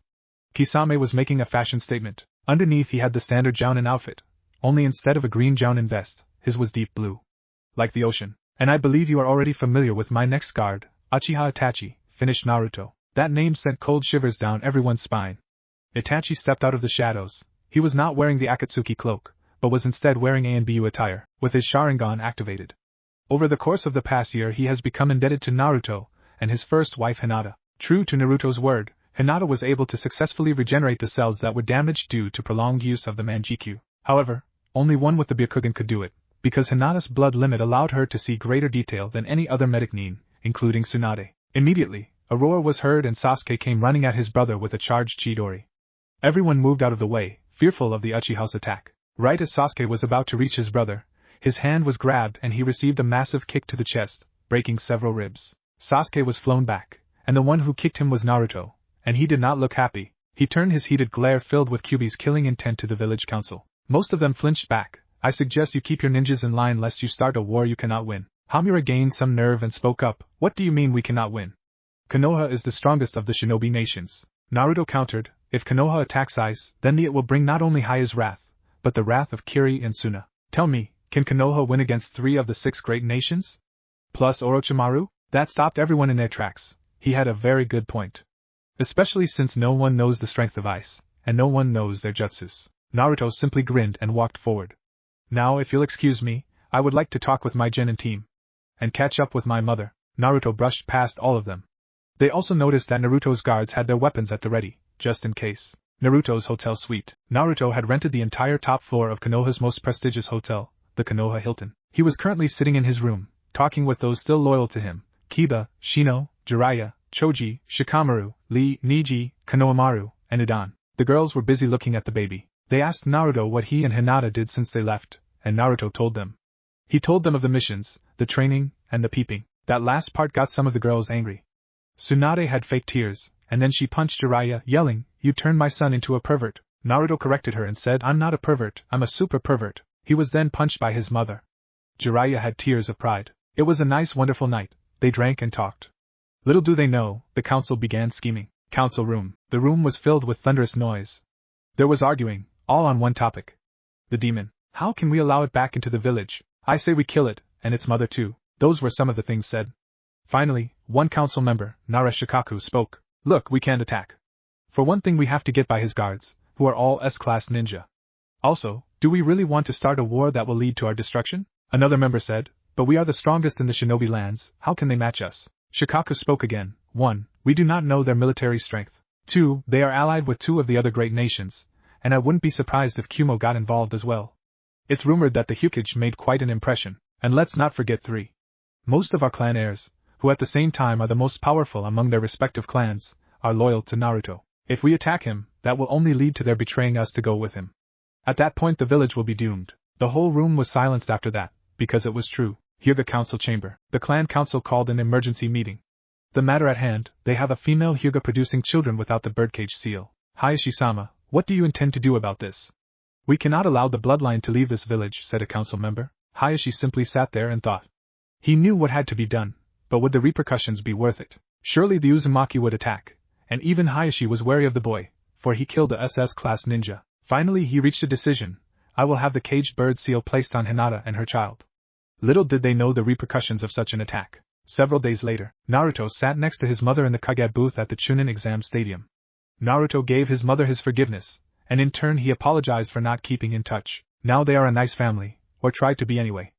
Kisame was making a fashion statement. Underneath he had the standard jounin outfit, only instead of a green jounin vest, his was deep blue. Like the ocean. "And I believe you are already familiar with my next guard, Uchiha Itachi," finished Naruto. That name sent cold shivers down everyone's spine. Itachi stepped out of the shadows. He was not wearing the Akatsuki cloak, but was instead wearing ANBU attire, with his Sharingan activated. Over the course of the past year he has become indebted to Naruto, and his first wife Hinata. True to Naruto's word, Hinata was able to successfully regenerate the cells that were damaged due to prolonged use of the Manjikyu. However, only one with the Byakugan could do it, because Hinata's blood limit allowed her to see greater detail than any other medic nin, including Tsunade. Immediately, a roar was heard and Sasuke came running at his brother with a charged Chidori. Everyone moved out of the way, fearful of the Uchiha's attack. Right as Sasuke was about to reach his brother, his hand was grabbed and he received a massive kick to the chest, breaking several ribs. Sasuke was flown back, and the one who kicked him was Naruto, and he did not look happy. He turned his heated glare filled with Kyuubi's killing intent to the village council. Most of them flinched back. "I suggest you keep your ninjas in line lest you start a war you cannot win." Hamura gained some nerve and spoke up, "What do you mean we cannot win? Konoha is the strongest of the shinobi nations." Naruto countered, "If Konoha attacks Ice, then it will bring not only Haya's wrath, but the wrath of Kiri and Suna. Tell me, can Konoha win against 3 of the 6 great nations? Plus Orochimaru?" That stopped everyone in their tracks. He had a very good point. Especially since no one knows the strength of Ice, and no one knows their jutsus. Naruto simply grinned and walked forward. "Now if you'll excuse me, I would like to talk with my genin team. And catch up with my mother." Naruto brushed past all of them. They also noticed that Naruto's guards had their weapons at the ready, just in case. Naruto's hotel suite. Naruto had rented the entire top floor of Konoha's most prestigious hotel, the Konoha Hilton. He was currently sitting in his room, talking with those still loyal to him, Kiba, Shino, Jiraiya, Choji, Shikamaru, Lee, Niji, Konohamaru, and Idan. The girls were busy looking at the baby. They asked Naruto what he and Hinata did since they left, and Naruto told them. He told them of the missions, the training, and the peeping. That last part got some of the girls angry. Tsunade had fake tears, and then she punched Jiraiya, yelling, "You turned my son into a pervert." Naruto corrected her and said, "I'm not a pervert, I'm a super pervert." He was then punched by his mother. Jiraiya had tears of pride. It was a nice wonderful night. They drank and talked. Little do they know, the council began scheming. Council room. The room was filled with thunderous noise. There was arguing, all on one topic. The demon. How can we allow it back into the village? I say we kill it, and its mother too. Those were some of the things said. Finally, one council member, Nara Shikaku, spoke. Look, we can't attack. For one thing we have to get by his guards, who are all S-class ninja. Also, do we really want to start a war that will lead to our destruction? Another member said, but we are the strongest in the shinobi lands, how can they match us? Shikaku spoke again. 1. We do not know their military strength. 2. They are allied with 2 of the other great nations, and I wouldn't be surprised if Kumo got involved as well. It's rumored that the Hyukage made quite an impression, and let's not forget 3. Most of our clan heirs, who at the same time are the most powerful among their respective clans, are loyal to Naruto. If we attack him, that will only lead to their betraying us to go with him. At that point the village will be doomed. The whole room was silenced after that, because it was true. Hyuga Council Chamber. The clan council called an emergency meeting. The matter at hand, they have a female Hyuga producing children without the birdcage seal. Hayashi-sama, what do you intend to do about this? We cannot allow the bloodline to leave this village, said a council member. Hayashi simply sat there and thought. He knew what had to be done, but would the repercussions be worth it? Surely the Uzumaki would attack, and even Hayashi was wary of the boy, for he killed a SS-class ninja. Finally he reached a decision. I will have the caged bird seal placed on Hinata and her child. Little did they know the repercussions of such an attack. Several days later, Naruto sat next to his mother in the Kage booth at the Chunin exam stadium. Naruto gave his mother his forgiveness, and in turn he apologized for not keeping in touch. Now they are a nice family, or tried to be anyway.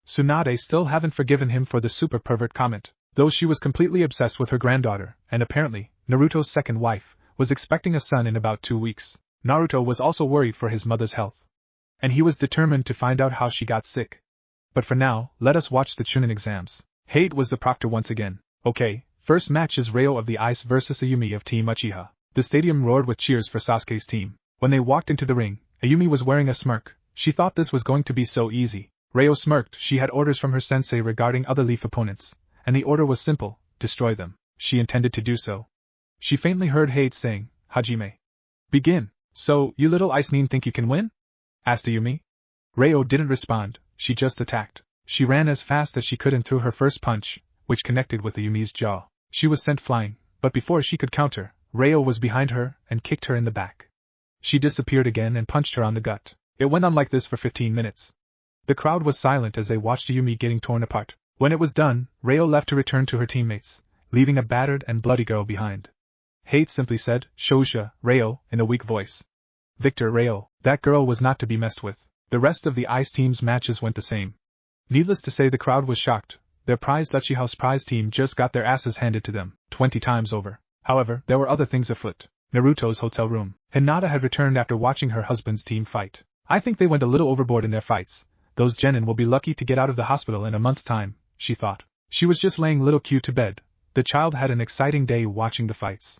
Tsunade still haven't forgiven him for the super pervert comment, though she was completely obsessed with her granddaughter, and apparently, Naruto's second wife, was expecting a son in about 2 weeks. Naruto was also worried for his mother's health. And he was determined to find out how she got sick. But for now, let us watch the Chunin exams. Hate was the proctor once again. Okay, first match is Ryo of the Ice versus Ayumi of Team Uchiha. The stadium roared with cheers for Sasuke's team. When they walked into the ring, Ayumi was wearing a smirk. She thought this was going to be so easy. Ryo smirked. She had orders from her sensei regarding other Leaf opponents, and the order was simple: destroy them. She intended to do so. She faintly heard Hate saying, Hajime. Begin. So, you little ice nin think you can win? Asked Ayumi. Ryo didn't respond, she just attacked. She ran as fast as she could and threw her first punch, which connected with Ayumi's jaw. She was sent flying, but before she could counter, Ryo was behind her and kicked her in the back. She disappeared again and punched her on the gut. It went on like this for 15 minutes. The crowd was silent as they watched Ayumi getting torn apart. When it was done, Ryo left to return to her teammates, leaving a battered and bloody girl behind. Hate simply said, Shouja, Ryo, in a weak voice. Victor Ryo, that girl was not to be messed with. The rest of the Ice team's matches went the same. Needless to say, the crowd was shocked. Their prized Uchiha's prize team just got their asses handed to them, 20 times over. However, there were other things afoot. Naruto's hotel room. Hinata had returned after watching her husband's team fight. I think they went a little overboard in their fights. Those genin will be lucky to get out of the hospital in a month's time, she thought. She was just laying little Q to bed. The child had an exciting day watching the fights.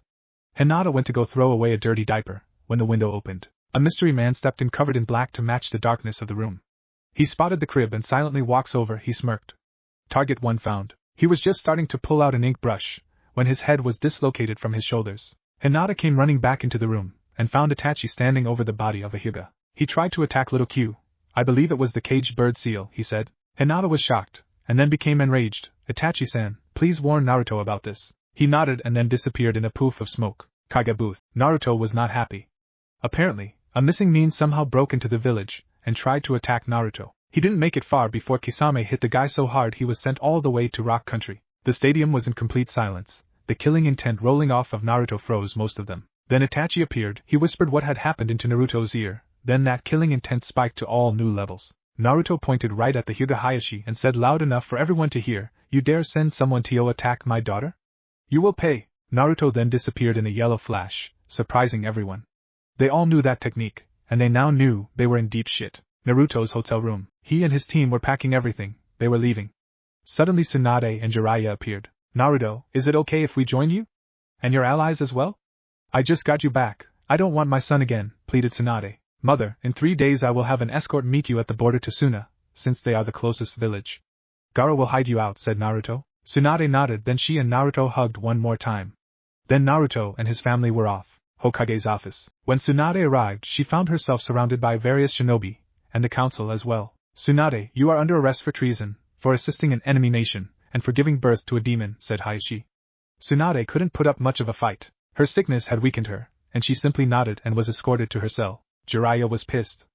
Hinata went to go throw away a dirty diaper, when the window opened. A mystery man stepped in covered in black to match the darkness of the room. He spotted the crib and silently walks over. He smirked. Target 1 found. He was just starting to pull out an ink brush, when his head was dislocated from his shoulders. Hinata came running back into the room, and found Itachi standing over the body of a Hyuga. He tried to attack little Q. I believe it was the caged bird seal, he said. Hinata was shocked, and then became enraged. Itachi-san, please warn Naruto about this. He nodded and then disappeared in a poof of smoke. Kage booth. Naruto was not happy. Apparently, a missing nin somehow broke into the village, and tried to attack Naruto. He didn't make it far before Kisame hit the guy so hard he was sent all the way to Rock Country. The stadium was in complete silence. The killing intent rolling off of Naruto froze most of them. Then Itachi appeared. He whispered what had happened into Naruto's ear. Then that killing intent spiked to all new levels. Naruto pointed right at the Hyuga Hayashi and said loud enough for everyone to hear, "You dare send someone to attack my daughter? You will pay." Naruto then disappeared in a yellow flash, surprising everyone. They all knew that technique, and they now knew they were in deep shit. Naruto's hotel room. He and his team were packing everything. They were leaving. Suddenly Tsunade and Jiraiya appeared. Naruto, is it okay if we join you? And your allies as well? I just got you back. I don't want my son again, pleaded Tsunade. Mother, in 3 days I will have an escort meet you at the border to Suna, since they are the closest village. Gaara will hide you out, said Naruto. Tsunade nodded, then she and Naruto hugged one more time. Then Naruto and his family were off. Hokage's office. When Tsunade arrived, she found herself surrounded by various shinobi, and the council as well. Tsunade, you are under arrest for treason, for assisting an enemy nation, and for giving birth to a demon, said Hayashi. Tsunade couldn't put up much of a fight. Her sickness had weakened her, and she simply nodded and was escorted to her cell. Jiraiya was pissed.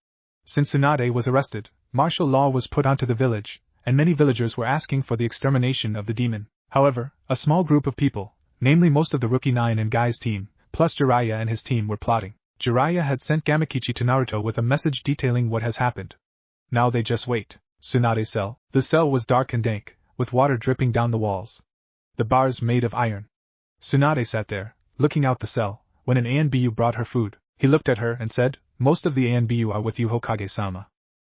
Since Tsunade was arrested, martial law was put onto the village, and many villagers were asking for the extermination of the demon. However, a small group of people, namely most of the Rookie 9 and Guy's team, plus Jiraiya and his team were plotting. Jiraiya had sent Gamakichi to Naruto with a message detailing what has happened. Now they just wait. Tsunade's cell. The cell was dark and dank, with water dripping down the walls. The bars made of iron. Tsunade sat there, looking out the cell, when an Anbu brought her food. He looked at her and said, "Most of the Anbu are with you, Hokage-sama.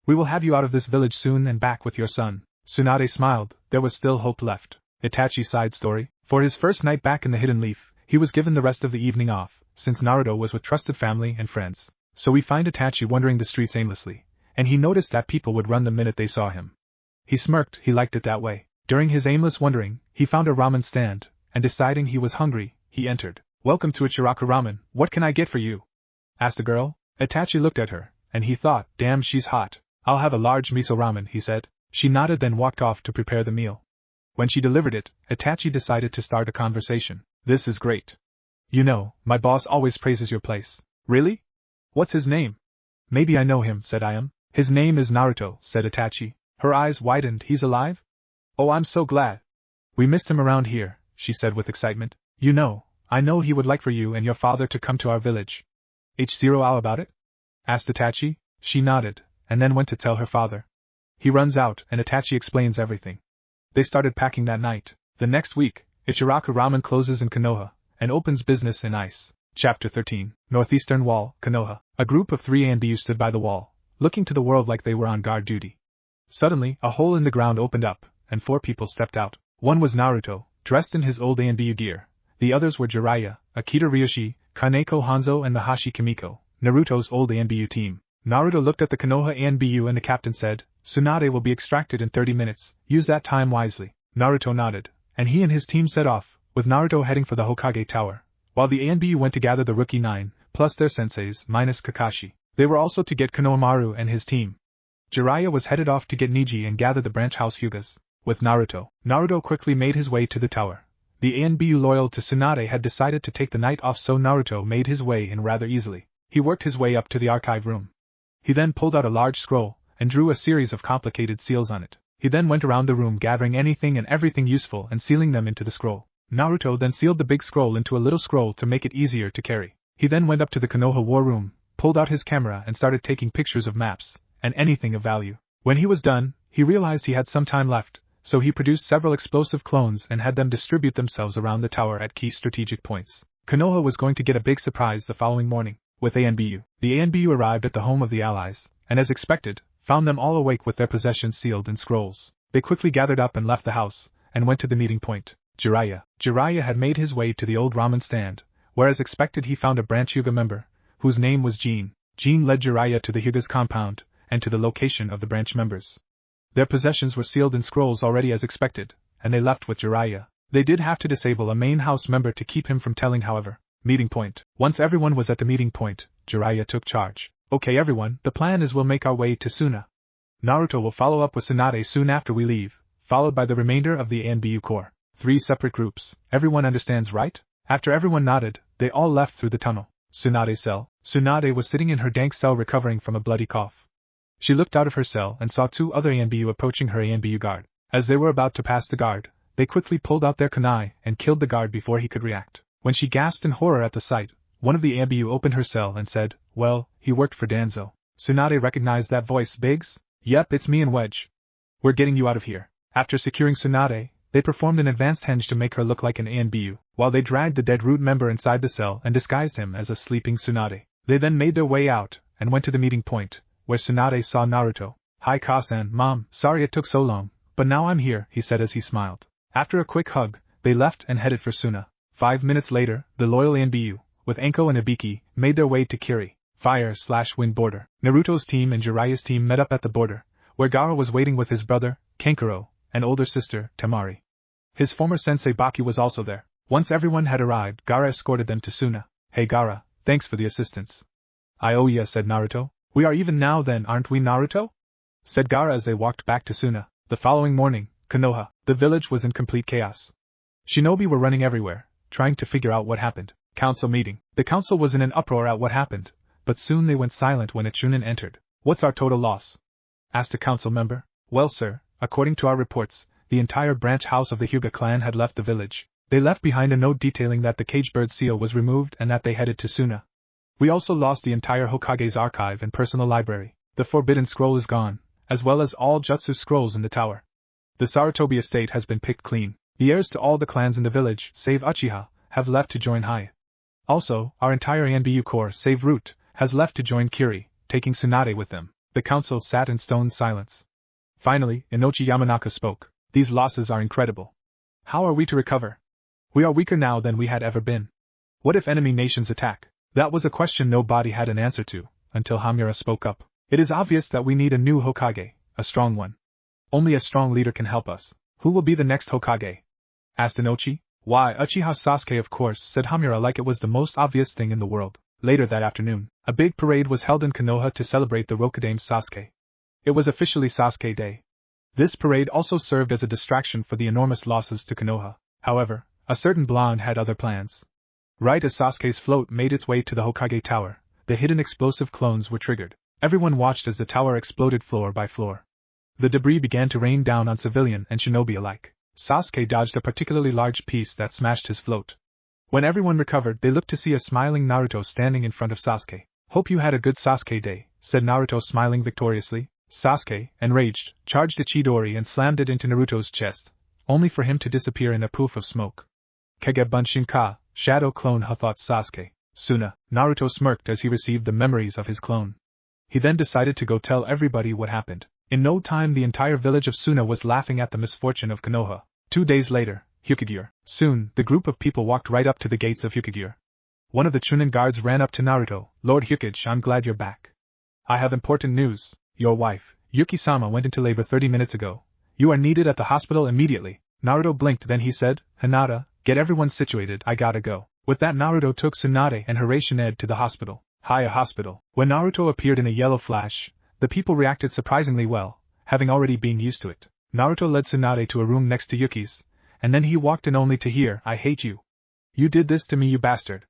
We will have you out of this village soon and back with your son." Tsunade smiled. There was still hope left. Itachi's side story. For his first night back in the Hidden Leaf, he was given the rest of the evening off, since Naruto was with trusted family and friends. So we find Itachi wandering the streets aimlessly, and he noticed that people would run the minute they saw him. He smirked, he liked it that way. During his aimless wandering, he found a ramen stand, and deciding he was hungry, he entered. "Welcome to Ichiraku Ramen, what can I get for you?" asked the girl. Itachi looked at her, and he thought, damn, she's hot. "I'll have a large miso ramen," he said. She nodded, then walked off to prepare the meal. When she delivered it, Itachi decided to start a conversation. "This is great. You know, my boss always praises your place." "Really? What's his name?" "Maybe I know him," said Ayam. His name is Naruto, said Itachi. Her eyes widened. He's alive? Oh, I'm so glad. We missed him around here, she said with excitement. You know, I know he would like for you and your father to come to our village. H0 about it? Asked Itachi. She nodded, and then went to tell her father. He runs out, and Itachi explains everything. They started packing that night. The next week, Ichiraku Ramen closes in Konoha, and opens business in Ice. Chapter 13. Northeastern Wall, Konoha. A group of 3 ANBU stood by the wall, looking to the world like they were on guard duty. Suddenly, a hole in the ground opened up, and 4 people stepped out. One was Naruto, dressed in his old ANBU gear. The others were Jiraiya, Akita Ryoshi, Kaneko Hanzo and Mahashi Kimiko, Naruto's old ANBU team. Naruto looked at the Konoha ANBU and the captain said, Tsunade will be extracted in 30 minutes, use that time wisely. Naruto nodded, and he and his team set off, with Naruto heading for the Hokage Tower, while the ANBU went to gather the rookie 9, plus their senseis, minus Kakashi. They were also to get Konohamaru and his team. Jiraiya was headed off to get Niji and gather the branch house Hyugas. With Naruto, Naruto quickly made his way to the tower. The ANBU loyal to Tsunade had decided to take the night off, so Naruto made his way in rather easily. He worked his way up to the archive room. He then pulled out a large scroll, and drew a series of complicated seals on it. He then went around the room gathering anything and everything useful and sealing them into the scroll. Naruto then sealed the big scroll into a little scroll to make it easier to carry. He then went up to the Konoha war room, pulled out his camera and started taking pictures of maps, and anything of value. When he was done, he realized he had some time left, so he produced several explosive clones and had them distribute themselves around the tower at key strategic points. Konoha was going to get a big surprise the following morning. With ANBU, the ANBU arrived at the home of the allies, and as expected, found them all awake with their possessions sealed in scrolls. They quickly gathered up and left the house, and went to the meeting point. Jiraiya had made his way to the old ramen stand, where as expected he found a branch Hyuga member, whose name was Jean. Jean led Jiraiya to the Hyuga's compound, and to the location of the branch members. Their possessions were sealed in scrolls already as expected, and they left with Jiraiya. They did have to disable a main house member to keep him from telling, however. Meeting point. Once everyone was at the meeting point, Jiraiya took charge. Okay everyone, the plan is we'll make our way to Suna. Naruto will follow up with Tsunade soon after we leave, followed by the remainder of the ANBU Corps. 3 separate groups. Everyone understands, right? After everyone nodded, they all left through the tunnel. Tsunade's cell. Tsunade was sitting in her dank cell recovering from a bloody cough. She looked out of her cell and saw 2 other ANBU approaching her ANBU guard. As they were about to pass the guard, they quickly pulled out their kunai and killed the guard before he could react. When she gasped in horror at the sight, one of the ANBU opened her cell and said, well, he worked for Danzo. Tsunade recognized that voice. Biggs? Yep, it's me and Wedge. We're getting you out of here. After securing Tsunade, they performed an advanced henge to make her look like an ANBU, while they dragged the dead root member inside the cell and disguised him as a sleeping Tsunade. They then made their way out, and went to the meeting point, where Tsunade saw Naruto. Hi Kasan, Mom, sorry it took so long, but now I'm here, he said as he smiled. After a quick hug, they left and headed for Suna. 5 minutes later, the loyal ANBU, with Anko and Ibiki, made their way to Kiri, Fire/Wind border. Naruto's team and Jiraiya's team met up at the border, where Gaara was waiting with his brother, Kankuro, and older sister, Temari. His former sensei Baki was also there. Once everyone had arrived, Gaara escorted them to Suna. Hey Gaara, thanks for the assistance. I owe ya, said Naruto. We are even now then, aren't we, Naruto? Said Gaara as they walked back to Suna. The following morning, Konoha, the village was in complete chaos. Shinobi were running everywhere, trying to figure out what happened. Council meeting. The council was in an uproar at what happened, but soon they went silent when a Chunin entered. What's our total loss? Asked a council member. Well sir, according to our reports, the entire branch house of the Hyuga clan had left the village. They left behind a note detailing that the cagebird seal was removed and that they headed to Suna. We also lost the entire Hokage's archive and personal library. The forbidden scroll is gone, as well as all jutsu scrolls in the tower. The Sarutobi estate has been picked clean. The heirs to all the clans in the village, save Uchiha, have left to join Hai. Also, our entire ANBU corps, save Root, has left to join Kiri, taking Tsunade with them. The council sat in stone silence. Finally, Inochi Yamanaka spoke. These losses are incredible. How are we to recover? We are weaker now than we had ever been. What if enemy nations attack? That was a question nobody had an answer to, until Hamura spoke up. It is obvious that we need a new Hokage, a strong one. Only a strong leader can help us. Who will be the next Hokage? Asked Inochi. Why, Uchiha Sasuke of course, said Hamura like it was the most obvious thing in the world. Later that afternoon, a big parade was held in Konoha to celebrate the Rokudaime Sasuke. It was officially Sasuke Day. This parade also served as a distraction for the enormous losses to Konoha. However, a certain blonde had other plans. Right as Sasuke's float made its way to the Hokage Tower, the hidden explosive clones were triggered. Everyone watched as the tower exploded floor by floor. The debris began to rain down on civilian and shinobi alike. Sasuke dodged a particularly large piece that smashed his float. When everyone recovered, they looked to see a smiling Naruto standing in front of Sasuke. "Hope you had a good Sasuke day," said Naruto, smiling victoriously. Sasuke, enraged, charged a Chidori and slammed it into Naruto's chest, only for him to disappear in a poof of smoke. "Kage Bunshinka, shadow clone ha," thought Sasuke. Suna. Naruto smirked as he received the memories of his clone. He then decided to go tell everybody what happened. In no time the entire village of Suna was laughing at the misfortune of Konoha. 2 days later, Hyukagure. Soon, the group of people walked right up to the gates of Hyukagure. One of the Chunin guards ran up to Naruto. "Lord Hyukage, I'm glad you're back. I have important news. Your wife, Yuki-sama, went into labor 30 minutes ago. You are needed at the hospital immediately." Naruto blinked, then he said, "Hinata, get everyone situated, I gotta go." With that, Naruto took Tsunade and Hirashined to the hospital. Haya Hospital. When Naruto appeared in a yellow flash, the people reacted surprisingly well, having already been used to it. Naruto led Tsunade to a room next to Yuki's, and then he walked in only to hear, "I hate you. You did this to me, you bastard.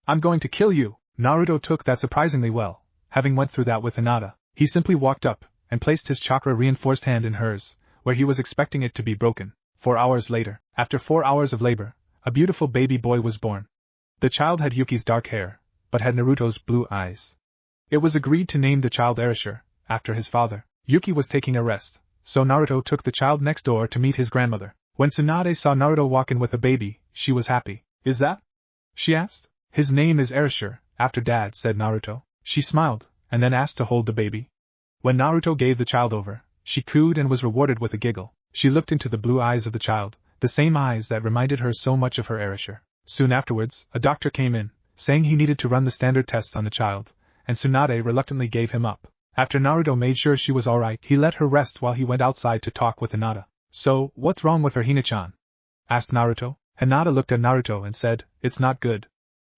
I'm going to kill you." Naruto took that surprisingly well, having went through that with Hinata. He simply walked up, and placed his chakra-reinforced hand in hers, where he was expecting it to be broken. 4 hours later, after 4 hours of labor, a beautiful baby boy was born. The child had Yuki's dark hair, but had Naruto's blue eyes. It was agreed to name the child Erasure, after his father. Yuki was taking a rest, so Naruto took the child next door to meet his grandmother. When Tsunade saw Naruto walk in with a baby, she was happy. "Is that?" she asked. "His name is Erasure, after Dad," said Naruto. She smiled, and then asked to hold the baby. When Naruto gave the child over, she cooed and was rewarded with a giggle. She looked into the blue eyes of the child, the same eyes that reminded her so much of her Erasure. Soon afterwards, a doctor came in, saying he needed to run the standard tests on the child, and Tsunade reluctantly gave him up. After Naruto made sure she was alright, he let her rest while he went outside to talk with Hinata. "So, what's wrong with her, Hina-chan?" asked Naruto. Hinata looked at Naruto and said, "It's not good.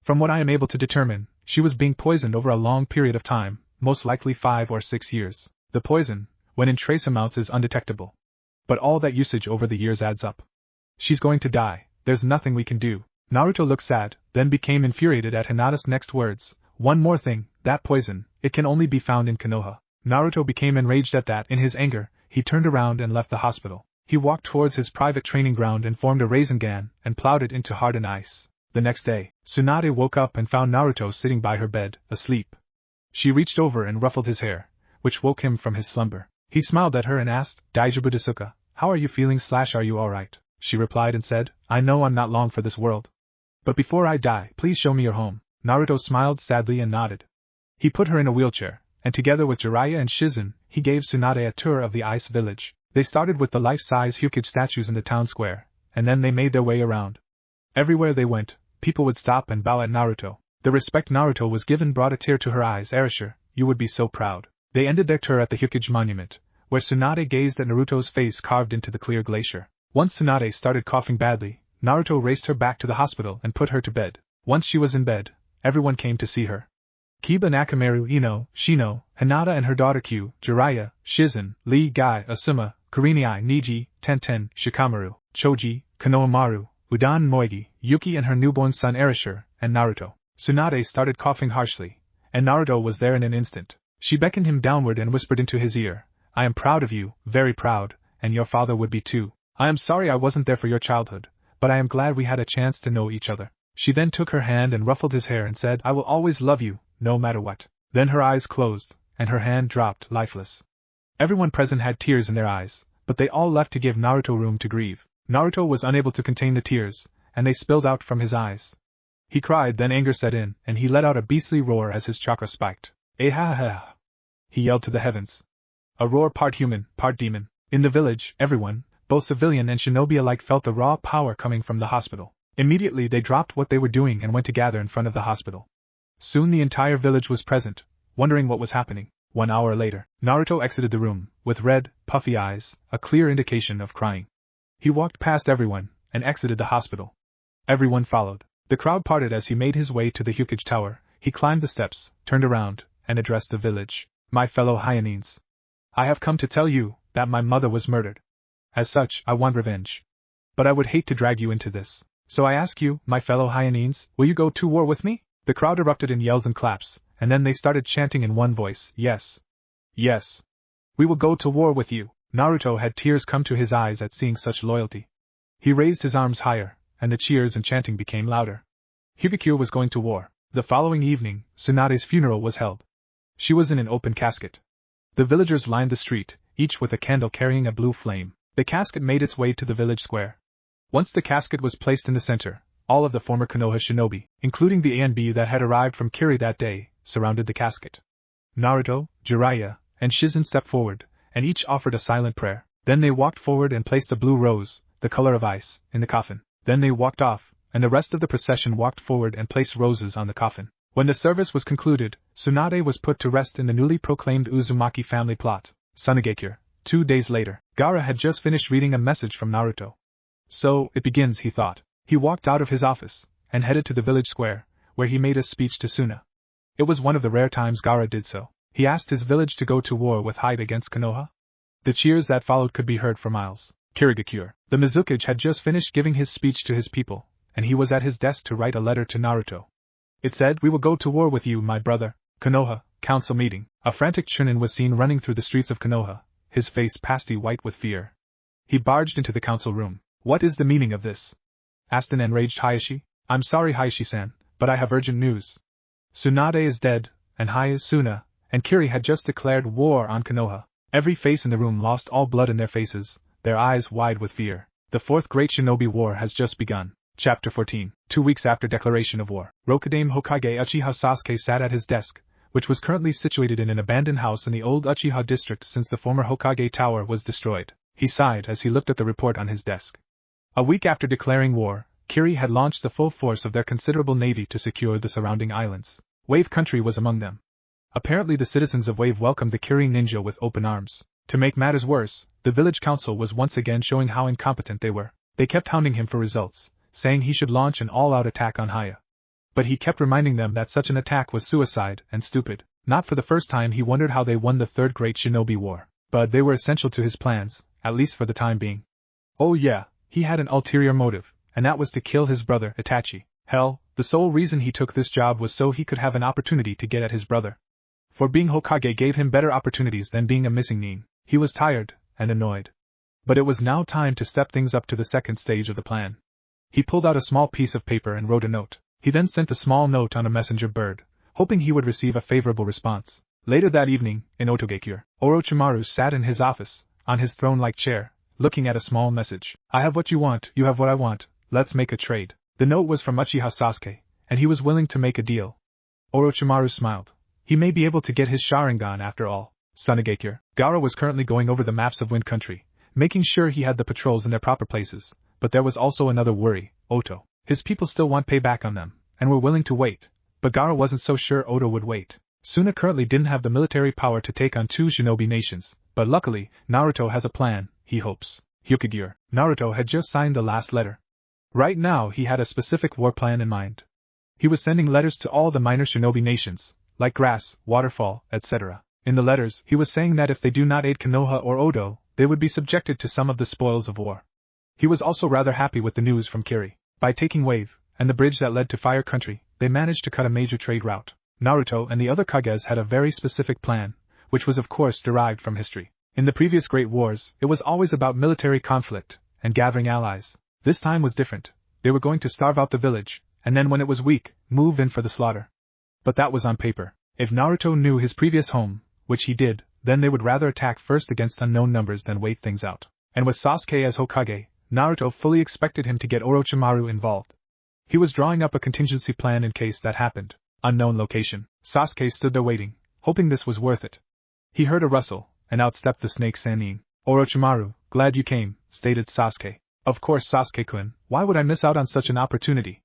From what I am able to determine, she was being poisoned over a long period of time, most likely 5 or 6 years. The poison, when in trace amounts, is undetectable. But all that usage over the years adds up. She's going to die, there's nothing we can do." Naruto looked sad, then became infuriated at Hinata's next words. "One more thing, that poison, it can only be found in Konoha." Naruto became enraged at that. In his anger, he turned around and left the hospital. He walked towards his private training ground and formed a Rasengan, and plowed it into hardened ice. The next day, Tsunade woke up and found Naruto sitting by her bed, asleep. She reached over and ruffled his hair, which woke him from his slumber. He smiled at her and asked, "Daijoubu desuka? How are you feeling / are you alright?" She replied and said, "I know I'm not long for this world. But before I die, please show me your home." Naruto smiled sadly and nodded. He put her in a wheelchair, and together with Jiraiya and Shizen, he gave Tsunade a tour of the ice village. They started with the life-size Hyukage statues in the town square, and then they made their way around. Everywhere they went, people would stop and bow at Naruto. The respect Naruto was given brought a tear to her eyes. "Erasure, you would be so proud." They ended their tour at the Hyukage monument, where Tsunade gazed at Naruto's face carved into the clear glacier. Once Tsunade started coughing badly, Naruto raced her back to the hospital and put her to bed. Once she was in bed, everyone came to see her. Kiba, Nakameru, Ino, Shino, Hinata and her daughter Q, Jiraiya, Shizen, Lee, Guy, Asuma, Kurenai, Niji, Tenten, Shikamaru, Choji, Konohamaru, Udan, Moigi, Yuki and her newborn son Erasure, and Naruto. Tsunade started coughing harshly, and Naruto was there in an instant. She beckoned him downward and whispered into his ear, "I am proud of you, very proud, and your father would be too. I am sorry I wasn't there for your childhood, but I am glad we had a chance to know each other." She then took her hand and ruffled his hair and said, "I will always love you, no matter what." Then her eyes closed, and her hand dropped, lifeless. Everyone present had tears in their eyes, but they all left to give Naruto room to grieve. Naruto was unable to contain the tears, and they spilled out from his eyes. He cried, then anger set in, and he let out a beastly roar as his chakra spiked. "Eh-ha-ha!" he yelled to the heavens. A roar part human, part demon. In the village, everyone, both civilian and shinobi alike, felt the raw power coming from the hospital. Immediately they dropped what they were doing and went to gather in front of the hospital. Soon the entire village was present, wondering what was happening. 1 hour later, Naruto exited the room, with red, puffy eyes, a clear indication of crying. He walked past everyone, and exited the hospital. Everyone followed. The crowd parted as he made his way to the Hyukage Tower. He climbed the steps, turned around, and addressed the village. "My fellow Hyanines, I have come to tell you that my mother was murdered. As such, I want revenge. But I would hate to drag you into this. So I ask you, my fellow Hyanines, will you go to war with me?" The crowd erupted in yells and claps, and then they started chanting in one voice, "Yes. Yes. We will go to war with you." Naruto had tears come to his eyes at seeing such loyalty. He raised his arms higher, and the cheers and chanting became louder. Hibikyo was going to war. The following evening, Tsunade's funeral was held. She was in an open casket. The villagers lined the street, each with a candle carrying a blue flame. The casket made its way to the village square. Once the casket was placed in the center, all of the former Konoha shinobi, including the A and B that had arrived from Kiri that day, surrounded the casket. Naruto, Jiraiya, and Shizen stepped forward, and each offered a silent prayer. Then they walked forward and placed a blue rose, the color of ice, in the coffin. Then they walked off, and the rest of the procession walked forward and placed roses on the coffin. When the service was concluded, Tsunade was put to rest in the newly proclaimed Uzumaki family plot, Sunagekure. 2 days later, Gaara had just finished reading a message from Naruto. So, it begins, he thought. He walked out of his office, and headed to the village square, where he made a speech to Suna. It was one of the rare times Gaara did so. He asked his village to go to war with Hyde against Konoha. The cheers that followed could be heard for miles. Kirigakure, the Mizukage, had just finished giving his speech to his people, and he was at his desk to write a letter to Naruto. It said, "We will go to war with you, my brother." Konoha, council meeting. A frantic Chunin was seen running through the streets of Konoha, his face pasty white with fear. He barged into the council room. "What is the meaning of this?" asked an enraged Hayashi. "I'm sorry, Hayashi-san, but I have urgent news. Tsunade is dead, and Suna and Kiri had just declared war on Konoha." Every face in the room lost all blood in their faces, their eyes wide with fear. The Fourth Great Shinobi War has just begun. Chapter 14. 2 weeks after declaration of war, Rokudaime Hokage Uchiha Sasuke sat at his desk, which was currently situated in an abandoned house in the old Uchiha district since the former Hokage Tower was destroyed. He sighed as he looked at the report on his desk. A week after declaring war, Kiri had launched the full force of their considerable navy to secure the surrounding islands. Wave Country was among them. Apparently the citizens of Wave welcomed the Kiri ninja with open arms. To make matters worse, the village council was once again showing how incompetent they were. They kept hounding him for results, saying he should launch an all-out attack on Haya. But he kept reminding them that such an attack was suicide and stupid. Not for the first time he wondered how they won the Third Great Shinobi War. But they were essential to his plans, at least for the time being. Oh yeah, he had an ulterior motive, and that was to kill his brother, Itachi. Hell, the sole reason he took this job was so he could have an opportunity to get at his brother. For being Hokage gave him better opportunities than being a missing nin. He was tired and annoyed. But it was now time to step things up to the second stage of the plan. He pulled out a small piece of paper and wrote a note. He then sent the small note on a messenger bird, hoping he would receive a favorable response. Later that evening, in Otogekure, Orochimaru sat in his office, on his throne-like chair, looking at a small message. "I have what you want, you have what I want, let's make a trade." The note was from Uchiha Sasuke, and he was willing to make a deal. Orochimaru smiled. He may be able to get his Sharingan after all. Sunagekure. Gaara was currently going over the maps of Wind Country, making sure he had the patrols in their proper places, but there was also another worry, Oto. His people still want payback on them, and were willing to wait, but Gaara wasn't so sure Oto would wait. Suna currently didn't have the military power to take on 2 shinobi nations, but luckily, Naruto has a plan, he hopes. Hyukagure. Naruto had just signed the last letter. Right now he had a specific war plan in mind. He was sending letters to all the minor shinobi nations, like Grass, Waterfall, etc. In the letters, he was saying that if they do not aid Konoha or Oto, they would be subjected to some of the spoils of war. He was also rather happy with the news from Kiri. By taking Wave, and the bridge that led to Fire Country, they managed to cut a major trade route. Naruto and the other Kages had a very specific plan, which was of course derived from history. In the previous Great Wars, it was always about military conflict, and gathering allies. This time was different. They were going to starve out the village, and then when it was weak, move in for the slaughter. But that was on paper. If Naruto knew his previous home, which he did, then they would rather attack first against unknown numbers than wait things out. And with Sasuke as Hokage, Naruto fully expected him to get Orochimaru involved. He was drawing up a contingency plan in case that happened. Unknown location. Sasuke stood there waiting, hoping this was worth it. He heard a rustle, and out stepped the snake Sannin. "Orochimaru, glad you came," stated Sasuke. "Of course, Sasuke-kun, why would I miss out on such an opportunity?"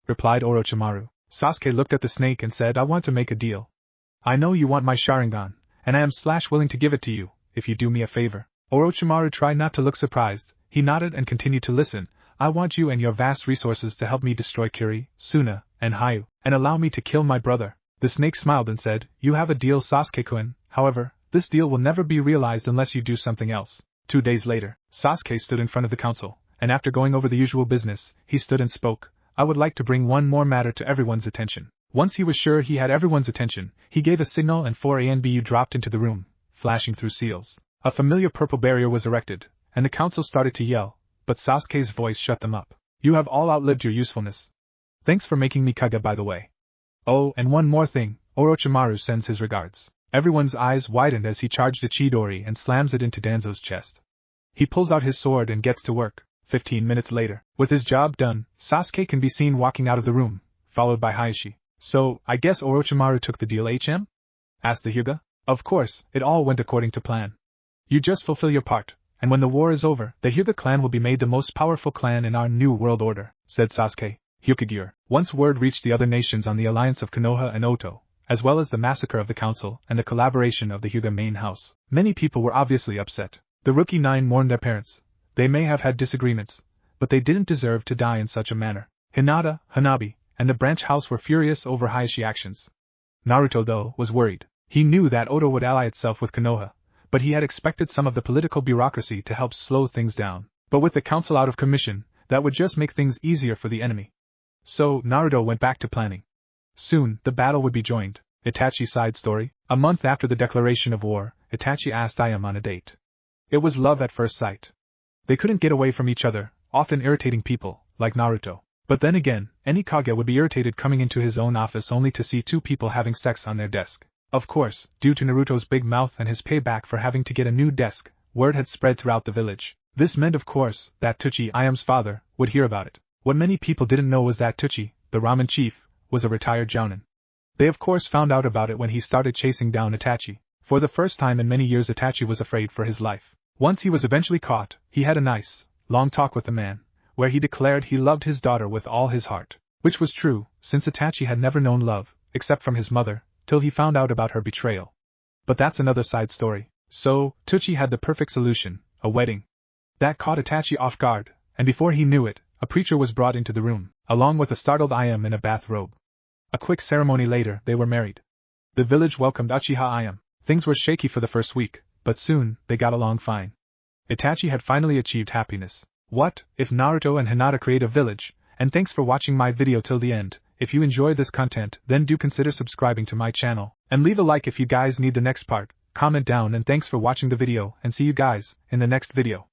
replied Orochimaru. Sasuke looked at the snake and said, "I want to make a deal. I know you want my Sharingan, and I am willing to give it to you, if you do me a favor." Orochimaru tried not to look surprised. He nodded and continued to listen. "I want you and your vast resources to help me destroy Kiri, Suna, and Hayu, and allow me to kill my brother." The snake smiled and said, "You have a deal, Sasuke-kun. However, this deal will never be realized unless you do something else." 2 days later, Sasuke stood in front of the council, and after going over the usual business, he stood and spoke. "I would like to bring one more matter to everyone's attention. Once he was sure he had everyone's attention, he gave a signal and 4 ANBU dropped into the room, flashing through seals. A familiar purple barrier was erected, and the council started to yell, but Sasuke's voice shut them up. You have all outlived your usefulness. Thanks for making me Kage, by the way. Oh, and one more thing, Orochimaru sends his regards. Everyone's eyes widened as he charged a Chidori and slams it into Danzo's chest. He pulls out his sword and gets to work. 15 minutes later, with his job done, Sasuke can be seen walking out of the room, followed by Hayashi. So, I guess Orochimaru took the deal, HM? Asked the Hyuga. Of course, it all went according to plan. You just fulfill your part, and when the war is over, the Hyuga clan will be made the most powerful clan in our new world order, said Sasuke. Hyukagure. Once word reached the other nations on the alliance of Konoha and Oto, as well as the massacre of the council and the collaboration of the Hyuga main house, many people were obviously upset. The rookie 9 mourned their parents. They may have had disagreements, but they didn't deserve to die in such a manner. Hinata, Hanabi, and the branch house were furious over Hayashi's actions. Naruto, though, was worried. He knew that Oto would ally itself with Konoha, but he had expected some of the political bureaucracy to help slow things down. But with the council out of commission, that would just make things easier for the enemy. So, Naruto went back to planning. Soon, the battle would be joined. Itachi side story. A month after the declaration of war, Itachi asked Ayame on a date. It was love at first sight. They couldn't get away from each other, often irritating people, like Naruto. But then again, any Kage would be irritated coming into his own office only to see 2 people having sex on their desk. Of course, due to Naruto's big mouth and his payback for having to get a new desk, word had spread throughout the village. This meant, of course, that Tsuchi, Ayame's father, would hear about it. What many people didn't know was that Tsuchi, the ramen chief, was a retired jounin. They of course found out about it when he started chasing down Itachi. For the first time in many years, Itachi was afraid for his life. Once he was eventually caught, he had a nice, long talk with the man, where he declared he loved his daughter with all his heart. Which was true, since Itachi had never known love, except from his mother, till he found out about her betrayal. But that's another side story. So, Tsuchi had the perfect solution, a wedding. That caught Itachi off guard, and before he knew it, a preacher was brought into the room, along with a startled Ayame in a bathrobe. A quick ceremony later, they were married. The village welcomed Uchiha Ayame. Things were shaky for the first week, but soon, they got along fine. Itachi had finally achieved happiness. What if Naruto and Hinata create a village? And thanks for watching my video till the end. If you enjoy this content, then do consider subscribing to my channel, and leave a like if you guys need the next part. Comment down, and thanks for watching the video, and see you guys in the next video.